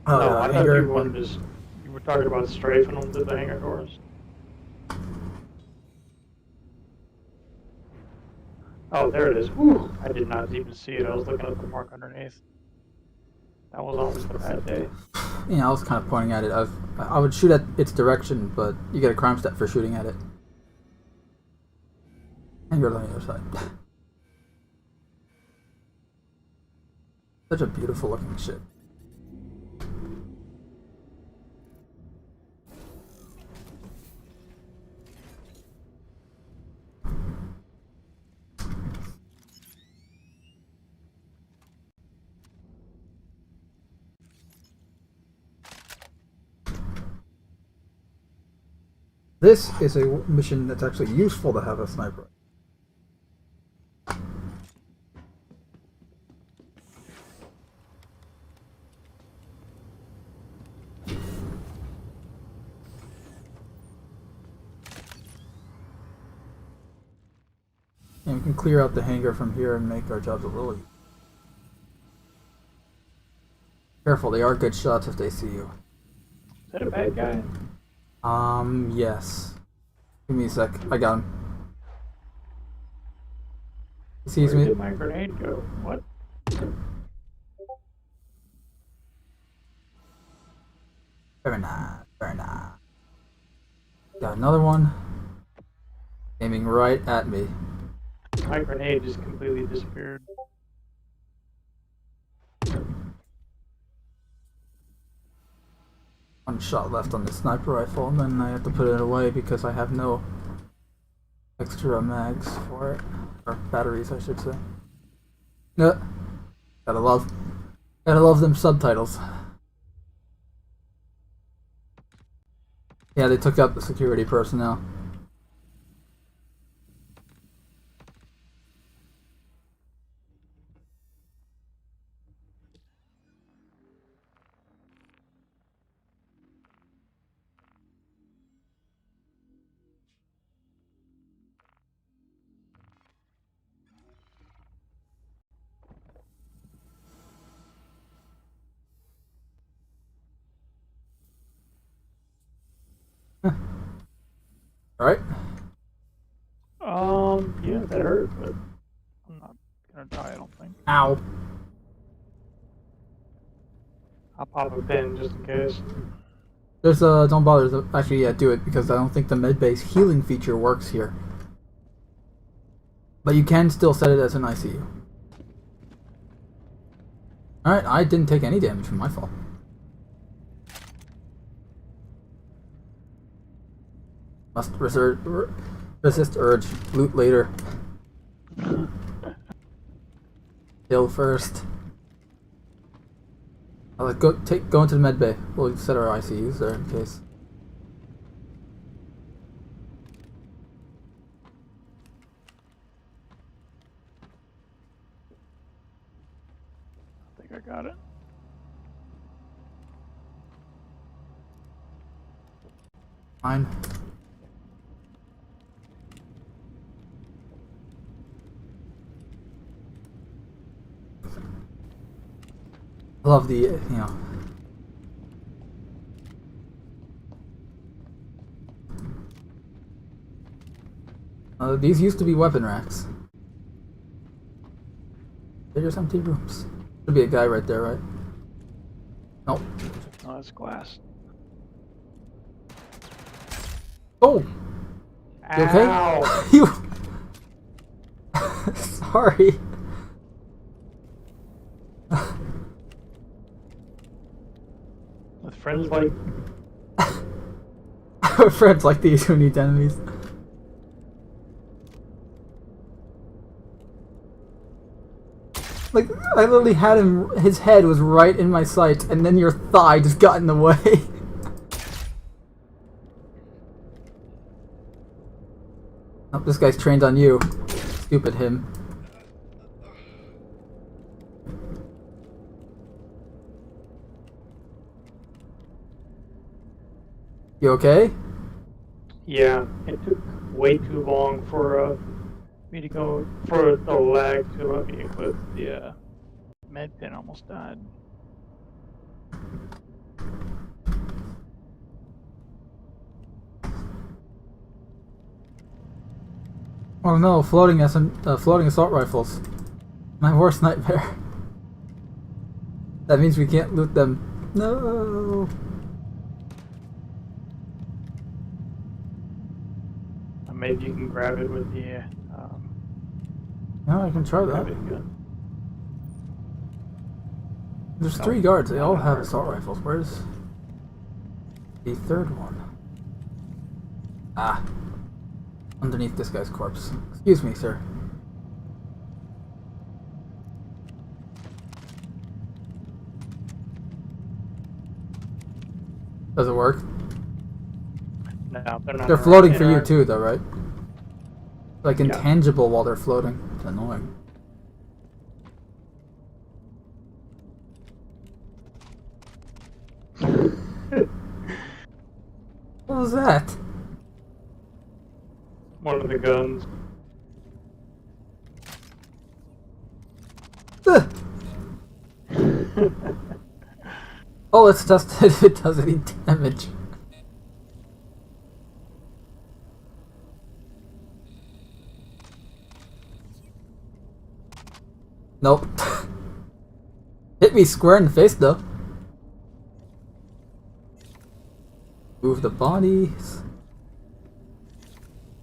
No, I thought hangar. you wanted to. You were talking about strafing them to the hangar doors. Oh, there it is. Whew. I did not even see it. I was looking at the mark underneath. That was almost a bad day. Yeah, I was kind of pointing at it. I would shoot at its direction, but you get a crime step for shooting at it. And you're on the other side. Such a beautiful looking ship. This is a mission that's actually useful to have a sniper. And we can clear out the hangar from here and make our jobs a little easier. Careful, they are good shots if they see you. Is that a bad guy? Yes. Give me a sec. I got him. He sees Where me. did my grenade go? What? Very nice. Very nice. Got another one. Aiming right at me. My grenade just completely disappeared. One shot left on the sniper rifle, and then I have to put it away because I have no extra mags for it. Or batteries, I should say. Yeah. Gotta love them subtitles. Yeah, they took out the security personnel. Alright. Yeah, that hurt, but I'm not gonna die, I don't think. Ow. I'll pop a pin just in case. There's don't bother. Actually, yeah, do it because I don't think the med-based healing feature works here. But you can still set it as an ICU. Alright, I didn't take any damage from my fall. Must resist urge. Loot later. Kill first. I'll go into the med bay. We'll set our ICUs there in case. I think I got it. Fine. I love the, you know. These used to be weapon racks. They're just empty rooms. Should be a guy right there, right? Nope. Oh, that's glass. Oh! You okay? Ow! You... Sorry. With friends like... Friends like these who need enemies. Like, I literally had him, his head was right in my sights, and then your thigh just got in the way. Oh, this guy's trained on you. Stupid him. You okay? Yeah, it took way too long for me to go, for the lag to let me equip the med pin. Almost died. Oh no, floating assault rifles. My worst nightmare. That means we can't loot them. No. Maybe you can grab it with the No, I can try that. grabbing gun. There's 3 guards. They all have assault rifles. Where's the third one? Ah. Underneath this guy's corpse. Excuse me, sir. Does it work? No, they're not. They're floating for you too, though, right? Like intangible while they're floating. It's annoying. What was that? One of the guns. Oh, let's test it if it does any damage. Nope. Hit me square in the face, though. Move the bodies.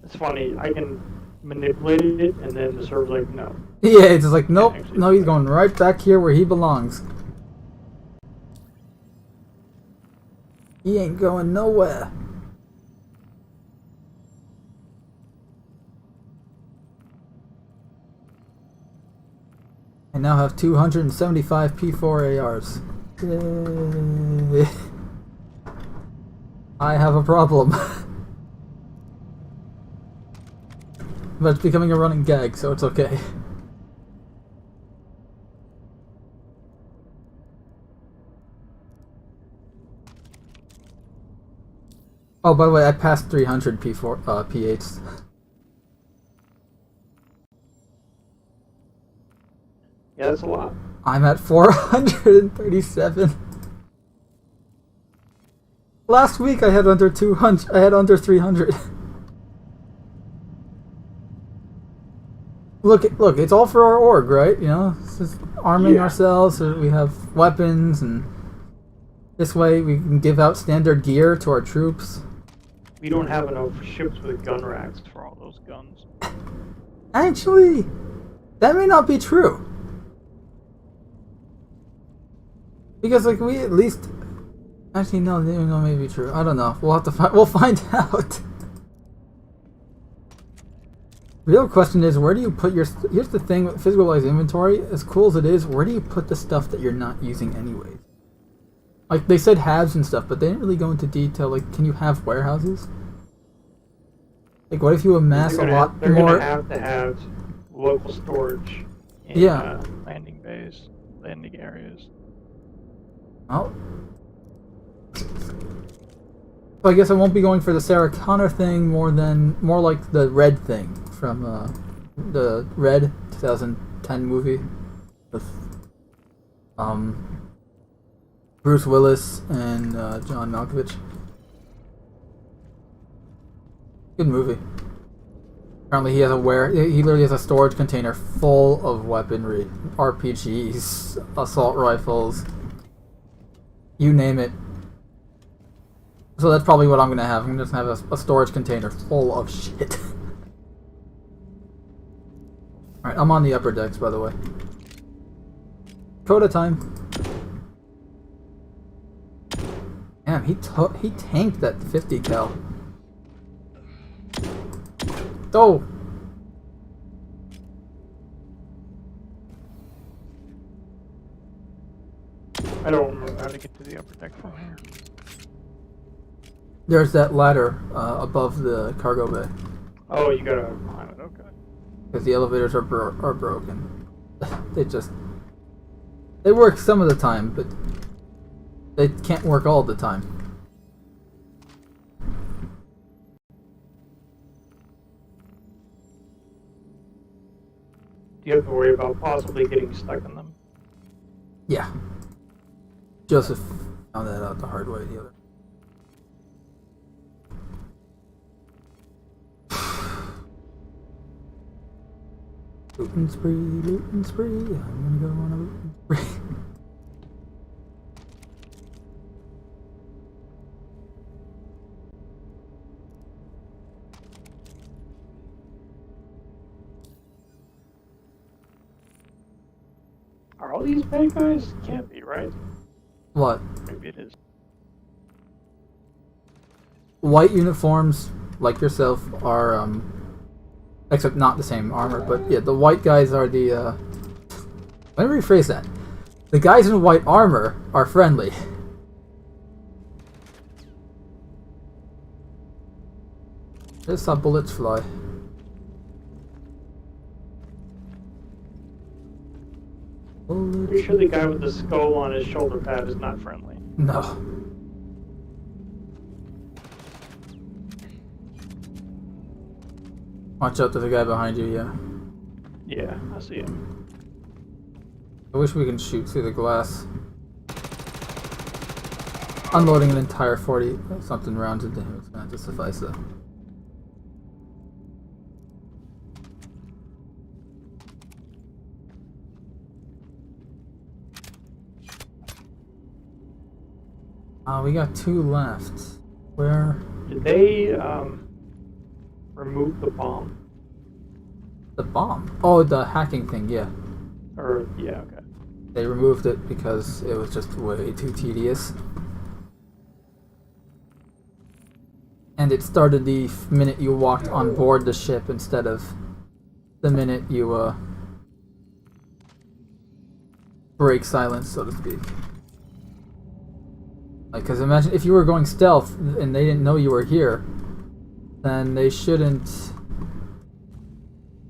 It's funny. I can manipulate it, and then the server's like, no. Yeah, it's just like, nope. No, he's going right back here where he belongs. He ain't going nowhere. I now have 275 P4 ARs. Yay. I have a problem. But it's becoming a running gag, so it's okay. Oh, by the way, I passed 300 P8s. Yeah, that's a lot. I'm at 437. Last week I had under 200. I had under 300. Look, it's all for our org, right? You know, it's just arming ourselves so we have weapons, and this way we can give out standard gear to our troops. We don't have enough ships with gun racks for all those guns. Actually, that may not be true. Because, like, we at least... Actually, no, that may be true. I don't know. We'll have to we'll find out. Real question is, where do you put your... Here's the thing with physicalized inventory. As cool as it is, where do you put the stuff that you're not using anyways? Like, they said halves and stuff, but they didn't really go into detail. Like, can you have warehouses? Like, what if you amass a lot they're more... They're going to have to have local storage in landing bays, landing areas. Oh. So I guess I won't be going for the Sarah Connor thing more like the Red thing from the Red 2010 movie with Bruce Willis and John Malkovich. Good movie. Apparently he has he literally has a storage container full of weaponry, RPGs, assault rifles, you name it. So that's probably what I'm gonna have. I'm just gonna have a storage container full of shit. Alright, I'm on the upper decks, by the way. Coda time. Damn, he tanked that 50 cal. Oh! I don't remember how to get to the upper deck from here. There's that ladder above the cargo bay. Oh, you gotta climb it, okay. Because the elevators are broken. They work some of the time, but they can't work all the time. Do you have to worry about possibly getting stuck in them? Yeah. Joseph found that out the hard way the other. Looting spree, looting spree. I'm gonna go on a looting spree. Are all these bad guys? Can't be, right? What? Maybe it is. White uniforms, like yourself, are except not the same armor, but yeah, the white guys are the let me rephrase that. The guys in white armor are friendly. Just saw bullets fly. Pretty sure the guy with the skull on his shoulder pad is not friendly. No. Watch out to the guy behind you, yeah. Yeah, I see him. I wish we can shoot through the glass. Unloading an entire 40-something round into him is going to suffice, though. We got 2 left. Where? Did they remove the bomb? The bomb? Oh, the hacking thing, yeah. Or yeah, okay. They removed it because it was just way too tedious. And it started the minute you walked on board the ship instead of the minute you break silence, so to speak. Like, because imagine if you were going stealth and they didn't know you were here, then they shouldn't.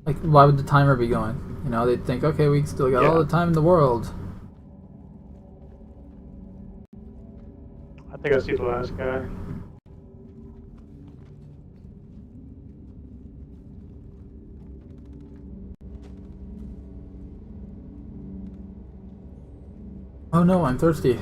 Like, why would the timer be going? You know, they'd think, okay, we still got all the time in the world. I think I see the last guy. Oh no, I'm thirsty.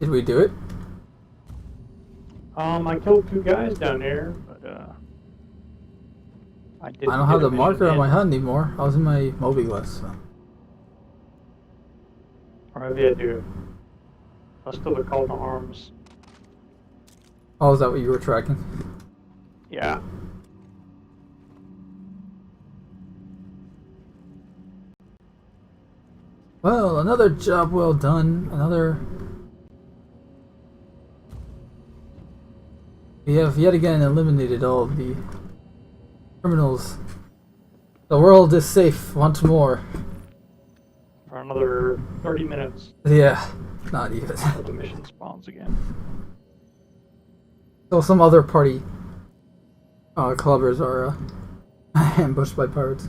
Did we do it? I killed 2 guys down there, but I didn't. I don't have the marker on my HUD anymore. I was in my Mobilus. So. Or maybe I do. I still the call to arms. Oh, is that what you were tracking? Yeah. Well, another job well done. We have yet again eliminated all of the criminals. The world is safe once more. Apparently another 30 minutes Yeah, not even. until the mission spawns again. So some other party clubbers are ambushed by pirates.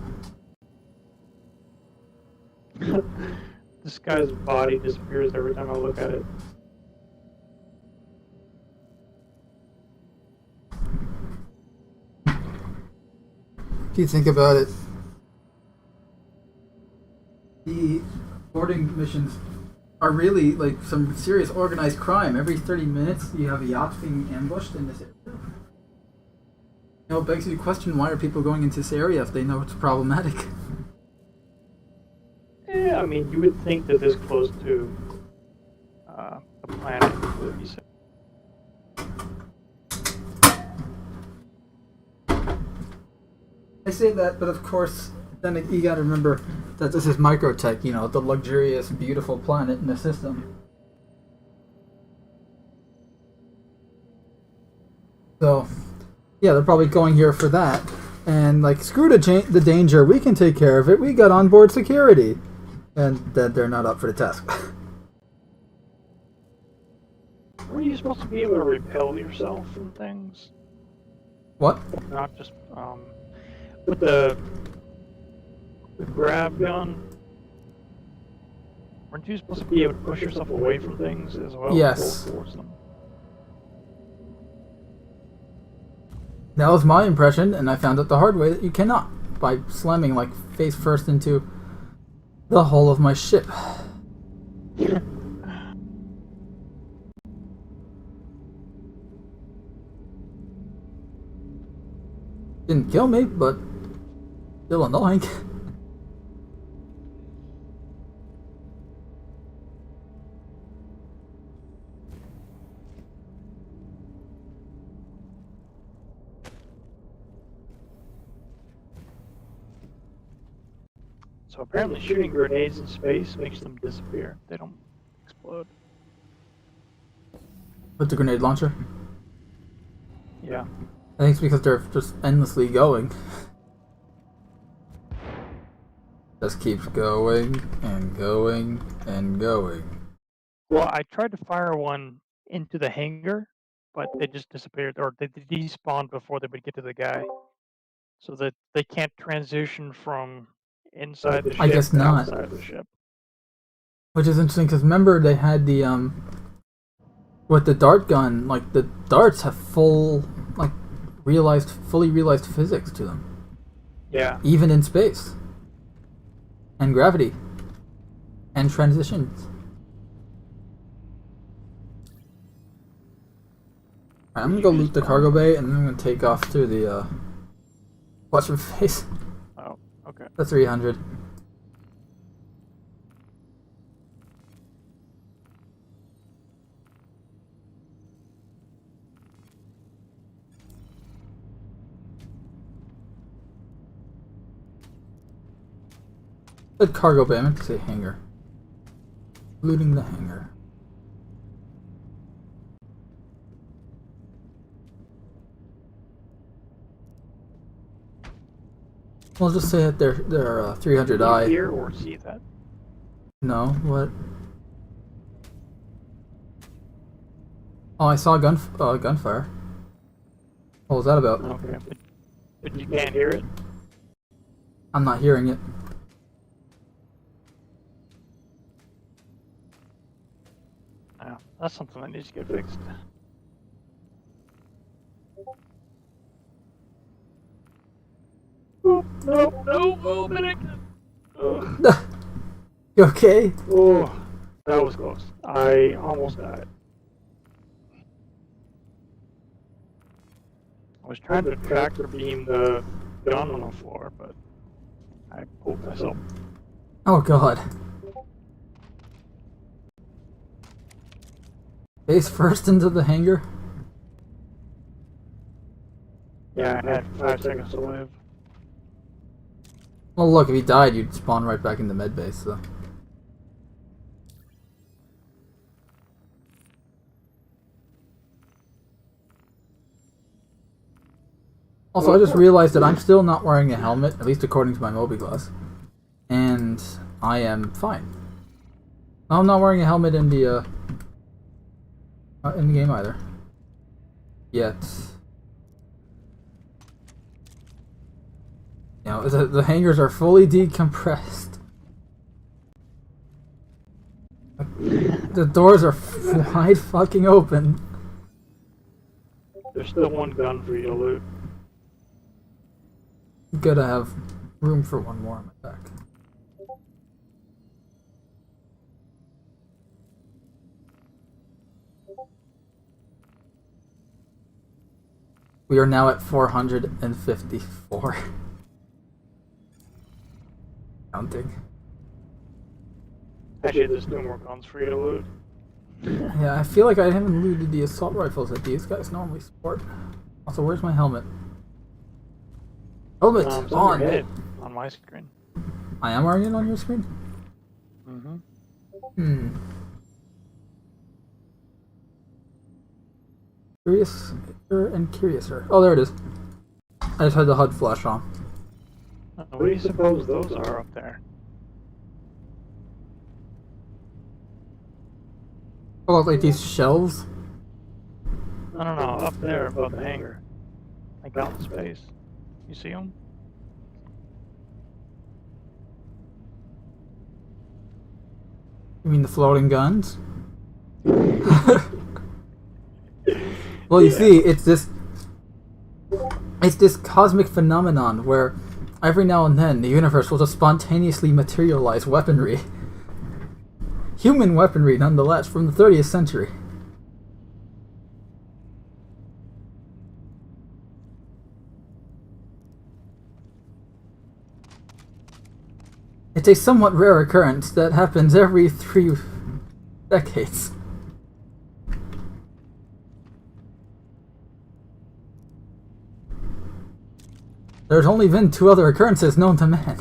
This guy's body disappears every time I look at it. If you think about it, the boarding missions are really like some serious organized crime. Every 30 minutes, you have a yacht being ambushed in this area. You know, it begs you to question, why are people going into this area if they know it's problematic? Yeah, I mean, you would think that this close to the planet would be safe. I say that, but of course, then you gotta remember that this is microtech, you know, the luxurious, beautiful planet in the system. So, yeah, they're probably going here for that. And, like, screw the danger, we can take care of it, we got onboard security. And then they're not up for the task. Were you supposed to be able to repel yourself from things? What? Not just, with the grab gun? Weren't you supposed to be able to push yourself away from things as well? Yes. Or towards them? That was my impression, and I found out the hard way that you cannot, by slamming, like, face first into the hull of my ship. Didn't kill me, but still annoying. So apparently shooting grenades in space makes them disappear. They don't explode. With the grenade launcher? Yeah. I think it's because they're just endlessly going. Just keeps going and going and going. Well, I tried to fire one into the hangar, but they just disappeared, or they despawned before they would get to the guy. So that they can't transition from inside the ship I guess to not. outside the ship. Which is interesting, because remember they had the, with the dart gun, like, the darts have fully realized physics to them. Yeah. Even in space. And gravity. And transitions. Alright, I'm gonna go loot the cargo bay, and then I'm gonna take off through the, what's her face? Oh, okay. The 300. The cargo bay, I meant to say hangar. Looting the hangar. We'll just say that they're 300i. Hear or see that? No, what? Oh, I saw gunfire. What was that about? Okay, but you can't hear it? I'm not hearing it. Oh, that's something that needs to get fixed. Oh, no, medic! Oh, You okay? oh, that was close. I almost died. I was trying to tractor beam the gun on the floor, but I pulled myself. Oh god. Face first into the hangar? Yeah, I had 5 seconds to live. Well, look, if he died, you'd spawn right back into medbay, so. Also, I just realized that I'm still not wearing a helmet, at least according to my Moby Glass. And I am fine. I'm not wearing a helmet in the game either. Yet. You know, the hangars are fully decompressed. The doors are wide fucking open. There's still one gun for you to loot. Gotta have room for one more on my back. We are now at 454. Counting. Actually, there's no more guns for you to loot. Yeah, I feel like I haven't looted the assault rifles that these guys normally sport. Also, where's my helmet? Helmet It's on! your head on my screen. I am wearing it on your screen? Mm-hmm. Curious and curiouser. Oh, there it is. I just had the HUD flash on. What do you suppose those are up there? Oh, like these shelves? I don't know, up there above the hangar. Like out in space. You see them? You mean the floating guns? Well, you see, it's this cosmic phenomenon where every now and then the universe will just spontaneously materialize weaponry. Human weaponry, nonetheless, from the 30th century. It's a somewhat rare occurrence that happens every 3 decades. There's only been 2 other occurrences known to man.